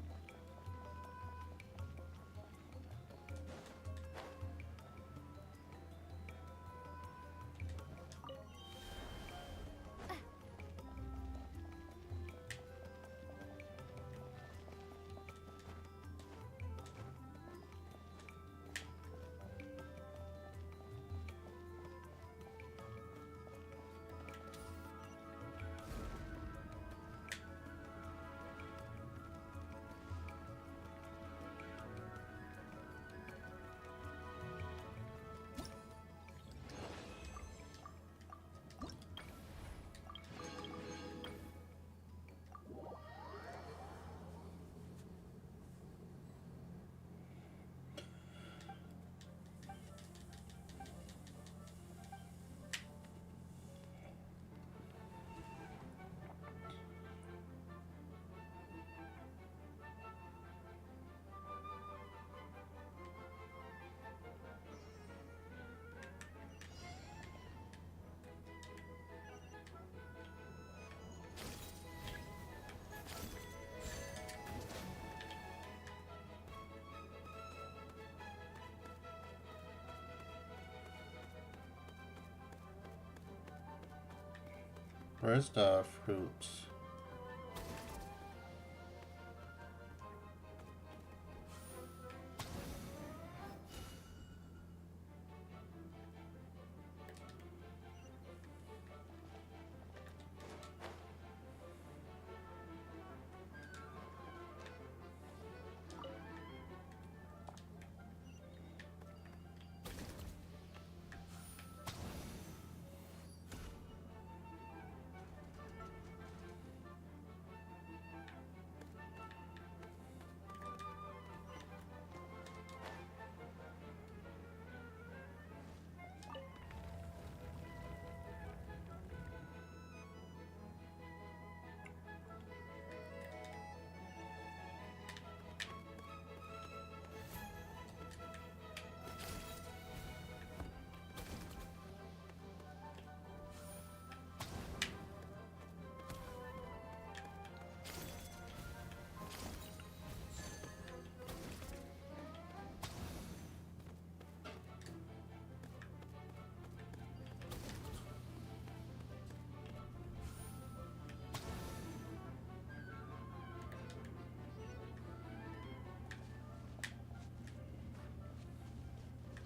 Where's the fruits?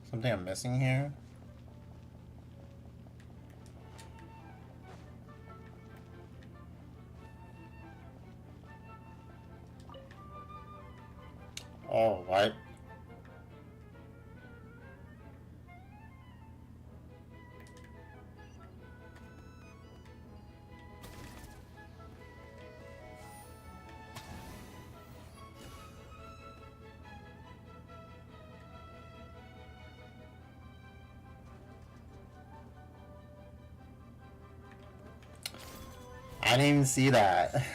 Something I'm missing here? Oh, what? I didn't even see that.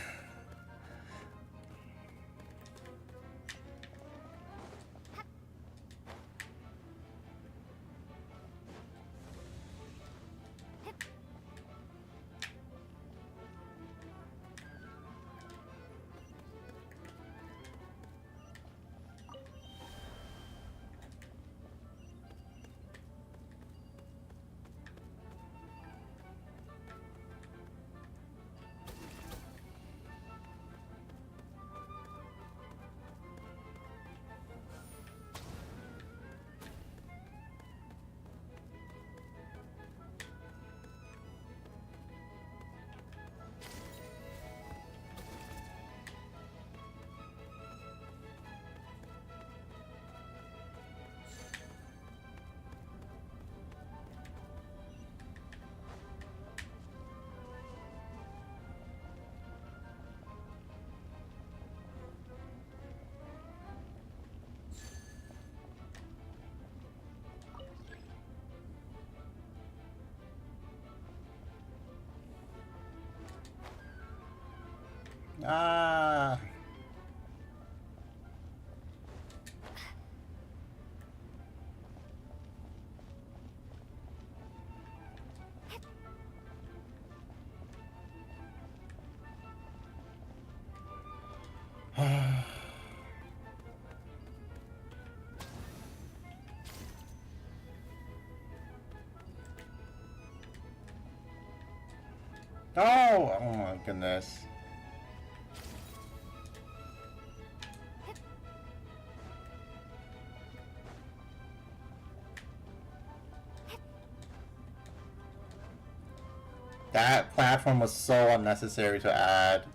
Ah. Oh, oh my goodness. That platform was so unnecessary to add.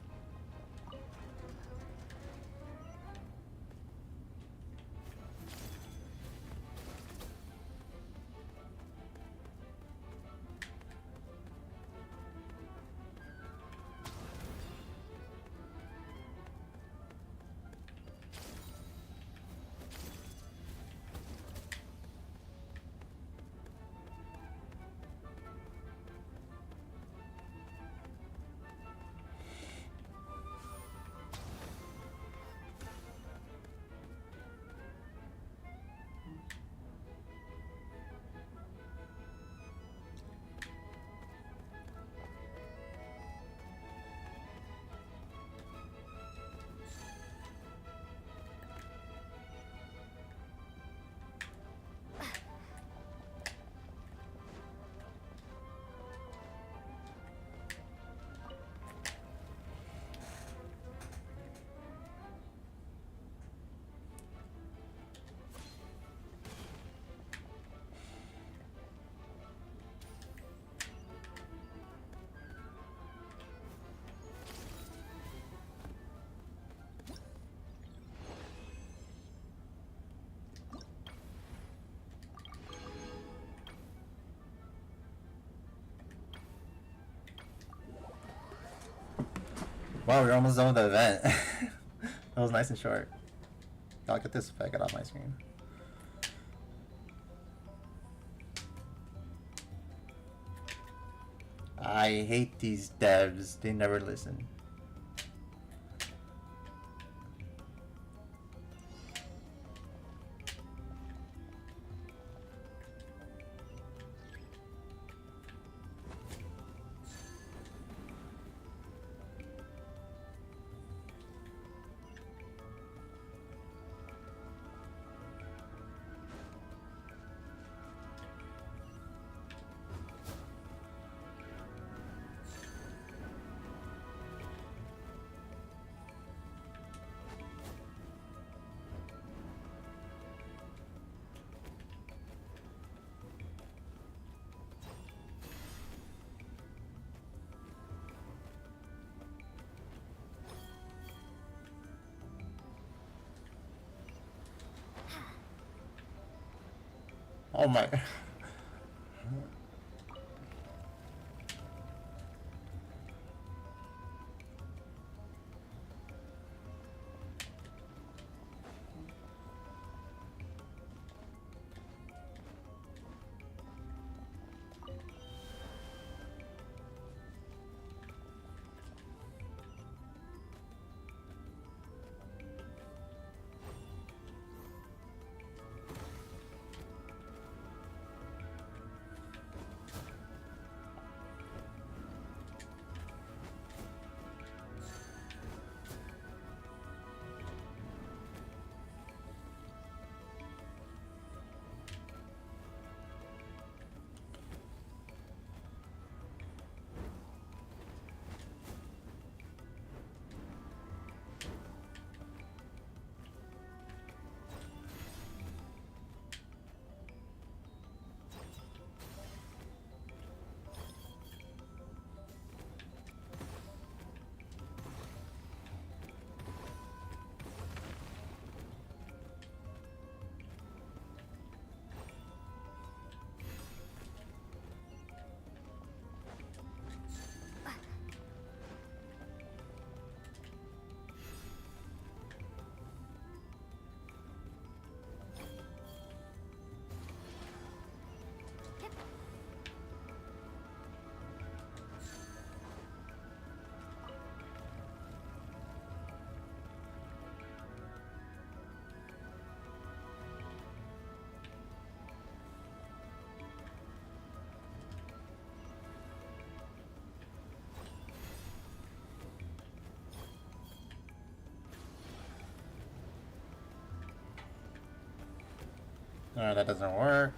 Wow, we're almost done with the event. That was nice and short. I'll get this if I get off my screen. I hate these devs. They never listen. Oh my. That doesn't work.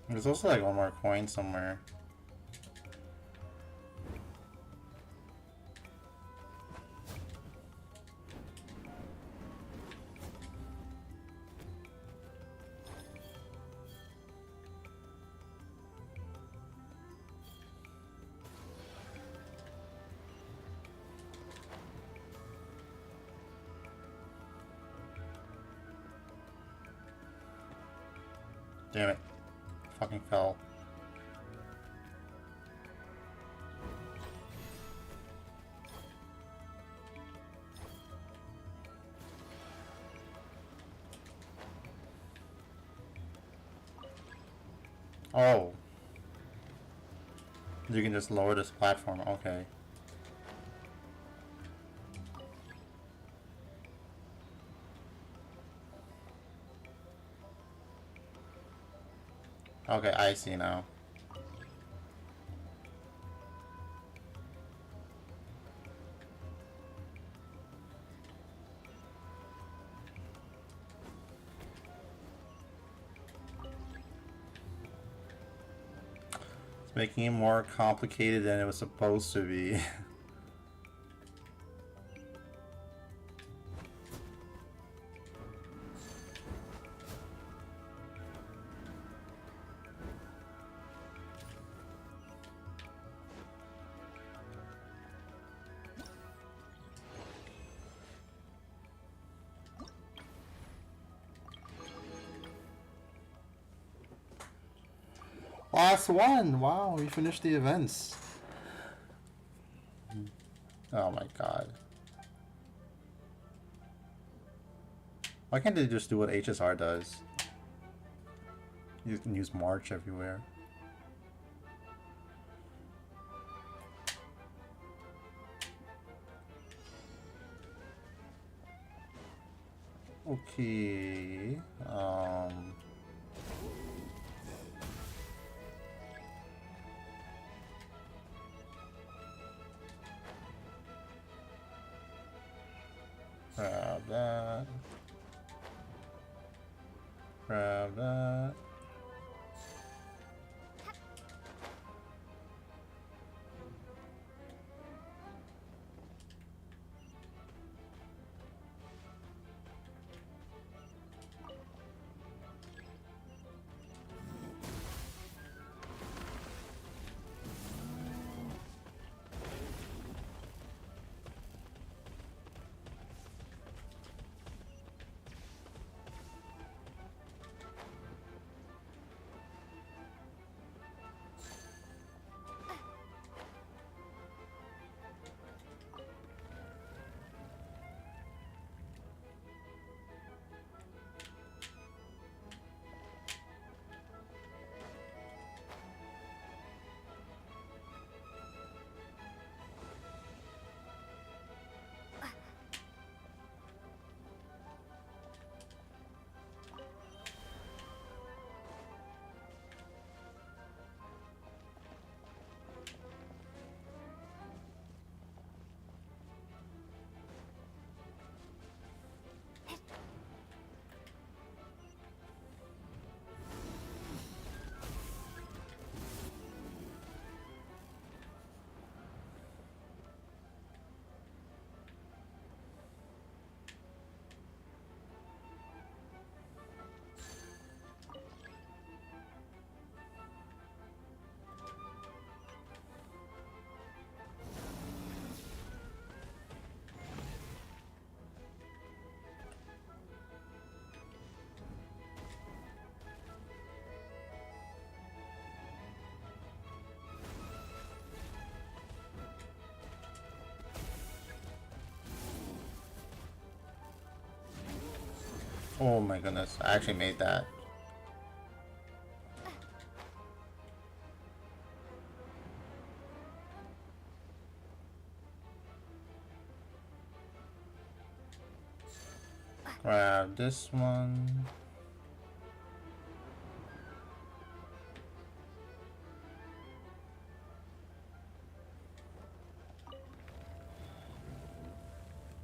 There's also like one more coin somewhere. Damn it. Fucking fell. Oh. You can just lower this platform, okay. Okay, I see now. It's making it more complicated than it was supposed to be. Last one! Wow, we finished the events. Oh my god. Why can't they just do what HSR does? You can use March everywhere. Okay. Grab that. Grab that. Oh my goodness, I actually made that. Grab this one.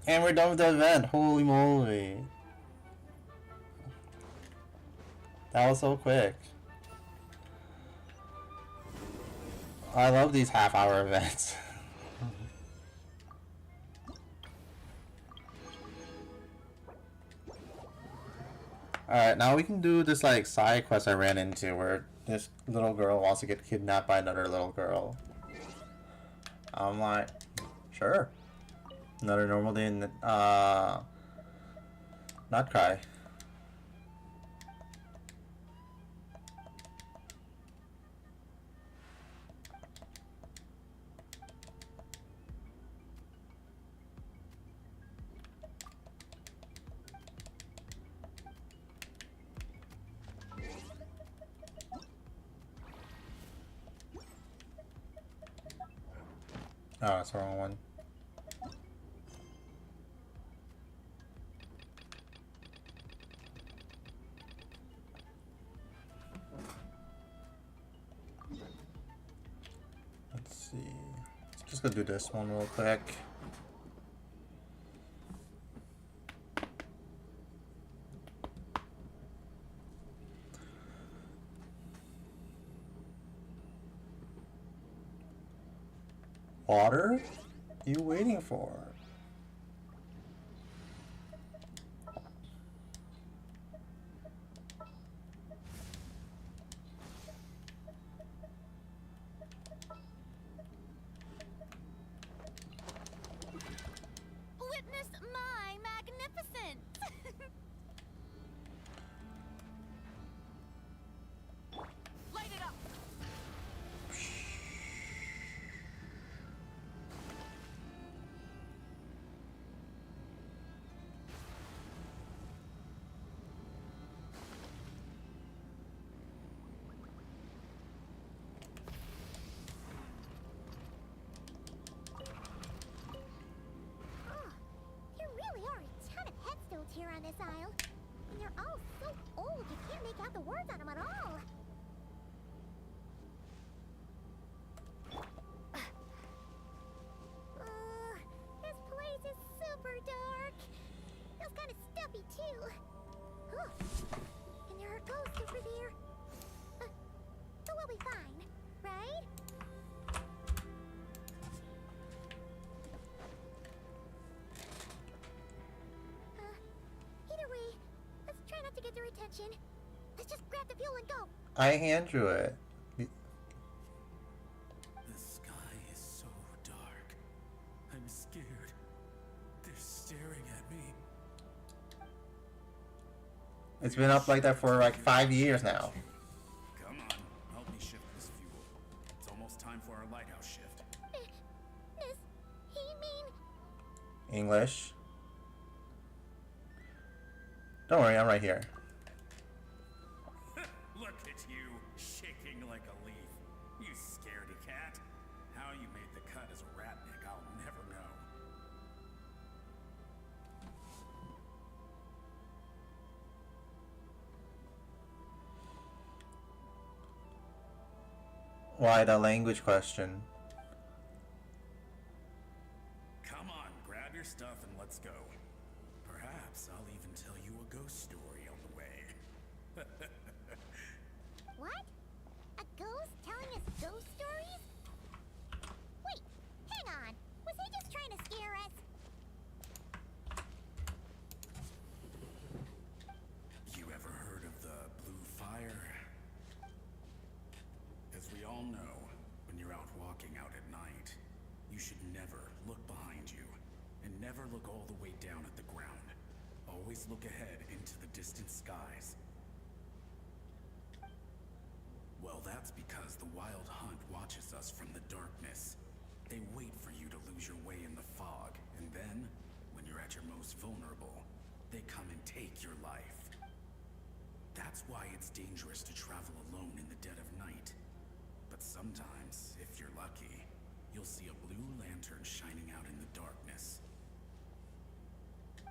And we're done with the event. Holy moly. That was so quick. I love these half-hour events. Alright, now we can do this like side quest I ran into where this little girl wants to get kidnapped by another little girl. I'm like, sure. Another normal day in the, not cry. Oh, that's the wrong one. Let's see. Let's just go do this one real quick. Water? What are you waiting for? Witness my magnificence! Light it up! There really are a ton of headstones here on this isle. And they're all so old you can't make out the words on them at all. This place is super dark. Feels kind of stuffy too. And there are ghosts over there. But we'll be fine, right? Either way, let's try not to get their attention. Let's just grab the fuel and go. I hand you it. The sky is so dark. I'm scared. They're staring at me. It's been up like that for like 5 years now. Come on, help me shift this fuel. It's almost time for our lighthouse shift. Does he mean... English. Don't worry, I'm right here. Look at you, shaking like a leaf. You scaredy cat. How you made the cut as a ratnik, I'll never know. Why the language question? Come on, grab your stuff and let's go. Perhaps I'll even tell you a ghost story on the way. What? A ghost telling us ghost stories? Wait, hang on. Was he just trying to scare us? You ever heard of the blue fire? As we all know, when you're out walking out at night, you should never look behind you, and never look all the way down at the ground. Always look ahead into the distant skies. Well, that's because the Wild Hunt watches us from the darkness. They wait for you to lose your way in the fog, and then, when you're at your most vulnerable, they come and take your life. That's why it's dangerous to travel alone in the dead of night. But sometimes, if you're lucky, you'll see a blue lantern shining out in the darkness.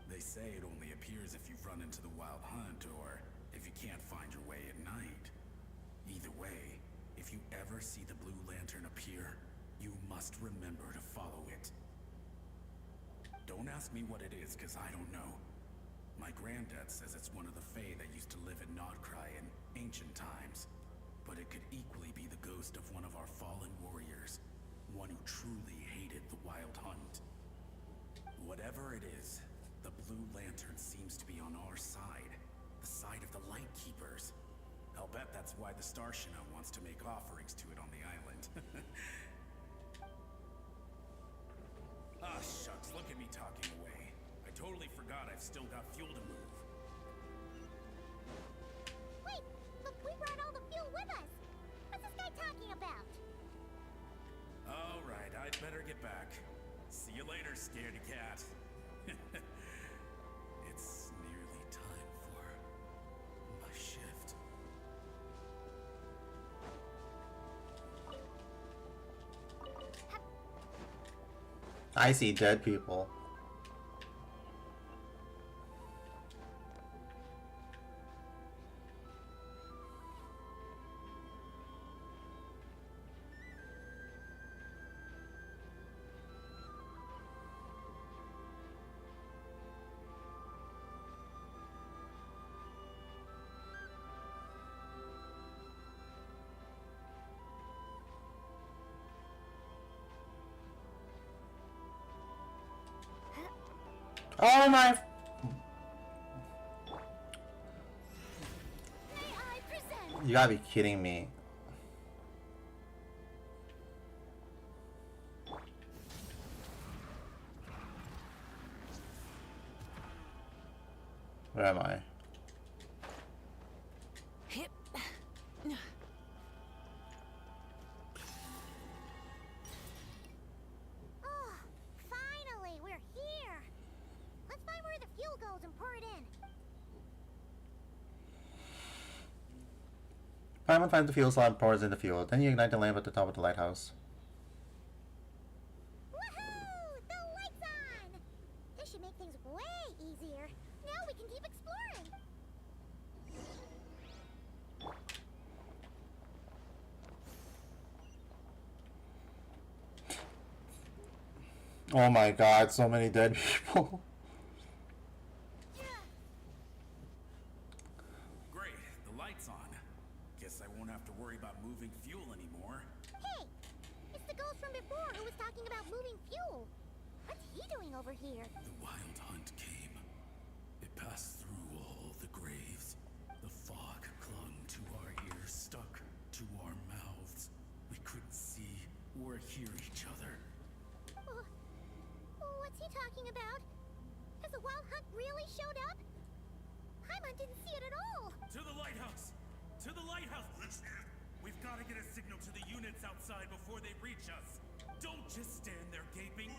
They say it only appears if you've run into the wild hunt or if you can't find your way at night. Either way, if you ever see the blue lantern appear, you must remember to follow it. Don't ask me what it is, because I don't know. My granddad says it's one of the Fae that used to live in Nodcry in ancient times. But it could equally be the ghost of one of our fallen warriors. One who truly hated the wild hunt. Whatever it is, the blue lantern seems to be on our side. The side of the Light Keepers. I'll bet that's why the Starshina wants to make offerings to it on the island. Ah, shucks, look at me talking away. I totally forgot I've still got fuel to move. Wait, look, we brought all the fuel with us. What's this guy talking about? All right, I'd better get back. See you later, scaredy cat. It's nearly time for my shift. I see dead people. Oh my! May I present? You gotta be kidding me. Where am I? Hip. Oh, finally, we're here. Let's find where the fuel goes and pour it in. Paimon finds the fuel slot and pours in the fuel. Then you ignite the lamp at the top of the lighthouse. Woohoo! The light's on! This should make things way easier. Now we can keep exploring. Oh my god, so many dead people. Great, the light's on. Guess I won't have to worry about moving fuel anymore. Hey! It's the ghost from before who was talking about moving fuel. What's he doing over here? The wild hunt came. It passed through all the graves. The fog clung to our ears, stuck to our mouths. We couldn't see or hear each other. What's he talking about? Has the wild hunt really showed up? Paimon didn't see it at all. To the lighthouse! To the lighthouse! We've got to get a signal to the units outside before they reach us. Don't just stand there gaping.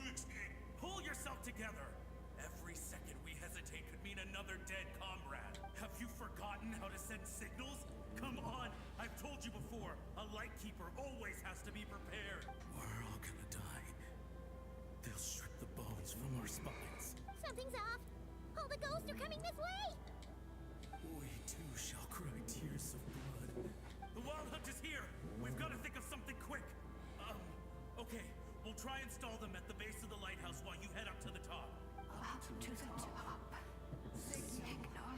Pull yourself together. Every second we hesitate could mean another dead comrade. Have you forgotten how to send signals? Come on! I've told you before, a light keeper always has to be prepared. We're all gonna die. They'll strip the bones from our spines. Something's off. All the ghosts are coming this way. We too shall cry tears of blood. The wild hunt is here! We've got to think of something quick! Okay. We'll try and stall them at the base of the lighthouse while you head up to the top. Up to the top. Signal.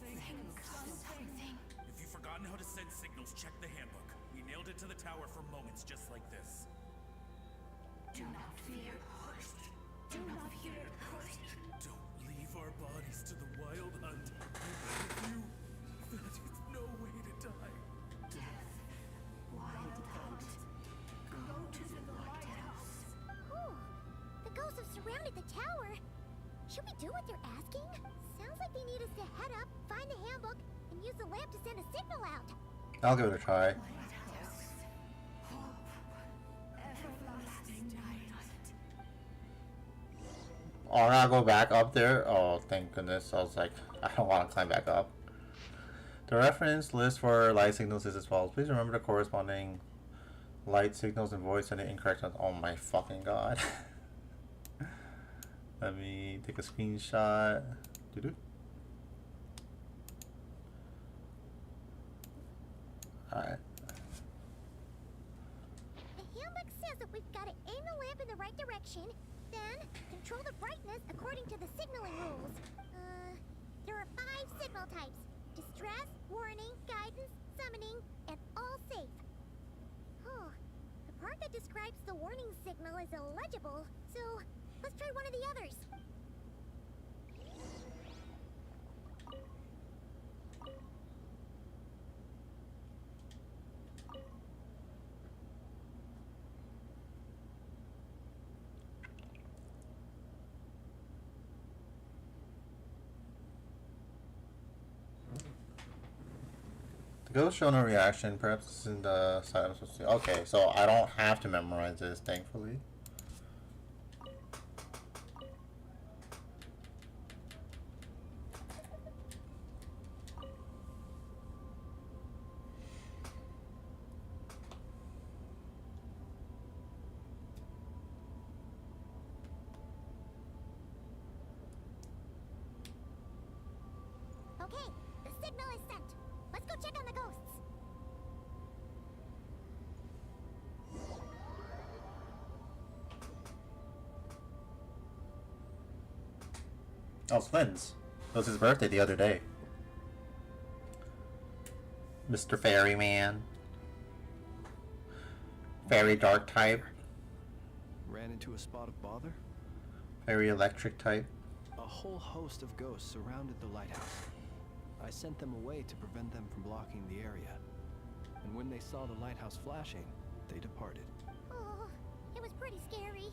Think something. If you've forgotten how to send signals, check the handbook. We nailed it to the tower for moments just like this. Do not fear. Do not fear. Don't leave our bodies to the wild hunt. I you that it's no way to die. Death. Wild hunt. Go to the lighthouse. Ooh, the ghosts have surrounded the tower. Should we do what they're asking? Sounds like they need us to head up, find the handbook, and use the lamp to send a signal out. I'll give it a try. Lighthouse. Hope. Everlasting night. Oh, I gotta go back up there? Oh, thank goodness. I was like, I don't want to climb back up. The reference list for light signals is as follows. Please remember the corresponding light signals and voice any incorrect ones. Oh my fucking god. Let me take a screenshot. Doo-doo. Alright. The handbook says that we've got to aim the lamp in the right direction, then control the brightness according to the signaling rules. There are 5 signal types: distress, warning, guidance, summoning, and all safe. Oh, the part that describes the warning signal is illegible, so let's try one of the others. The ghost show no reaction. Perhaps this is in the side I'm supposed to see. Okay, so I don't have to memorize this, thankfully. Okay, the signal is sent. Let's go check on the ghosts. Oh, Flynn's. It was his birthday the other day. Mr. Ferryman. Fairy dark type. Ran into a spot of bother? Fairy electric type. A whole host of ghosts surrounded the lighthouse. I sent them away to prevent them from blocking the area. And when they saw the lighthouse flashing, they departed. Oh, it was pretty scary.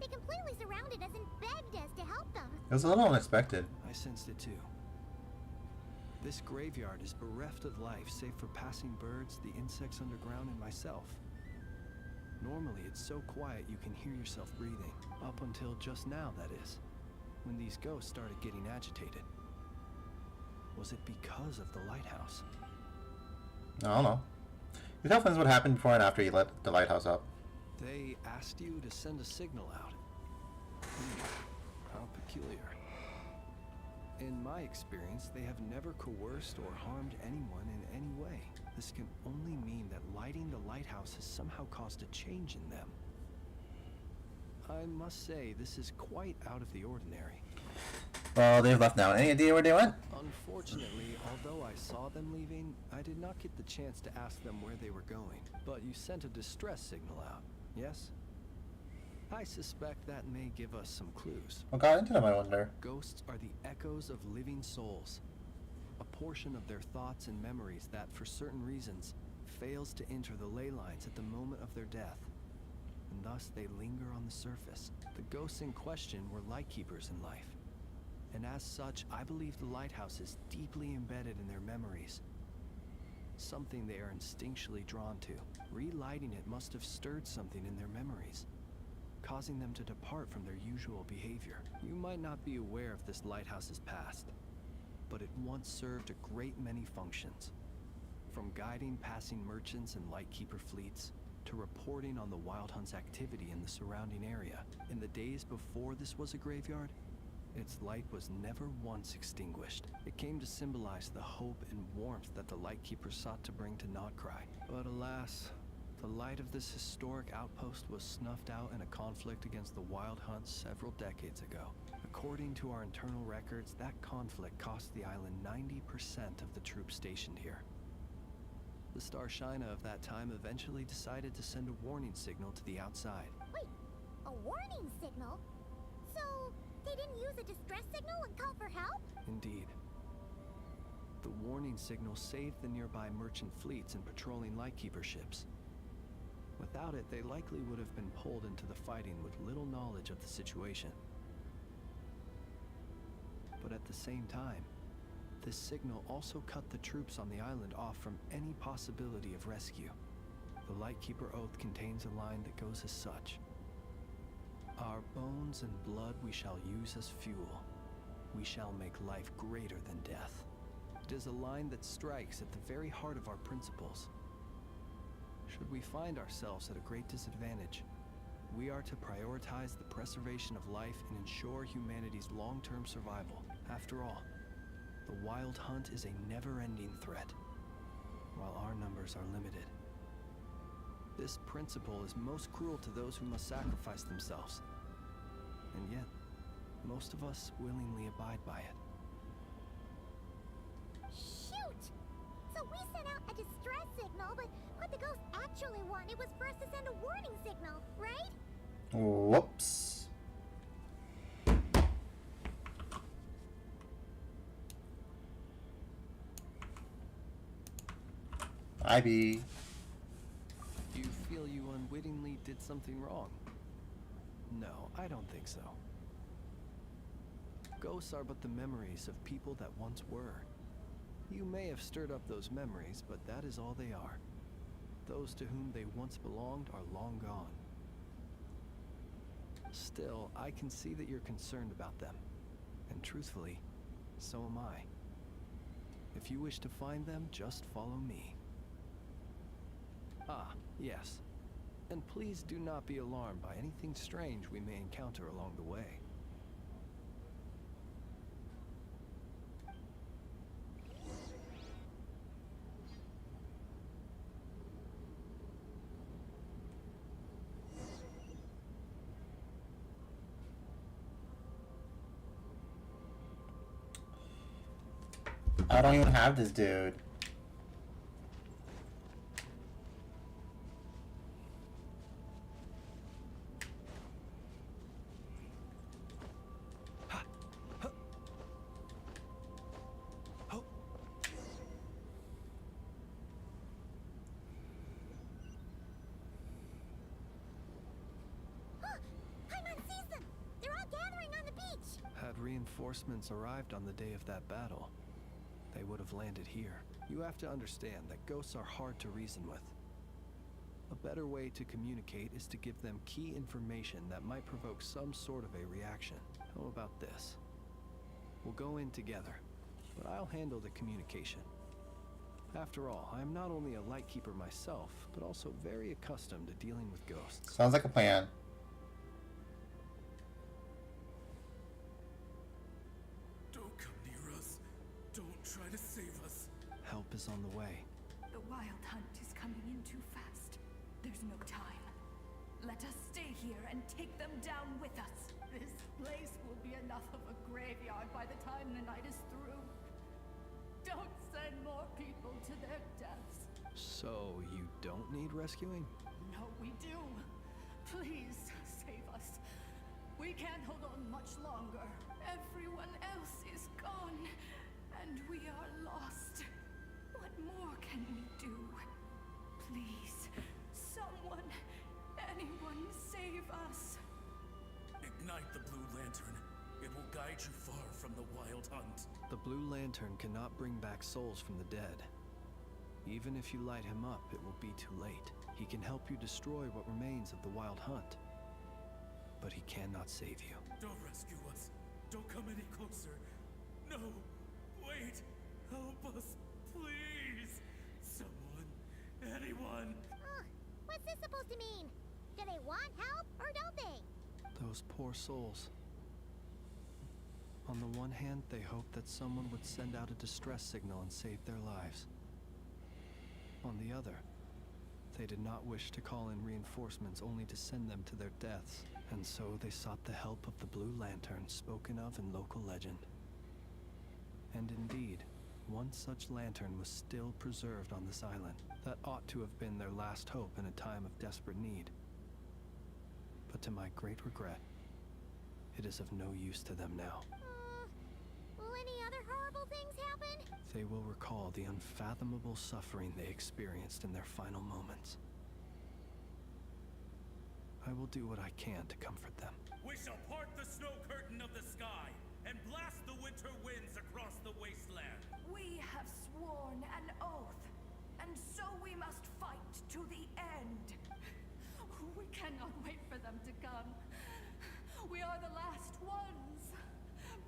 They completely surrounded us and begged us to help them. It was a little unexpected. I sensed it too. This graveyard is bereft of life save for passing birds, the insects underground, and myself. Normally it's so quiet you can hear yourself breathing. Up until just now, that is. When these ghosts started getting agitated. Was it because of the lighthouse? I don't know. You tell Flynn's what happened before and after you let the lighthouse up. They asked you to send a signal out. How peculiar. In my experience, they have never coerced or harmed anyone in any way. This can only mean that lighting the lighthouse has somehow caused a change in them. I must say, this is quite out of the ordinary. Well, they've left now. Any idea where they went? Unfortunately, although I saw them leaving, I did not get the chance to ask them where they were going. But you sent a distress signal out, yes? I suspect that may give us some clues. What got into them, I wonder? Ghosts are the echoes of living souls. A portion of their thoughts and memories that, for certain reasons, fails to enter the ley lines at the moment of their death. And thus they linger on the surface. The ghosts in question were lightkeepers in life. And as such, I believe the lighthouse is deeply embedded in their memories. Something they are instinctually drawn to. Relighting it must have stirred something in their memories, causing them to depart from their usual behavior. You might not be aware of this lighthouse's past, but it once served a great many functions. From guiding passing merchants and lightkeeper fleets, to reporting on the Wild Hunt's activity in the surrounding area. In the days before this was a graveyard, its light was never once extinguished. It came to symbolize the hope and warmth that the Lightkeeper sought to bring to Notcry. But alas, the light of this historic outpost was snuffed out in a conflict against the Wild Hunt several decades ago. According to our internal records, that conflict cost the island 90% of the troops stationed here. The Starshina of that time eventually decided to send a warning signal to the outside. Wait, a warning signal? So, they didn't use a distress signal and call for help? Indeed. The warning signal saved the nearby merchant fleets and patrolling lightkeeper ships. Without it, they likely would have been pulled into the fighting with little knowledge of the situation. But at the same time, this signal also cut the troops on the island off from any possibility of rescue. The Lightkeeper Oath contains a line that goes as such. Our bones and blood we shall use as fuel. We shall make life greater than death. It is a line that strikes at the very heart of our principles. Should we find ourselves at a great disadvantage, we are to prioritize the preservation of life and ensure humanity's long-term survival. After all, the Wild Hunt is a never-ending threat, while our numbers are limited. This principle is most cruel to those who must sacrifice themselves. And yet, most of us willingly abide by it. Shoot! So we sent out a distress signal, but what the ghost actually wanted was for us to send a warning signal, right? Whoops. IB. You feel you unwittingly did something wrong? No, I don't think so. Ghosts are but the memories of people that once were. You may have stirred up those memories, but that is all they are. Those to whom they once belonged are long gone. Still, I can see that you're concerned about them. And truthfully, so am I. If you wish to find them, just follow me. Ah, yes. And please do not be alarmed by anything strange we may encounter along the way. I don't even have this dude. Had reinforcements arrived on the day of that battle, they would have landed here. You have to understand that ghosts are hard to reason with. A better way to communicate is to give them key information that might provoke some sort of a reaction. How about this? We'll go in together, but I'll handle the communication. After all, I am not only a lightkeeper myself, but also very accustomed to dealing with ghosts. Sounds like a plan. Don't come near us. Don't try to save us. Help is on the way. The Wild Hunt is coming in too fast. There's no time. Let us stay here and take them down with us. This place will be enough of a graveyard by the time the night is through. Don't send more people to their deaths. So, you don't need rescuing? No, we do. Please, save us. We can't hold on much longer. Everyone else is gone, and we are lost. What more can we do? Please, someone, anyone, save us. Ignite the blue lantern. It will guide you far from the Wild Hunt. The blue lantern cannot bring back souls from the dead. Even if you light him up, it will be too late. He can help you destroy what remains of the Wild Hunt, but he cannot save you. Don't rescue us. Don't come any closer. No, wait. Help us, please. Someone, anyone. What's this supposed to mean? Do they want help or don't they? Those poor souls. On the one hand, they hoped that someone would send out a distress signal and save their lives. On the other, they did not wish to call in reinforcements only to send them to their deaths, and so they sought the help of the Blue Lantern spoken of in local legend. And indeed, one such lantern was still preserved on this island. That ought to have been their last hope in a time of desperate need. But to my great regret, it is of no use to them now. Will any other horrible things happen? They will recall the unfathomable suffering they experienced in their final moments. I will do what I can to comfort them. We shall part the snow curtain of the sky and blast the winter winds across the wasteland. We have sworn an oath, and so we must fight to the end. We cannot wait for them to come. We are the last ones.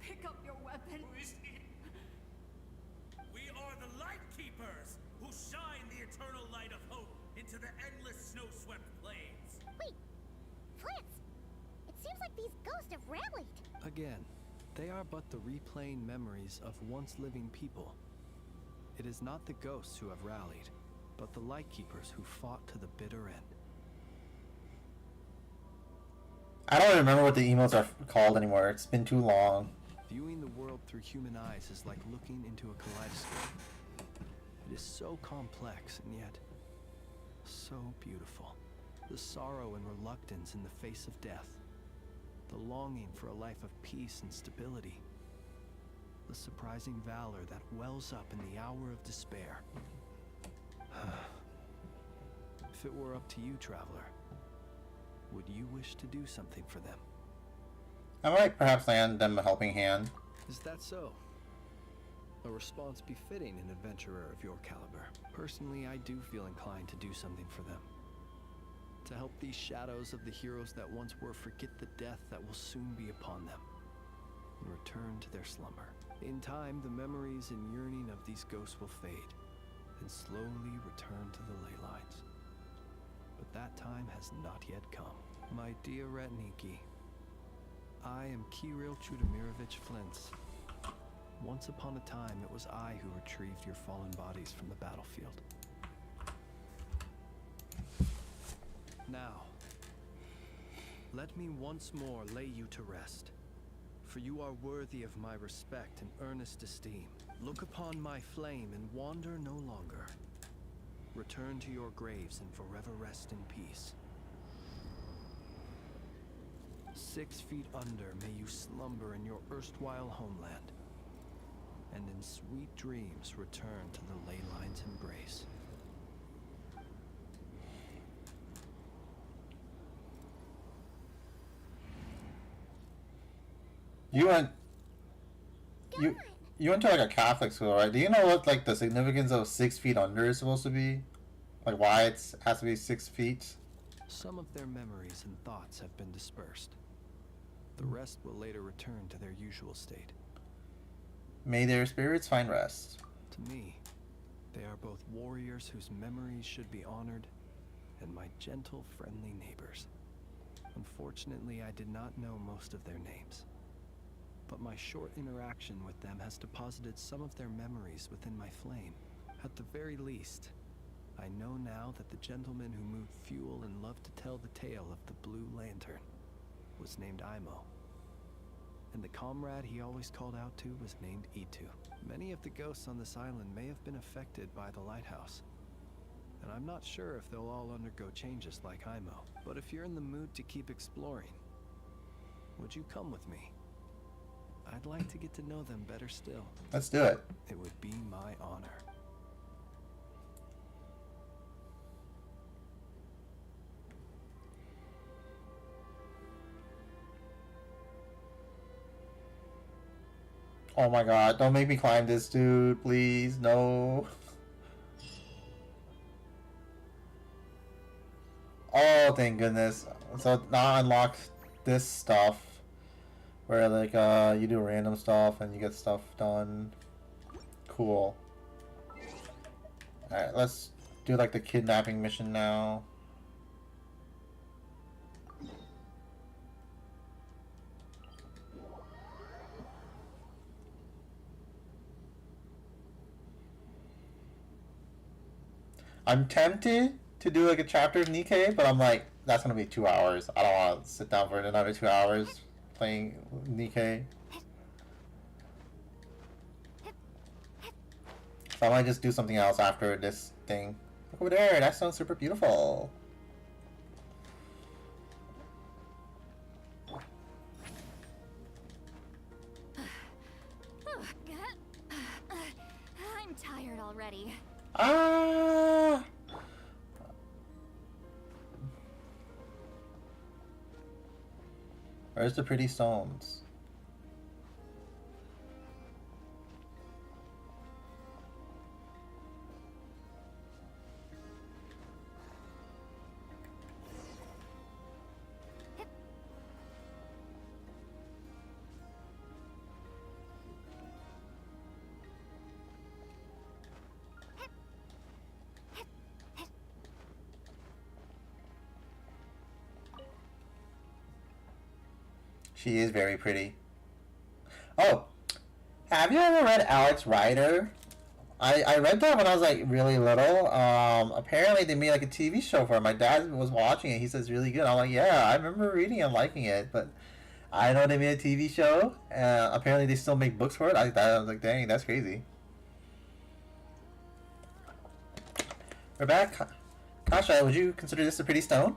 Pick up your weapon. We are the Light Keepers, who shine the eternal light of hope into the endless snow-swept plains. Wait, Flintz! It seems like these ghosts have rallied. Again, they are but the replaying memories of once living people. It is not the ghosts who have rallied, but the Lightkeepers who fought to the bitter end. I don't remember what the emotes are called anymore. It's been too long. Viewing the world through human eyes is like looking into a kaleidoscope. It is so complex and yet so beautiful. The sorrow and reluctance in the face of death. The longing for a life of peace and stability. The surprising valor that wells up in the hour of despair. If it were up to you, traveler, would you wish to do something for them? I might perhaps lend them a helping hand. Is that so? A response befitting an adventurer of your caliber. Personally, I do feel inclined to do something for them. To help these shadows of the heroes that once were forget the death that will soon be upon them, and return to their slumber. In time, the memories and yearning of these ghosts will fade, and slowly return to the ley lines. But that time has not yet come. My dear Retniki, I am Kirill Chudamirovich Flintz. Once upon a time, it was I who retrieved your fallen bodies from the battlefield. Now, let me once more lay you to rest, for you are worthy of my respect and earnest esteem. Look upon my flame and wander no longer. Return to your graves and forever rest in peace. 6 feet under may you slumber in your erstwhile homeland, and in sweet dreams return to the ley line's embrace. You went to like a Catholic school, right? Do you know what like the significance of 6 feet under is supposed to be? Like why it has to be 6 feet? Some of their memories and thoughts have been dispersed. The rest will later return to their usual state. May their spirits find rest. To me, they are both warriors whose memories should be honored, and my gentle, friendly neighbors. Unfortunately, I did not know most of their names, but my short interaction with them has deposited some of their memories within my flame. At the very least, I know now that the gentleman who moved fuel and loved to tell the tale of the Blue Lantern was named Imo, and the comrade he always called out to was named Itu. Many of the ghosts on this island may have been affected by the lighthouse, and I'm not sure if they'll all undergo changes like Imo. But if you're in the mood to keep exploring, would you come with me? I'd like to get to know them better still. Let's do it. It would be my honor. Oh my god, don't make me climb this, dude. Please, no. Oh, thank goodness. So now I unlock this stuff where like you do random stuff and you get stuff done. Cool. Alright, let's do like the kidnapping mission now. I'm tempted to do like a chapter of Nikkei, but I'm like, that's gonna be 2 hours. I don't want to sit down for another 2 hours playing Nikkei. So I might just do something else after this thing. Look over there, that sounds super beautiful. I'm tired already. Ah! Where's the pretty stones? She is very pretty. Oh, have you ever read Alex Rider? I read that when I was like really little. Apparently they made like a TV show for it. My dad was watching it. He says it's really good. I'm like, yeah, I remember reading and liking it, but I know they made a TV show. Apparently they still make books for it. I was like, dang, that's crazy. We're back. Kasha, would you consider this a pretty stone?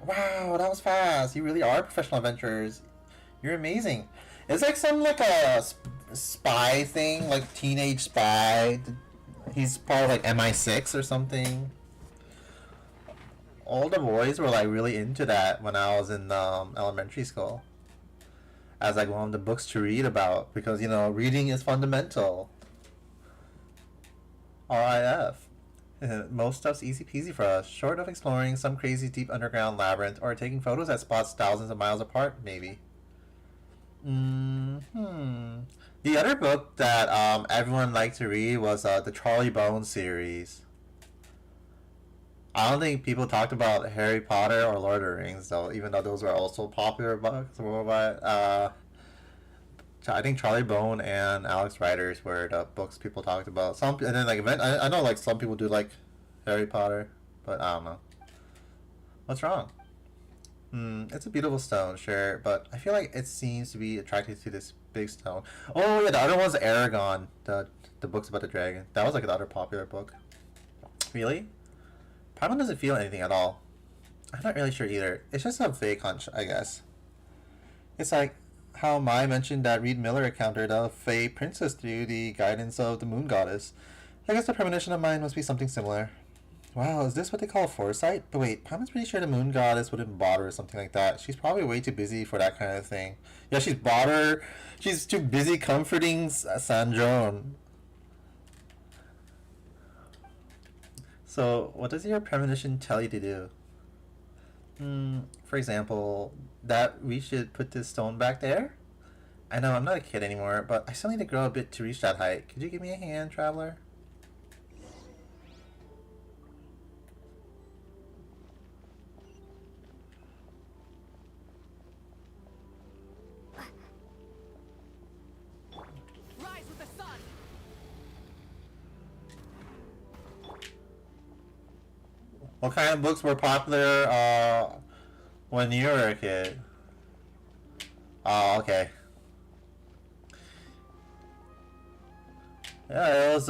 Wow, that was fast. You really are professional adventurers. You're amazing. It's like some like a spy thing, like teenage spy. He's probably like MI6 or something. All the boys were like really into that when I was in elementary school. As like one of the books to read about because you know reading is fundamental. RIF. Most stuff's easy peasy for us, short of exploring some crazy deep underground labyrinth or taking photos at spots thousands of miles apart, maybe. The other book that everyone liked to read was the Charlie Bones series. I don't think people talked about Harry Potter or Lord of the Rings, though, even though those were also popular books worldwide. I think Charlie Bone and Alex Riders were the books people talked about. Some and then like I know like some people do like Harry Potter, but I don't know. What's wrong? It's a beautiful stone, sure, but I feel like it seems to be attracted to this big stone. Oh yeah, the other one's Aragon, the books about the dragon. That was like the other popular book. Really? Paimon doesn't feel anything at all. I'm not really sure either. It's just a vague hunch, I guess. It's like how Mai mentioned that Reed Miller encountered a Fey princess through the guidance of the moon goddess. I guess the premonition of mine must be something similar. Wow, is this what they call foresight? But wait, Paimon's pretty sure the moon goddess wouldn't bother or something like that. She's probably way too busy for that kind of thing. Yeah, she's too busy comforting Sandrone. So, what does your premonition tell you to do? For example, that we should put this stone back there? I know, I'm not a kid anymore, but I still need to grow a bit to reach that height. Could you give me a hand, traveler? Rise with the sun. What kind of books were popular when you were a kid? Oh, okay. Yeah, it was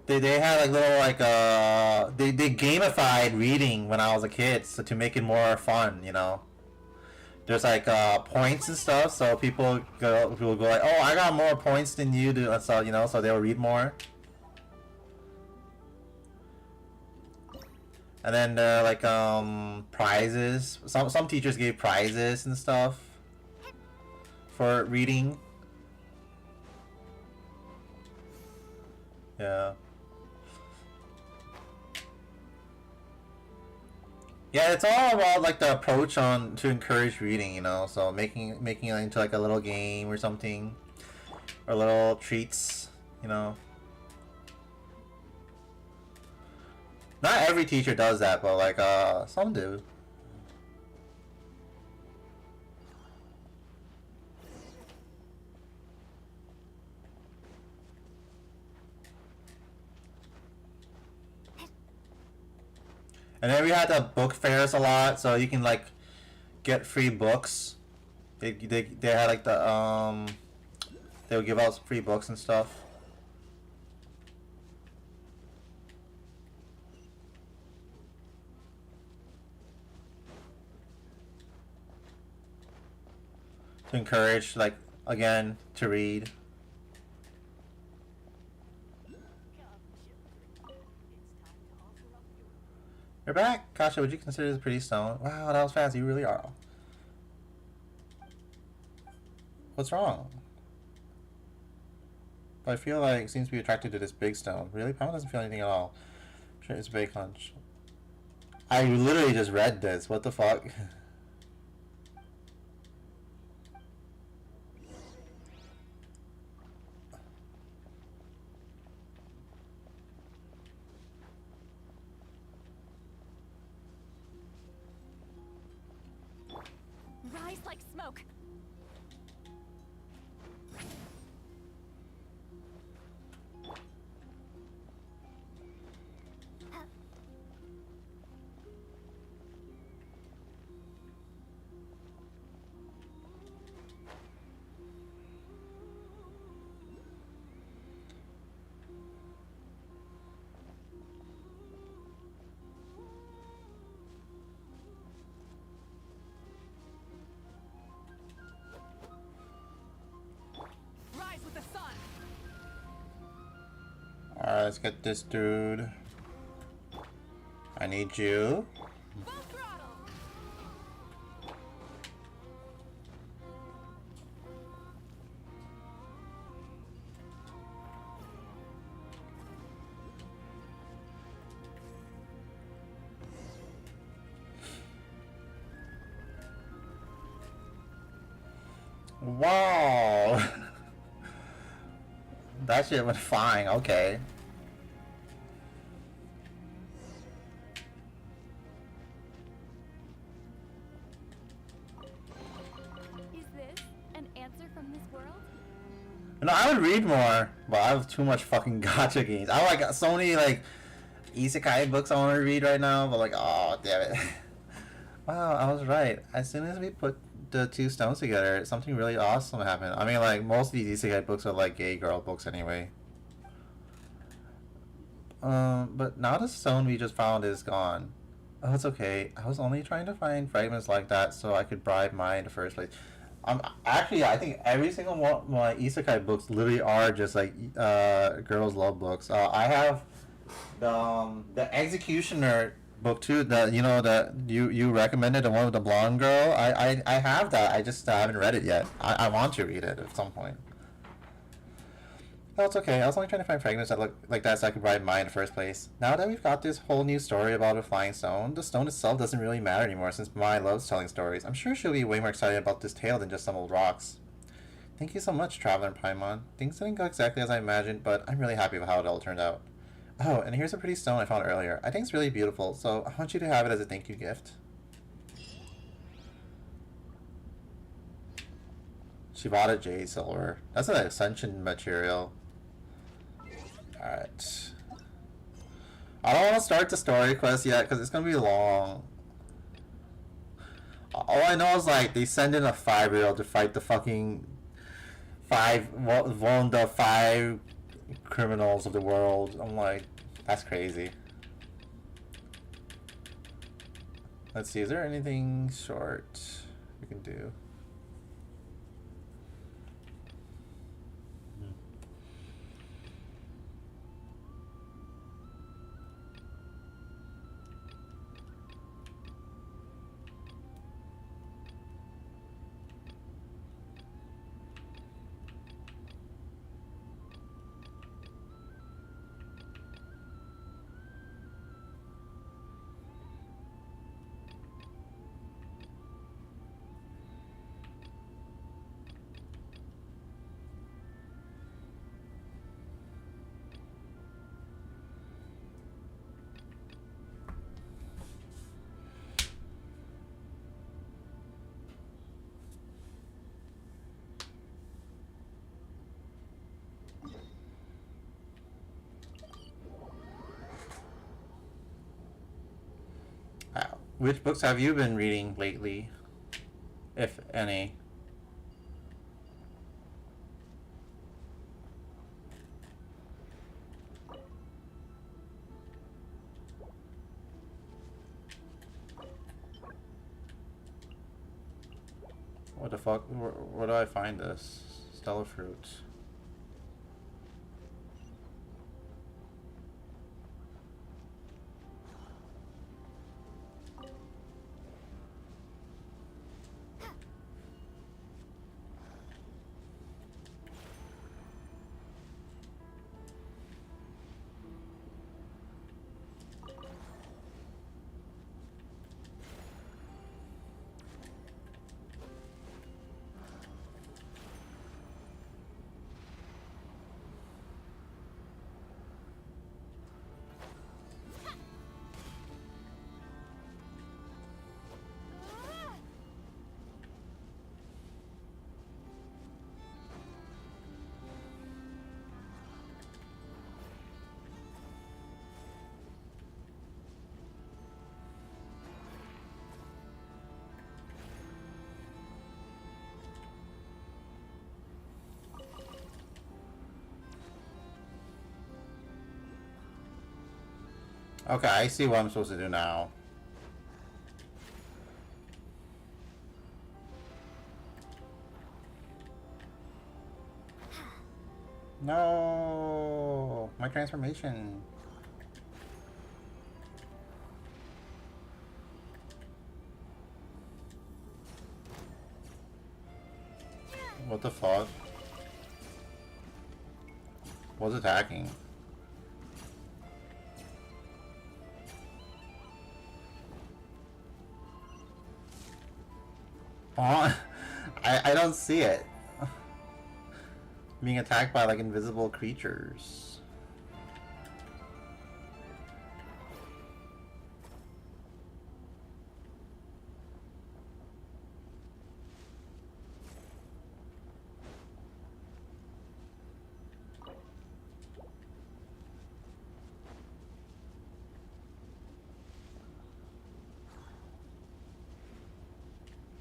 they had like little like they gamified reading when I was a kid, so to make it more fun, you know. There's like points and stuff, so people go like, oh, I got more points than you do, so you know, so they'll read more. And then there are like prizes. Some teachers gave prizes and stuff for reading. Yeah. Yeah, it's all about like the approach on to encourage reading, you know. So making it into like a little game or something, or little treats, you know. Not every teacher does that, but like some do. And then we had the book fairs a lot, so you can like get free books. They had like the they would give out free books and stuff. To encourage, like, again, to read. You're back! Kasha, would you consider this a pretty stone? Wow, that was fast. You really are. What's wrong? But I feel like it seems to be attracted to this big stone. Really? Paimon doesn't feel anything at all. I'm sure it's a big hunch. I literally just read this. What the fuck? smoke. Rise with the sun. Alright, let's get this dude. I need you. Full throttle. Wow. That shit went fine, okay. Is this an answer from this world? You know, I would read more, but I have too much fucking gacha games. I like so many like isekai books I want to read right now, but like, oh damn it. Wow, I was right. As soon as we put the two stones together, something really awesome happened. I mean, like most of these isekai books are like gay girl books anyway. But now the stone we just found is gone. Oh, it's okay. I was only trying to find fragments like that so I could bribe Mai in the first place. Actually, I think every single one of my isekai books literally are just like girls' love books. I have the Executioner book too. That that you recommended, the one with the blonde girl. I have that. I just haven't read it yet. I want to read it at some point. Oh, it's okay. I was only trying to find fragments that look like that so I could bribe Mai in the first place. Now that we've got this whole new story about a flying stone, the stone itself doesn't really matter anymore since Mai loves telling stories. I'm sure she'll be way more excited about this tale than just some old rocks. Thank you so much, Traveler and Paimon. Things didn't go exactly as I imagined, but I'm really happy with how it all turned out. Oh, and here's a pretty stone I found earlier. I think it's really beautiful, so I want you to have it as a thank you gift. Shibata Jade Silver. That's an Ascension material. Alright. I don't want to start the story quest yet because it's going to be long. All I know is like they send in a 5-year-old to fight the fucking one of the 5 criminals of the world. I'm like, that's crazy. Let's see, is there anything short we can do? Which books have you been reading lately, if any? What the fuck? Where do I find this? Stellar Fruit. Okay, I see what I'm supposed to do now. No, my transformation. What the fuck? What's attacking? Oh, I don't see it. Being attacked by like invisible creatures.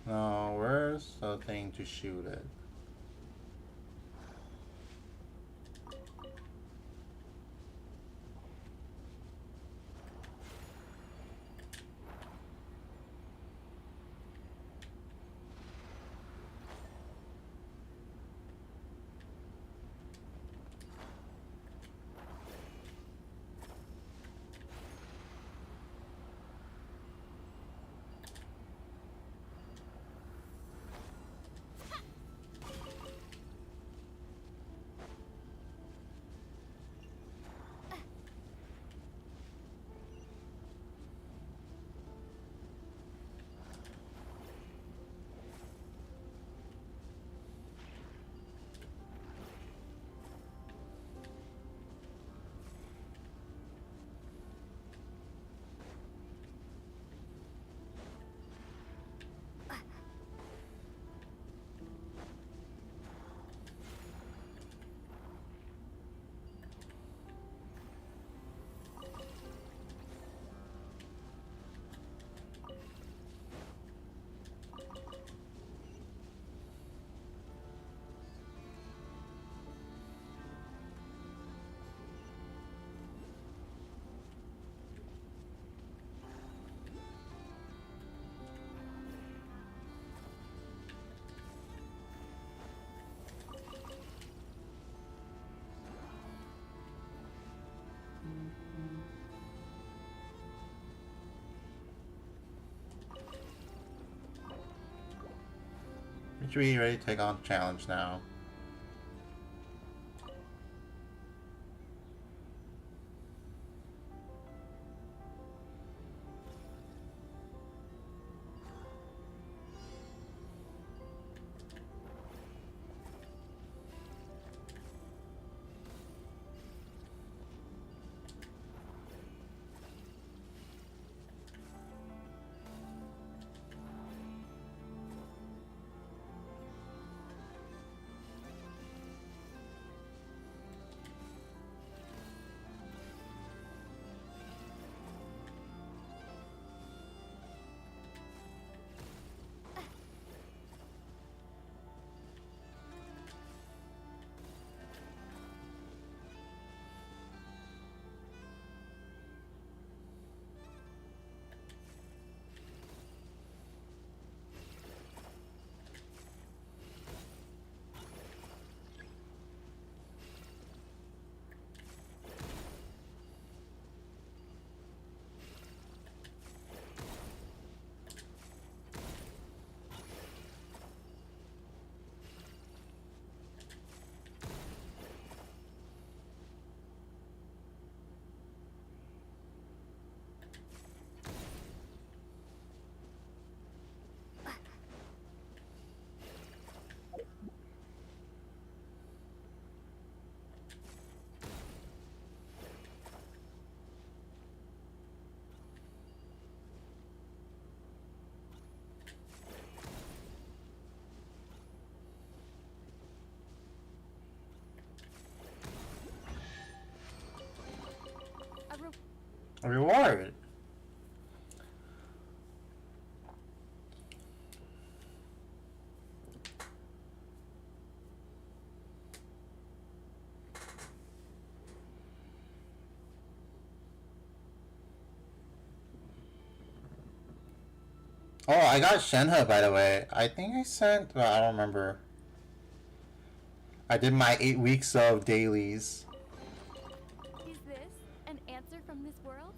No, where's the thing to shoot it? Should we ready to take on the challenge now? Oh, I got Shenhe, by the way. I think I sent... Well, I don't remember. I did my 8 weeks of dailies. Is this an answer from this world?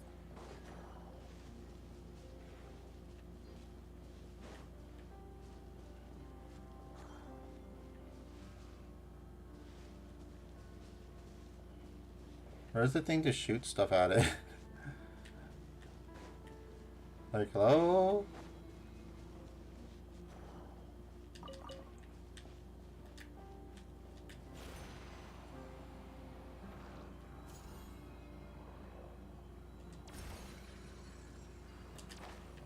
Where's the thing to shoot stuff at it? Like, hello?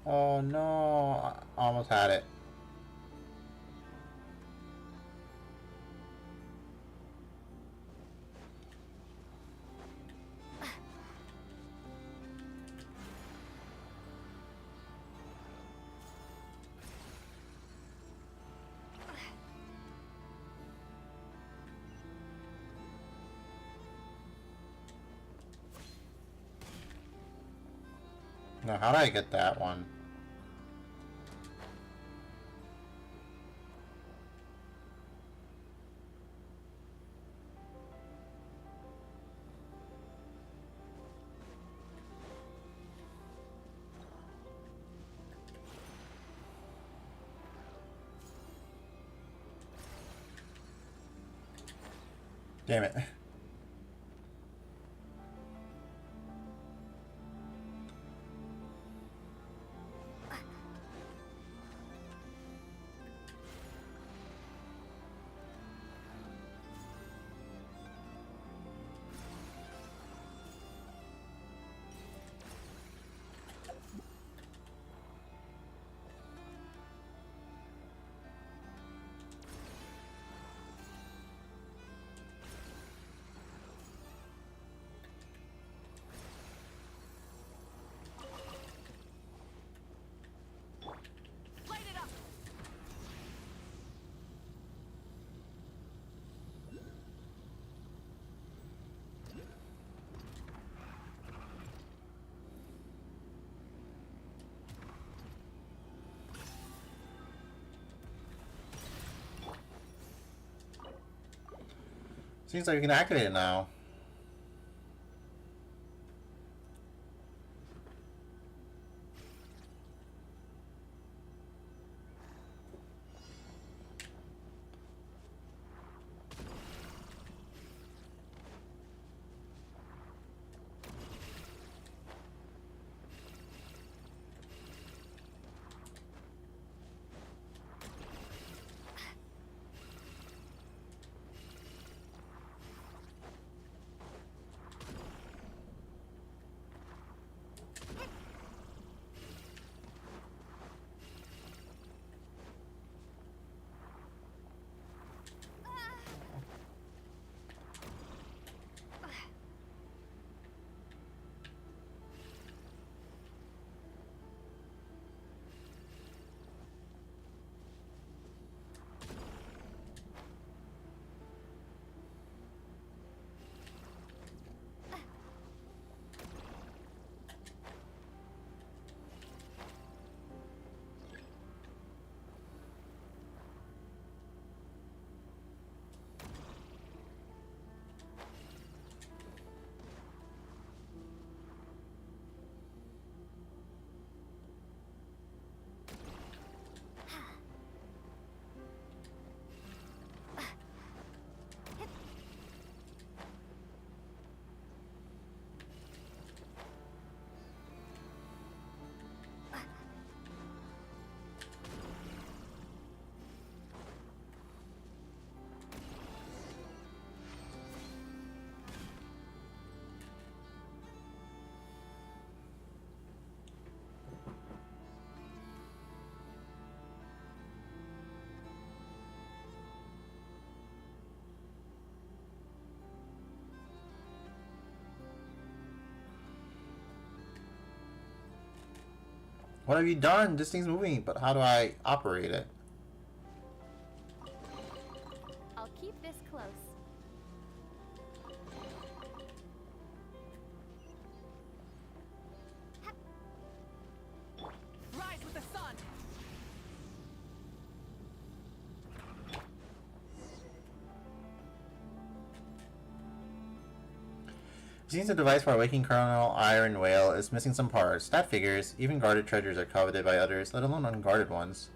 Oh no, I almost had it. No, how did I get that one? Damn it. Light it up. Seems like we can activate it now. What have you done? This thing's moving, but how do I operate it? I'll keep this close. Rise with the sun. seems the device for awakening Colonel Iron Whale is missing some parts. That figures. Even guarded treasures are coveted by others, let alone unguarded ones.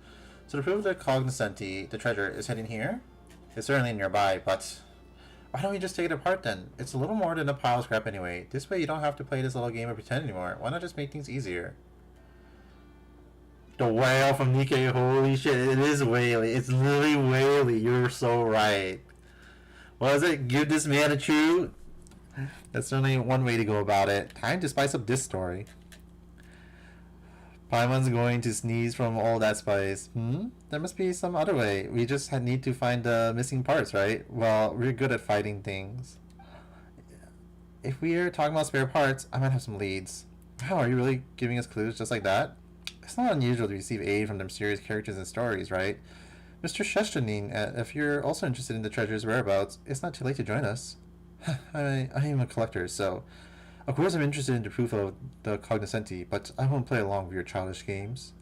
So to prove the cognoscenti, the treasure is hidden here? It's certainly nearby, but why don't we just take it apart then? It's a little more than a pile of scrap anyway. This way you don't have to play this little game of pretend anymore. Why not just make things easier? The whale from Nikkei, holy shit, it is Whaley. It's literally Whaley. You're so right. What is it? Give this man a chew? That's certainly one way to go about it. Time to spice up this story. Paimon's going to sneeze from all that spice. There must be some other way. We just need to find the missing parts, right? Well, we're good at fighting things. If we are talking about spare parts, I might have some leads. Wow, are you really giving us clues just like that? It's not unusual to receive aid from them serious characters and stories, right? Mr. Sheshtanin, if you're also interested in the treasure's whereabouts, it's not too late to join us. I am a collector, so of course I'm interested in the proof of the cognoscenti, but I won't play along with your childish games.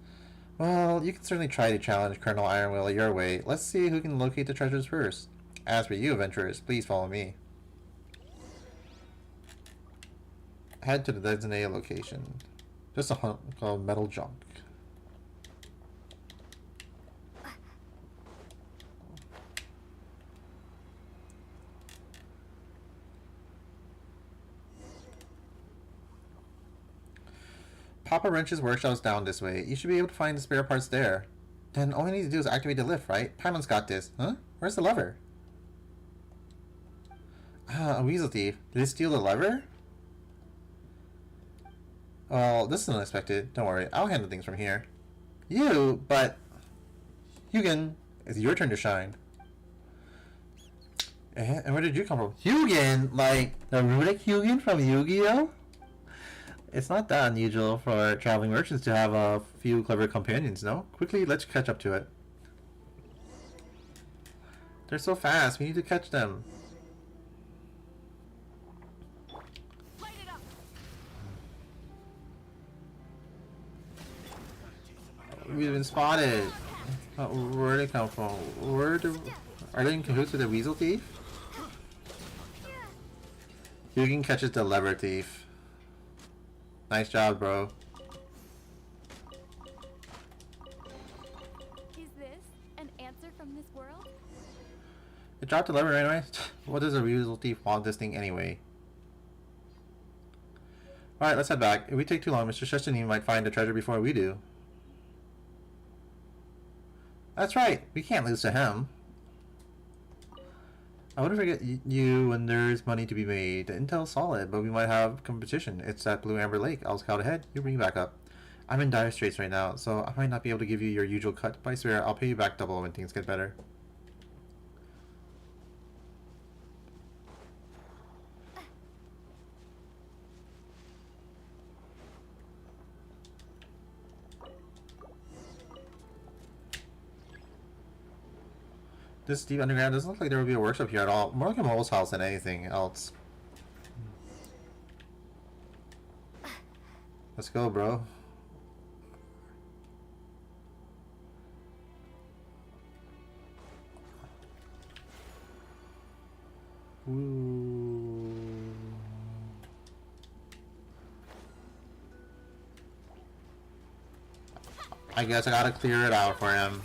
Well, you can certainly try to challenge Colonel Ironwheel your way. Let's see who can locate the treasures first. As for you, adventurers, please follow me. Head to the designated location. Just a hunk of metal junk. Papa Wrench's workshop is down this way. You should be able to find the spare parts there. Then all we need to do is activate the lift, right? Paimon's got this. Huh? Where's the lever? Ah, a weasel thief. Did he steal the lever? Well, this is unexpected. Don't worry, I'll handle things from here. You? But... Hugin, it's your turn to shine. And where did you come from? Hugin? Like, the Runic Hugin from Yu-Gi-Oh? It's not that unusual for traveling merchants to have a few clever companions, no? Quickly, let's catch up to it. They're so fast, we need to catch them. Light it up. We've been spotted. Where'd they come from? Are they in cahoots with the weasel thief? Hugin catches the lever thief. Nice job, bro. Is this an answer from this world? It dropped the lever anyway. What does a weasel thief want this thing anyway? Alright, let's head back. If we take too long, Mr. Sheshtanin might find the treasure before we do. That's right, we can't lose to him. I wouldn't forget you when there's money to be made. The intel's solid, but we might have competition. It's at Blue Amber Lake. I'll scout ahead. You bring me back up. I'm in dire straits right now, so I might not be able to give you your usual cut, but I swear I'll pay you back double when things get better. This deep underground doesn't look like there would be a workshop here at all. More like a mole's house than anything else. Let's go, bro. Ooh. I guess I gotta clear it out for him.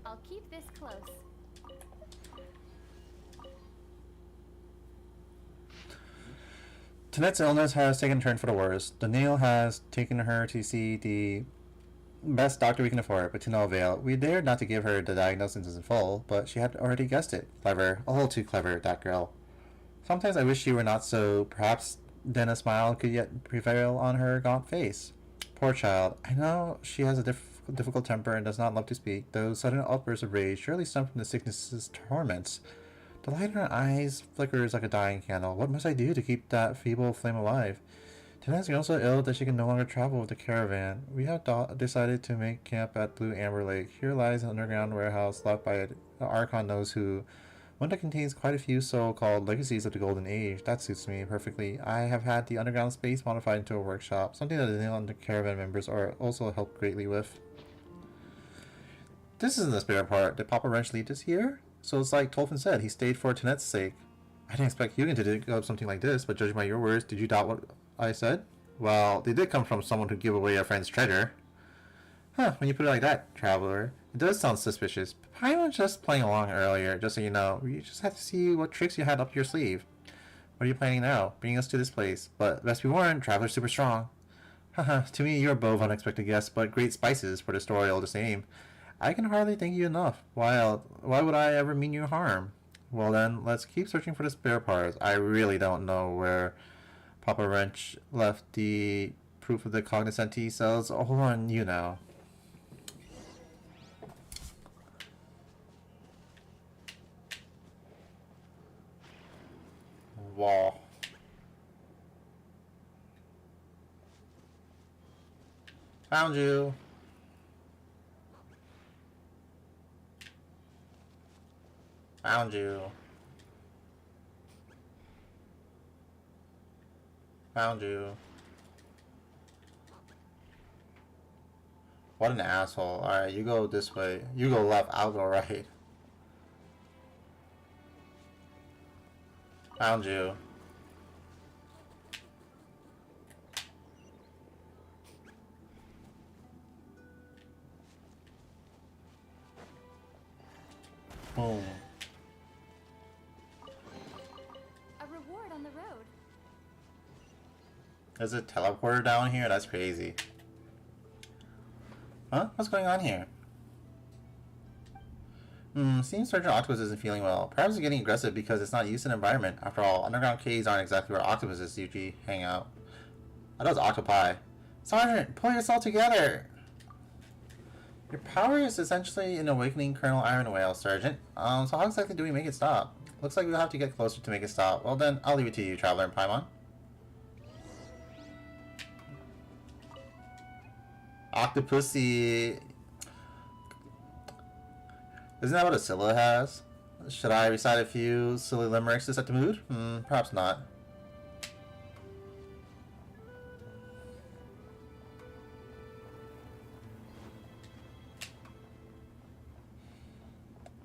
I'll keep this close. Tanette's illness has taken a turn for the worse. The nail has taken her to see the best doctor we can afford, but to no avail. We dared not to give her the diagnosis in full, but she had already guessed it. Clever. A little too clever, that girl. Sometimes I wish she were not so. Perhaps then a smile could yet prevail on her gaunt face. Poor child. I know she has a difficult temper and does not love to speak. Those sudden outbursts of rage surely stem from the sickness's torments. The light in her eyes flickers like a dying candle. What must I do to keep that feeble flame alive? Tonight's girl so ill that she can no longer travel with the caravan. We have decided to make camp at Blue Amber Lake. Here lies an underground warehouse left by the Archon knows who. One that contains quite a few so-called legacies of the Golden Age. That suits me perfectly. I have had the underground space modified into a workshop, something that the Neon caravan members are also helped greatly with. This isn't the spare part. Did Papa Wrench leave this here? So it's like Tolfin said, he stayed for Tanet's sake. I didn't expect Hugin to dig up something like this, but judging by your words, did you doubt what I said? Well, they did come from someone who gave away our friend's treasure. Huh, when you put it like that, traveler, it does sound suspicious. I was just playing along earlier, just so you know. We just had to see what tricks you had up your sleeve. What are you planning now? Bringing us to this place. But best be warned, traveler's super strong. Haha, to me you're both unexpected guests, but great spices for the story all the same. I can hardly thank you enough. Why would I ever mean you harm? Well then, let's keep searching for the spare parts. I really don't know where Papa Wrench left the proof of the cognizant T cells. Hold on, you now. Wall. Found you. Found you. Found you. What an asshole. Alright, you go this way. You go left, I'll go right. Found you. Boom. A reward on the road. There's a teleporter down here? That's crazy. Huh? What's going on here? Seems Sergeant Octopus isn't feeling well. Perhaps he's getting aggressive because it's not used to the environment. After all, underground caves aren't exactly where octopuses usually hang out. Oh, that was octopi. Sergeant, pull yourself together! Your power is essentially an awakening Colonel Iron Whale, Sergeant. So how exactly do we make it stop? Looks like we'll have to get closer to make it stop. Well then, I'll leave it to you, Traveler and Paimon. Octopussy. Isn't that what a Scylla has? Should I recite a few silly limericks to set the mood? Perhaps not.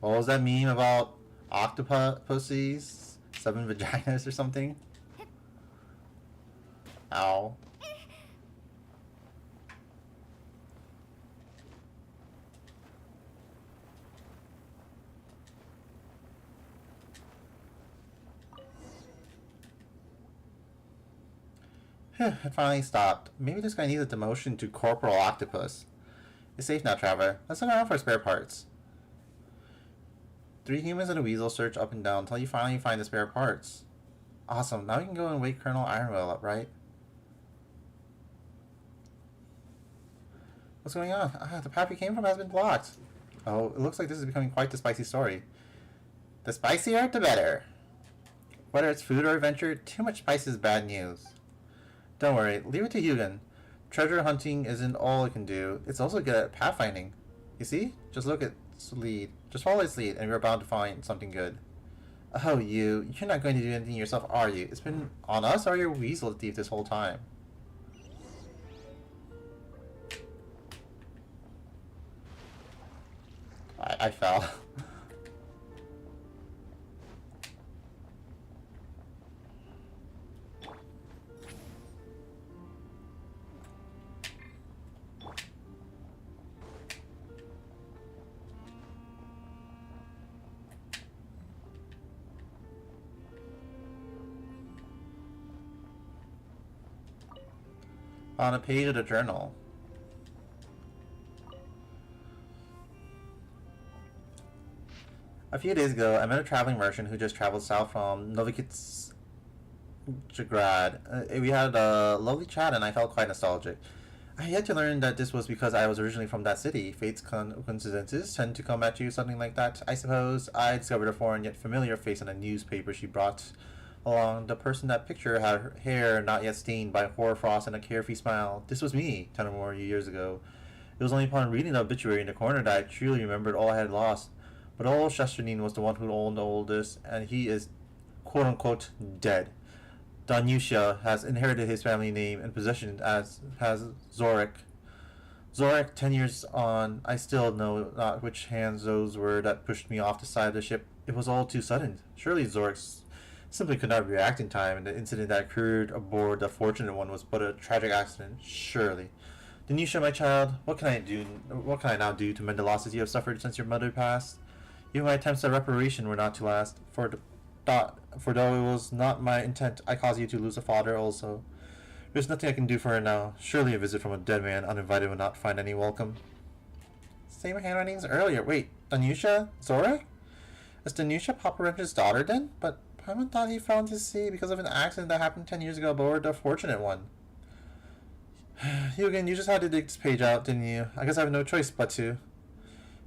What was that meme about octopussies? 7 vaginas or something? Ow. It finally stopped. Maybe this guy needs a demotion to Corporal Octopus. It's safe now, Traveler. Let's look around for spare parts. 3 humans and a weasel search up and down until you finally find the spare parts. Awesome. Now we can go and wake Colonel Ironwell up, right? What's going on? The path we came from has been blocked. Oh, it looks like this is becoming quite the spicy story. The spicier, the better. Whether it's food or adventure, too much spice is bad news. Don't worry, leave it to Hugin. Treasure hunting isn't all it can do, it's also good at pathfinding. You see? Just look at its lead. Just follow its lead and you're bound to find something good. Oh, you're not going to do anything yourself, are you? It's been on us or your weasel thief this whole time. I fell. On a page of the journal. A few days ago, I met a traveling merchant who just traveled south from Novikitsk. We had a lovely chat and I felt quite nostalgic. I had yet to learn that this was because I was originally from that city. Fate's coincidences tend to come at you, something like that. I suppose I discovered a foreign yet familiar face in a newspaper she brought along. The person in that picture had her hair not yet stained by hoarfrost and a carefree smile. This was me, 10 or more years ago. It was only upon reading the obituary in the corner that I truly remembered all I had lost. But old Chesternin was the one who owned the oldest, and he is quote-unquote dead. Danusha has inherited his family name and possession as has Zorik. Zorik, 10 years on, I still know not which hands those were that pushed me off the side of the ship. It was all too sudden. Surely Zorik simply could not react in time, and the incident that occurred aboard the Fortunate One was but a tragic accident. Surely. Danusha, my child, what can I do? What can I now do to mend the losses you have suffered since your mother passed? Even my attempts at reparation were not to last. For though it was not my intent, I caused you to lose a father also. There's nothing I can do for her now. Surely a visit from a dead man uninvited would not find any welcome. Same handwriting as earlier. Wait, Danusha? Zorik? Is Danusha Papa Wrench's daughter then? But Paimon thought he fell into the sea because of an accident that happened 10 years ago aboard the Fortunate One. You just had to dig this page out, didn't you? I guess I have no choice but to.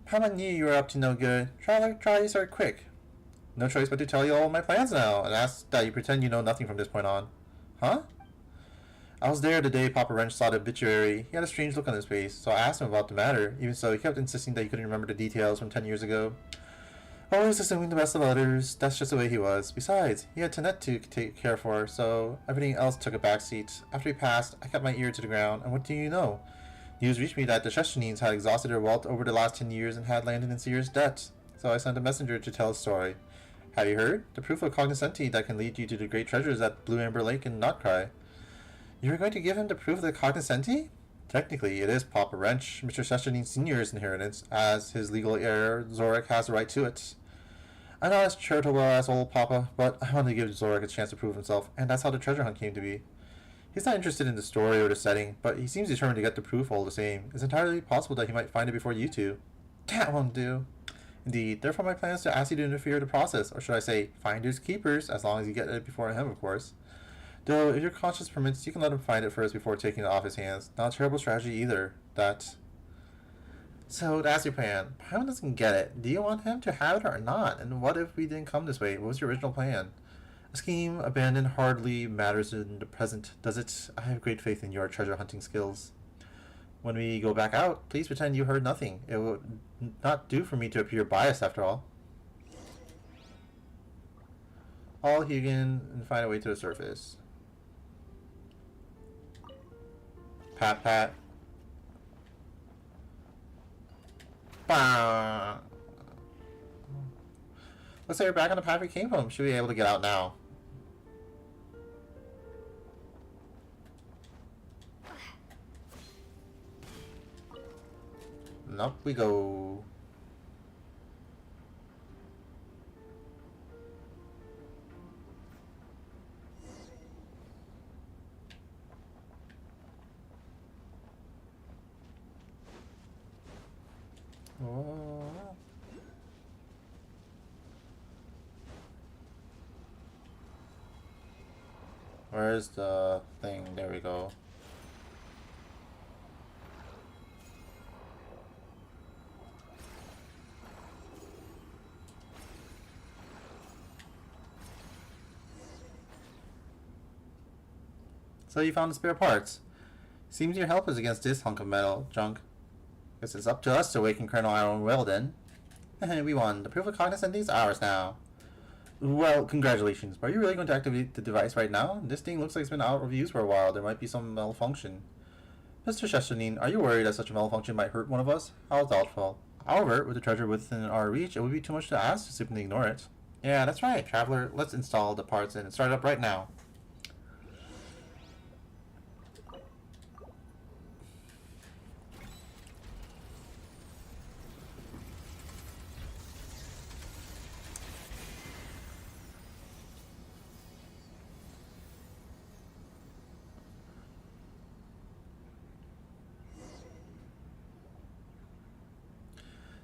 Paimon knew you were up to no good. Try to start quick. No choice but to tell you all my plans now, and ask that you pretend you know nothing from this point on. Huh? I was there the day Papa Wrench saw the obituary. He had a strange look on his face, so I asked him about the matter. Even so, he kept insisting that he couldn't remember the details from 10 years ago. Always assuming the best of others. That's just the way he was. Besides, he had Tanette to take care for, so everything else took a backseat. After he passed, I kept my ear to the ground, and what do you know? News reached me that the Chesternines had exhausted their wealth over the last 10 years and had landed in serious debt. So I sent a messenger to tell his story. Have you heard? The proof of cognoscenti that can lead you to the great treasures at Blue Amber Lake and Notcry. You were going to give him the proof of the cognoscenti? Technically, it is Papa Wrench, Mr. Chesternin Sr.'s inheritance. As his legal heir, Zorik has the right to it. I'm not as charitable as old Papa, but I wanted to give Zorik a chance to prove himself, and that's how the treasure hunt came to be. He's not interested in the story or the setting, but he seems determined to get the proof all the same. It's entirely possible that he might find it before you two. That won't do. Indeed, therefore my plan is to ask you to interfere in the process, or should I say, finders keepers, as long as you get it before him, of course. Though, if your conscience permits, you can let him find it first before taking it off his hands. Not a terrible strategy either. So, that's your plan. Paimon doesn't get it. Do you want him to have it or not? And what if we didn't come this way? What was your original plan? A scheme abandoned hardly matters in the present, does it? I have great faith in your treasure hunting skills. When we go back out, please pretend you heard nothing. It would not do for me to appear biased, after all. All Hugin and find a way to the surface. Pat pat. Bah. Looks like we're back on the path we came from. Should we be able to get out now? And up we go. Oh. Where's the thing? There we go. So you found the spare parts. Seems you're helpless against this hunk of metal junk. Guess it's up to us to awaken Colonel Iron Will then. We won. The proof of cognoscenti is ours now. Well, congratulations. But are you really going to activate the device right now? This thing looks like it's been out of use for a while. There might be some malfunction. Mr. Chesternin, are you worried that such a malfunction might hurt one of us? How doubtful. However, with the treasure within our reach, it would be too much to ask to simply ignore it. Yeah, that's right, Traveler. Let's install the parts and start it up right now.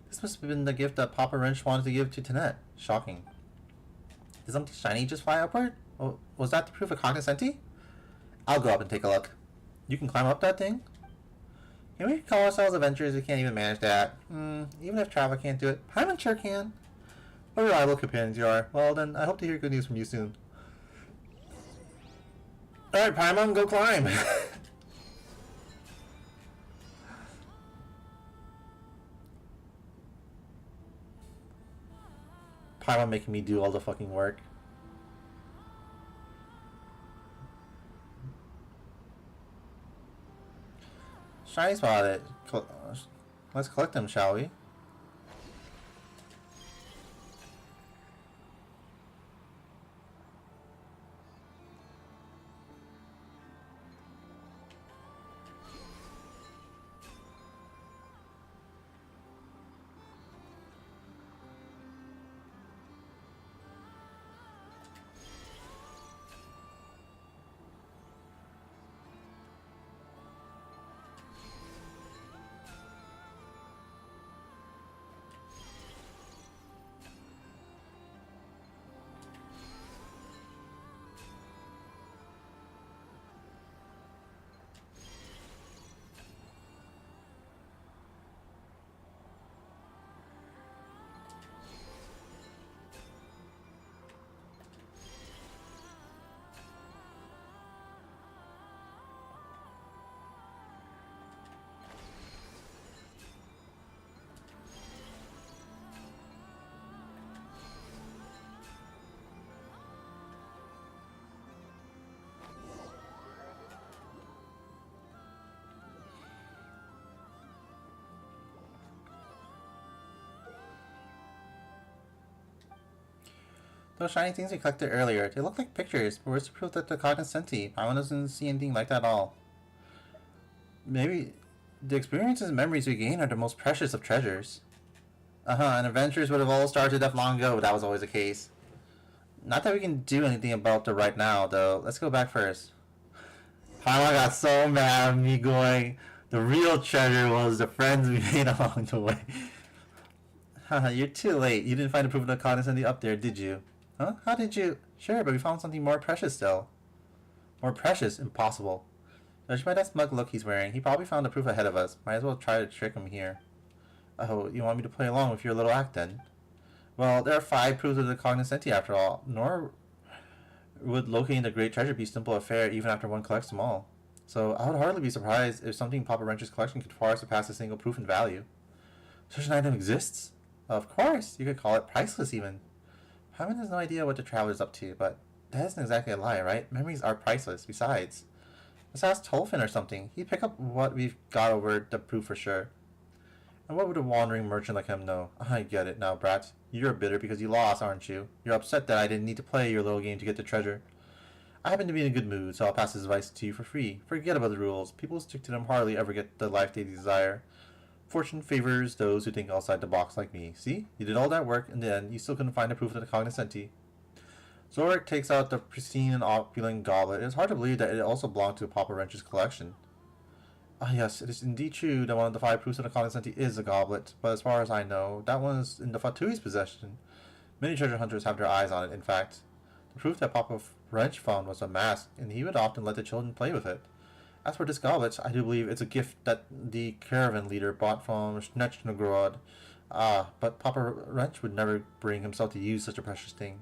This must have been the gift that Papa Wrench wanted to give to Tanette. Shocking. Did something shiny just fly upward? Oh, was that the proof of cognoscenti? I'll go up and take a look. You can climb up that thing? Can we call ourselves adventurers? We can't even manage that. Even if Traveler can't do it, Paimon sure can. What reliable companions you are. Well then, I hope to hear good news from you soon. Alright, Paimon, go climb! Paimon making me do all the fucking work. Shiny spotted. Let's collect them, shall we? Those shiny things we collected earlier, they look like pictures, but where's the proof that they're cognoscenti? Paimon doesn't see anything like that at all. Maybe the experiences and memories we gain are the most precious of treasures. And adventures would have all started up long ago, but that was always the case. Not that we can do anything about it right now, though. Let's go back first. Paimon got so mad at me going, the real treasure was the friends we made along the way. Haha, you're too late. You didn't find the proof of the cognoscenti up there, did you? Huh? How did you? Sure, but we found something more precious still. More precious? Impossible. Judging by that smug look he's wearing, he probably found the proof ahead of us. Might as well try to trick him here. Oh, you want me to play along with your little act then? Well, there are 5 proofs of the cognoscenti after all, nor would locating the great treasure be a simple affair even after one collects them all. So I would hardly be surprised if something in Papa Wrench's collection could far surpass a single proof in value. Such an item exists? Of course, you could call it priceless even. Paimon has no idea what the traveler's up to, but that isn't exactly a lie, right? Memories are priceless, besides. Let's ask Tolfin or something. He'd pick up what we've got over the proof for sure. And what would a wandering merchant like him know? I get it now, Brat. You're bitter because you lost, aren't you? You're upset that I didn't need to play your little game to get the treasure. I happen to be in a good mood, so I'll pass this advice to you for free. Forget about the rules. People who stick to them hardly ever get the life they desire. Fortune favors those who think outside the box like me. See? You did all that work, and then you still couldn't find the proof of the cognoscenti. Zorik takes out the pristine and opulent goblet. It is hard to believe that it also belonged to Papa Wrench's collection. Ah yes, it is indeed true that one of the 5 proofs of the cognoscenti is a goblet, but as far as I know, that one is in the Fatui's possession. Many treasure hunters have their eyes on it, in fact. The proof that Papa Wrench found was a mask, and he would often let the children play with it. As for this goblet, I do believe it's a gift that the caravan leader bought from Schnechnogrod. But Papa Wrench would never bring himself to use such a precious thing.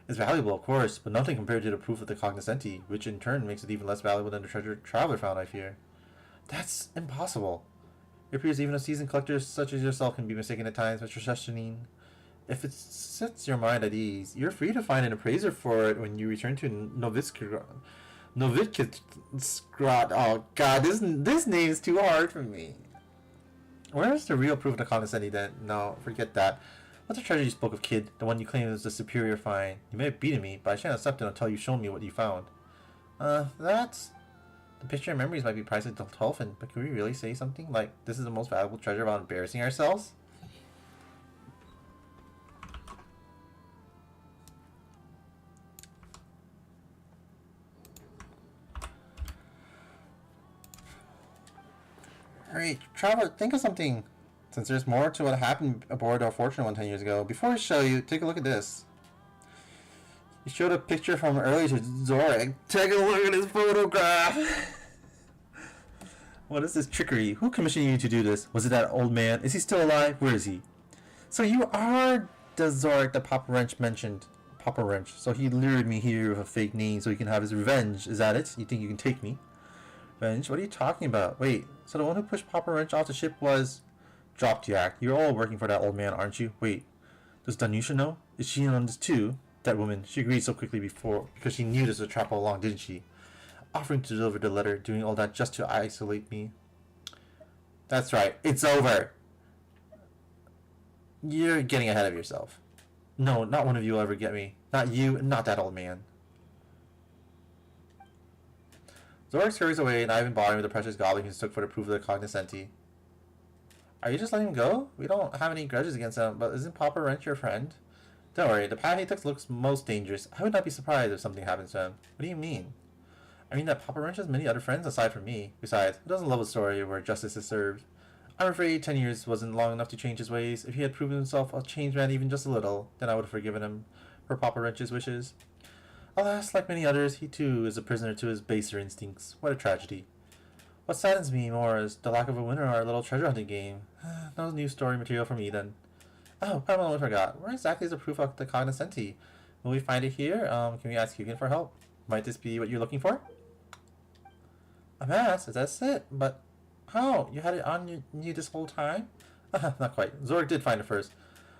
It's valuable, of course, but nothing compared to the proof of the cognoscenti, which in turn makes it even less valuable than the treasure Traveler found, I fear. That's impossible. It appears even a seasoned collector such as yourself can be mistaken at times, Mr. Sheshanine. If it sets your mind at ease, you're free to find an appraiser for it when you return to Novitzgrad. Oh god, this name is too hard for me. Where's the real proof of the cognoscenti then? No, forget that. What's the treasure you spoke of, kid? The one you claim is the superior find. You may have beaten me, but I shan't accept it until you've shown me what you found. That's... The picture and memories might be priceless to Tolfin, but can we really say something like this is the most valuable treasure without embarrassing ourselves? Alright, Traveler, think of something. Since there's more to what happened aboard our Fortune one 10 years ago, before I show you, take a look at this. You showed a picture from earlier to Zorik. Take a look at his photograph! What is this trickery? Who commissioned you to do this? Was it that old man? Is he still alive? Where is he? So you are the Zorik that Papa Wrench mentioned. Papa Wrench. So he lured me here with a fake name so he can have his revenge. Is that it? You think you can take me? Revenge? What are you talking about? Wait, so the one who pushed Papa Wrench off the ship was... Drop Jack. You're all working for that old man, aren't you? Wait, does Danusha know? Is she in on this too? That woman. She agreed so quickly before because she knew this was a trap all along, didn't she? Offering to deliver the letter, doing all that just to isolate me. That's right. It's over. You're getting ahead of yourself. No, not one of you will ever get me. Not you, not that old man. Zorak scurries away, not even bothering with the precious goblin he took for the proof of the cognoscenti. Are you just letting him go? We don't have any grudges against him, but isn't Papa Wrench your friend? Don't worry, the path he took looks most dangerous. I would not be surprised if something happens to him. What do you mean? I mean that Papa Wrench has many other friends aside from me. Besides, who doesn't love a story where justice is served? I'm afraid 10 years wasn't long enough to change his ways. If he had proven himself a changed man even just a little, then I would have forgiven him for Papa Wrench's wishes. Alas, like many others, he too is a prisoner to his baser instincts. What a tragedy. What saddens me more is the lack of a winner in our little treasure hunting game. No new story material from me then. Oh, I almost forgot. Where exactly is the proof of the cognoscenti? Will we find it here? Can we ask Hugin for help? Might this be what you're looking for? A mask? Is that it? But how? You had it on you this whole time? Not quite. Zorak did find it first.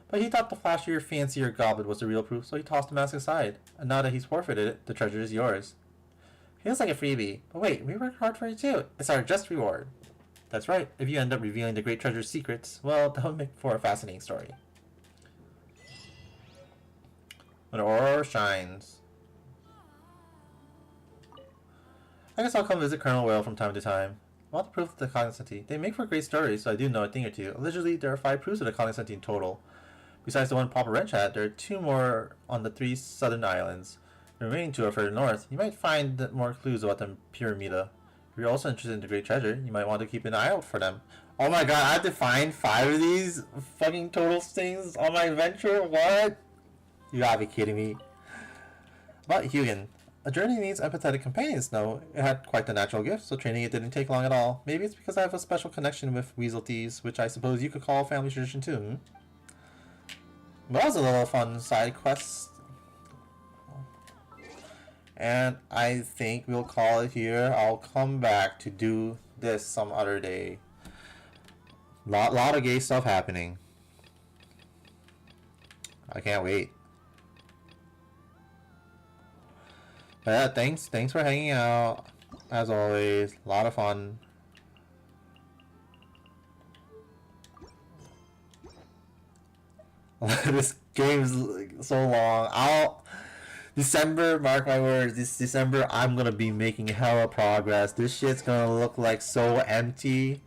But he thought the flashier, fancier goblet was the real proof, so he tossed the mask aside. And now that he's forfeited it, the treasure is yours. Feels like a freebie. But wait, we worked hard for it too. It's our just reward. That's right. If you end up revealing the great treasure's secrets, well, that would make for a fascinating story. When Aurora shines. I guess I'll come visit Colonel Whale from time to time. About the proof of the cognoscenti. They make for great stories, so I do know a thing or two. Allegedly, there are 5 proofs of the cognoscenti in total. Besides the one Papa Wrench had, there are 2 more on the 3 southern islands. The remaining 2 are further north. You might find more clues about the Pyramida. If you're also interested in the great treasure, you might want to keep an eye out for them. Oh my god, I have to find 5 of these fucking total things on my adventure? What? You gotta be kidding me. About Hugin. A journey needs empathetic companions, no. It had quite the natural gift, so training it didn't take long at all. Maybe it's because I have a special connection with weasel thieves, which I suppose you could call a family tradition too, hmm? But that was a little fun side quest. And I think we'll call it here. I'll come back to do this some other day. Lot of gay stuff happening. I can't wait. But yeah, thanks for hanging out. As always, a lot of fun. This game's so long. December, mark my words, this December I'm gonna be making hella progress. This shit's gonna look like so empty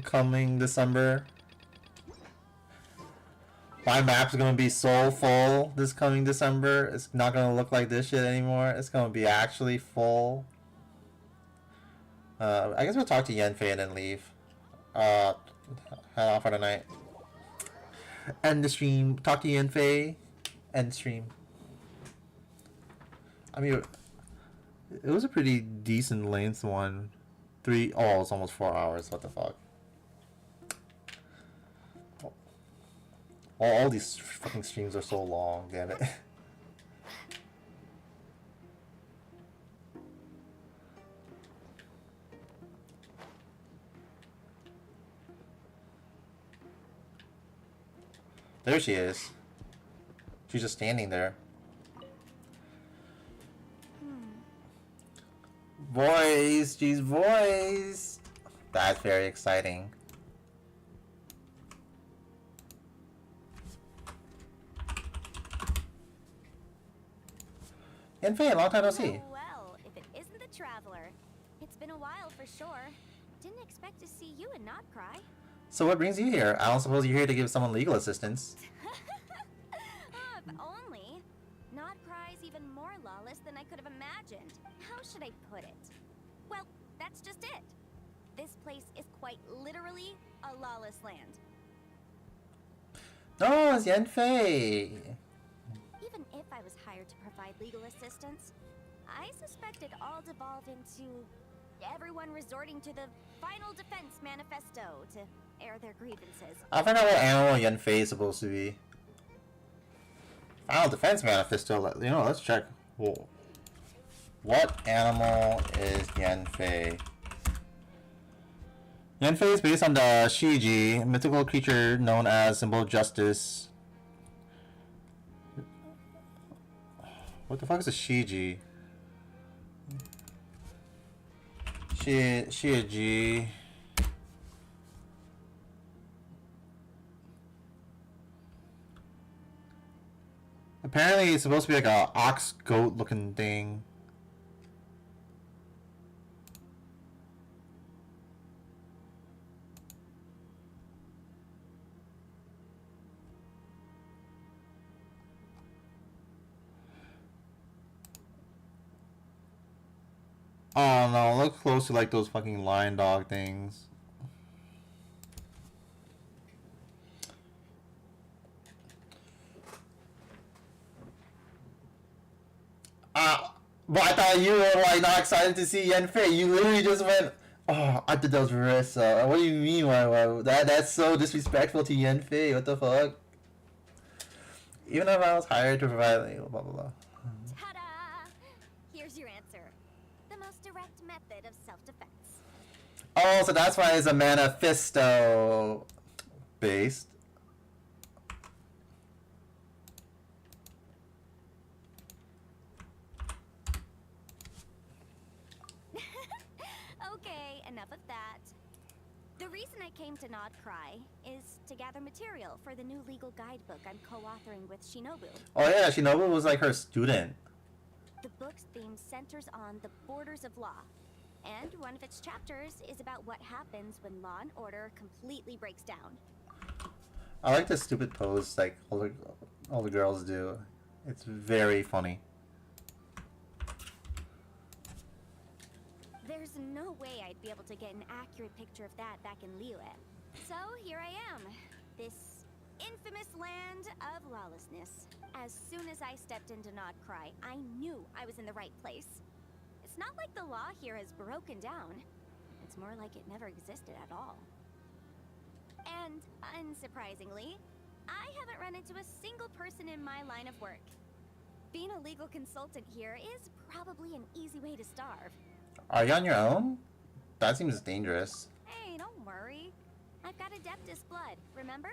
coming December. My map's gonna be so full this coming December. It's not gonna look like this shit anymore. It's gonna be actually full. I guess we'll talk to Yenfei and then leave. Head off for the night. End the stream. Talk to Yenfei. End stream. I mean, it was a pretty decent length one. It's almost 4 hours. What the fuck? All these fucking streams are so long, damn it. There she is. She's just standing there. Voice! She's voice! That's very exciting. Yenfei, long time no see. Well, if it isn't the Traveler. It's been a while for sure. Didn't expect to see you and not cry. So what brings you here? I don't suppose you're here to give someone legal assistance. If only. Not cry's even more lawless than I could have imagined. How should I put it? Well, that's just it. This place is quite literally a lawless land. No, it's Yenfei. Even if I was hired to provide legal assistance, I suspect it all devolved into everyone resorting to the Final Defense Manifesto to air their grievances. I forgot what animal Yenfei is supposed to be. Final Defense Manifesto. You know, let's check. Whoa. What animal is Yanfei? Yanfei is based on the Shiji, a mythical creature known as symbol of justice. What the fuck is a Shiji? Shiji. Apparently it's supposed to be like a ox goat looking thing. Oh no, look close to like those fucking lion dog things. But I thought you were like not excited to see Yanfei. You literally just went, oh, I did those risks. What do you mean? Why that's so disrespectful to Yanfei. What the fuck? Even if I was hired to provide, like, blah blah blah. Ta-da! Here's your answer. The most direct method of self-defense. Oh, so that's why it's a manifesto based. Okay, enough of that. The reason I came to Nod Cry is to gather material for the new legal guidebook I'm co-authoring with Shinobu. Oh yeah, Shinobu was like her student. The book's theme centers on the borders of law, and one of its chapters is about what happens when law and order completely breaks down. I like the stupid pose like all the girls do. It's very funny. There's no way I'd be able to get an accurate picture of that back in Liyue. So here I am, this infamous land of lawlessness. As soon as I stepped into Nod Cry, I knew I was in the right place. It's not like the law here has broken down. It's more like it never existed at all. And unsurprisingly, I haven't run into a single person in my line of work. Being a legal consultant here is probably an easy way to starve. Are you on your own? That seems dangerous. Hey, don't worry. I've got Adeptus blood, remember?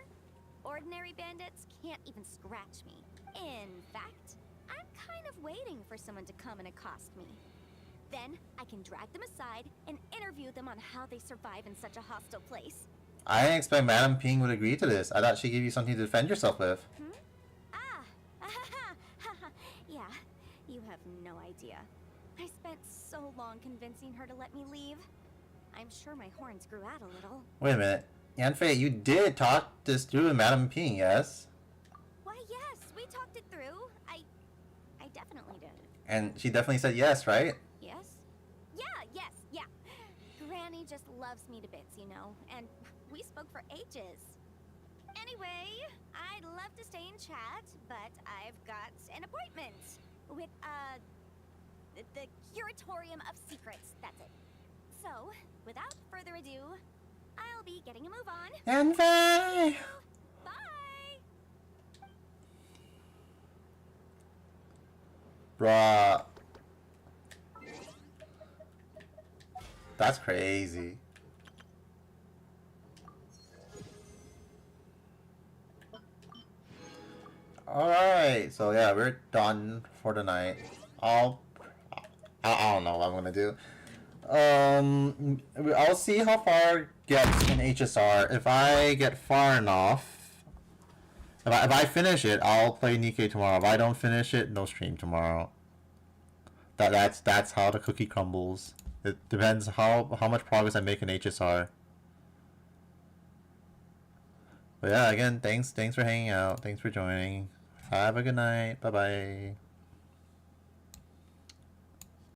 Ordinary bandits can't even scratch me. In fact, I'm kind of waiting for someone to come and accost me. Then I can drag them aside and interview them on how they survive in such a hostile place. I didn't expect Madame Ping would agree to this. I thought she'd give you something to defend yourself with. Yeah, you have no idea. I spent so long convincing her to let me leave. I'm sure my horns grew out a little. Wait a minute. Yanfei, you did talk this through with Madame Ping, yes? Why, yes, we talked it through. I definitely did. And she definitely said yes, right? Yes? Yeah. Granny just loves me to bits, you know, and we spoke for ages. Anyway, I'd love to stay and chat, but I've got an appointment with, the Curatorium of Secrets, that's it. So, without further ado, I'll be getting a move on. Yanfei! Bye! Bruh. That's crazy. Alright, so yeah, we're done for the night. I don't know what I'm gonna do. I'll see how far it gets in HSR. If I get far enough, if I finish it, I'll play Nikkei tomorrow. If I don't finish it, no stream tomorrow. That's how the cookie crumbles. It depends how much progress I make in HSR. But yeah, again, thanks for hanging out. Thanks for joining. Have a good night. Bye bye.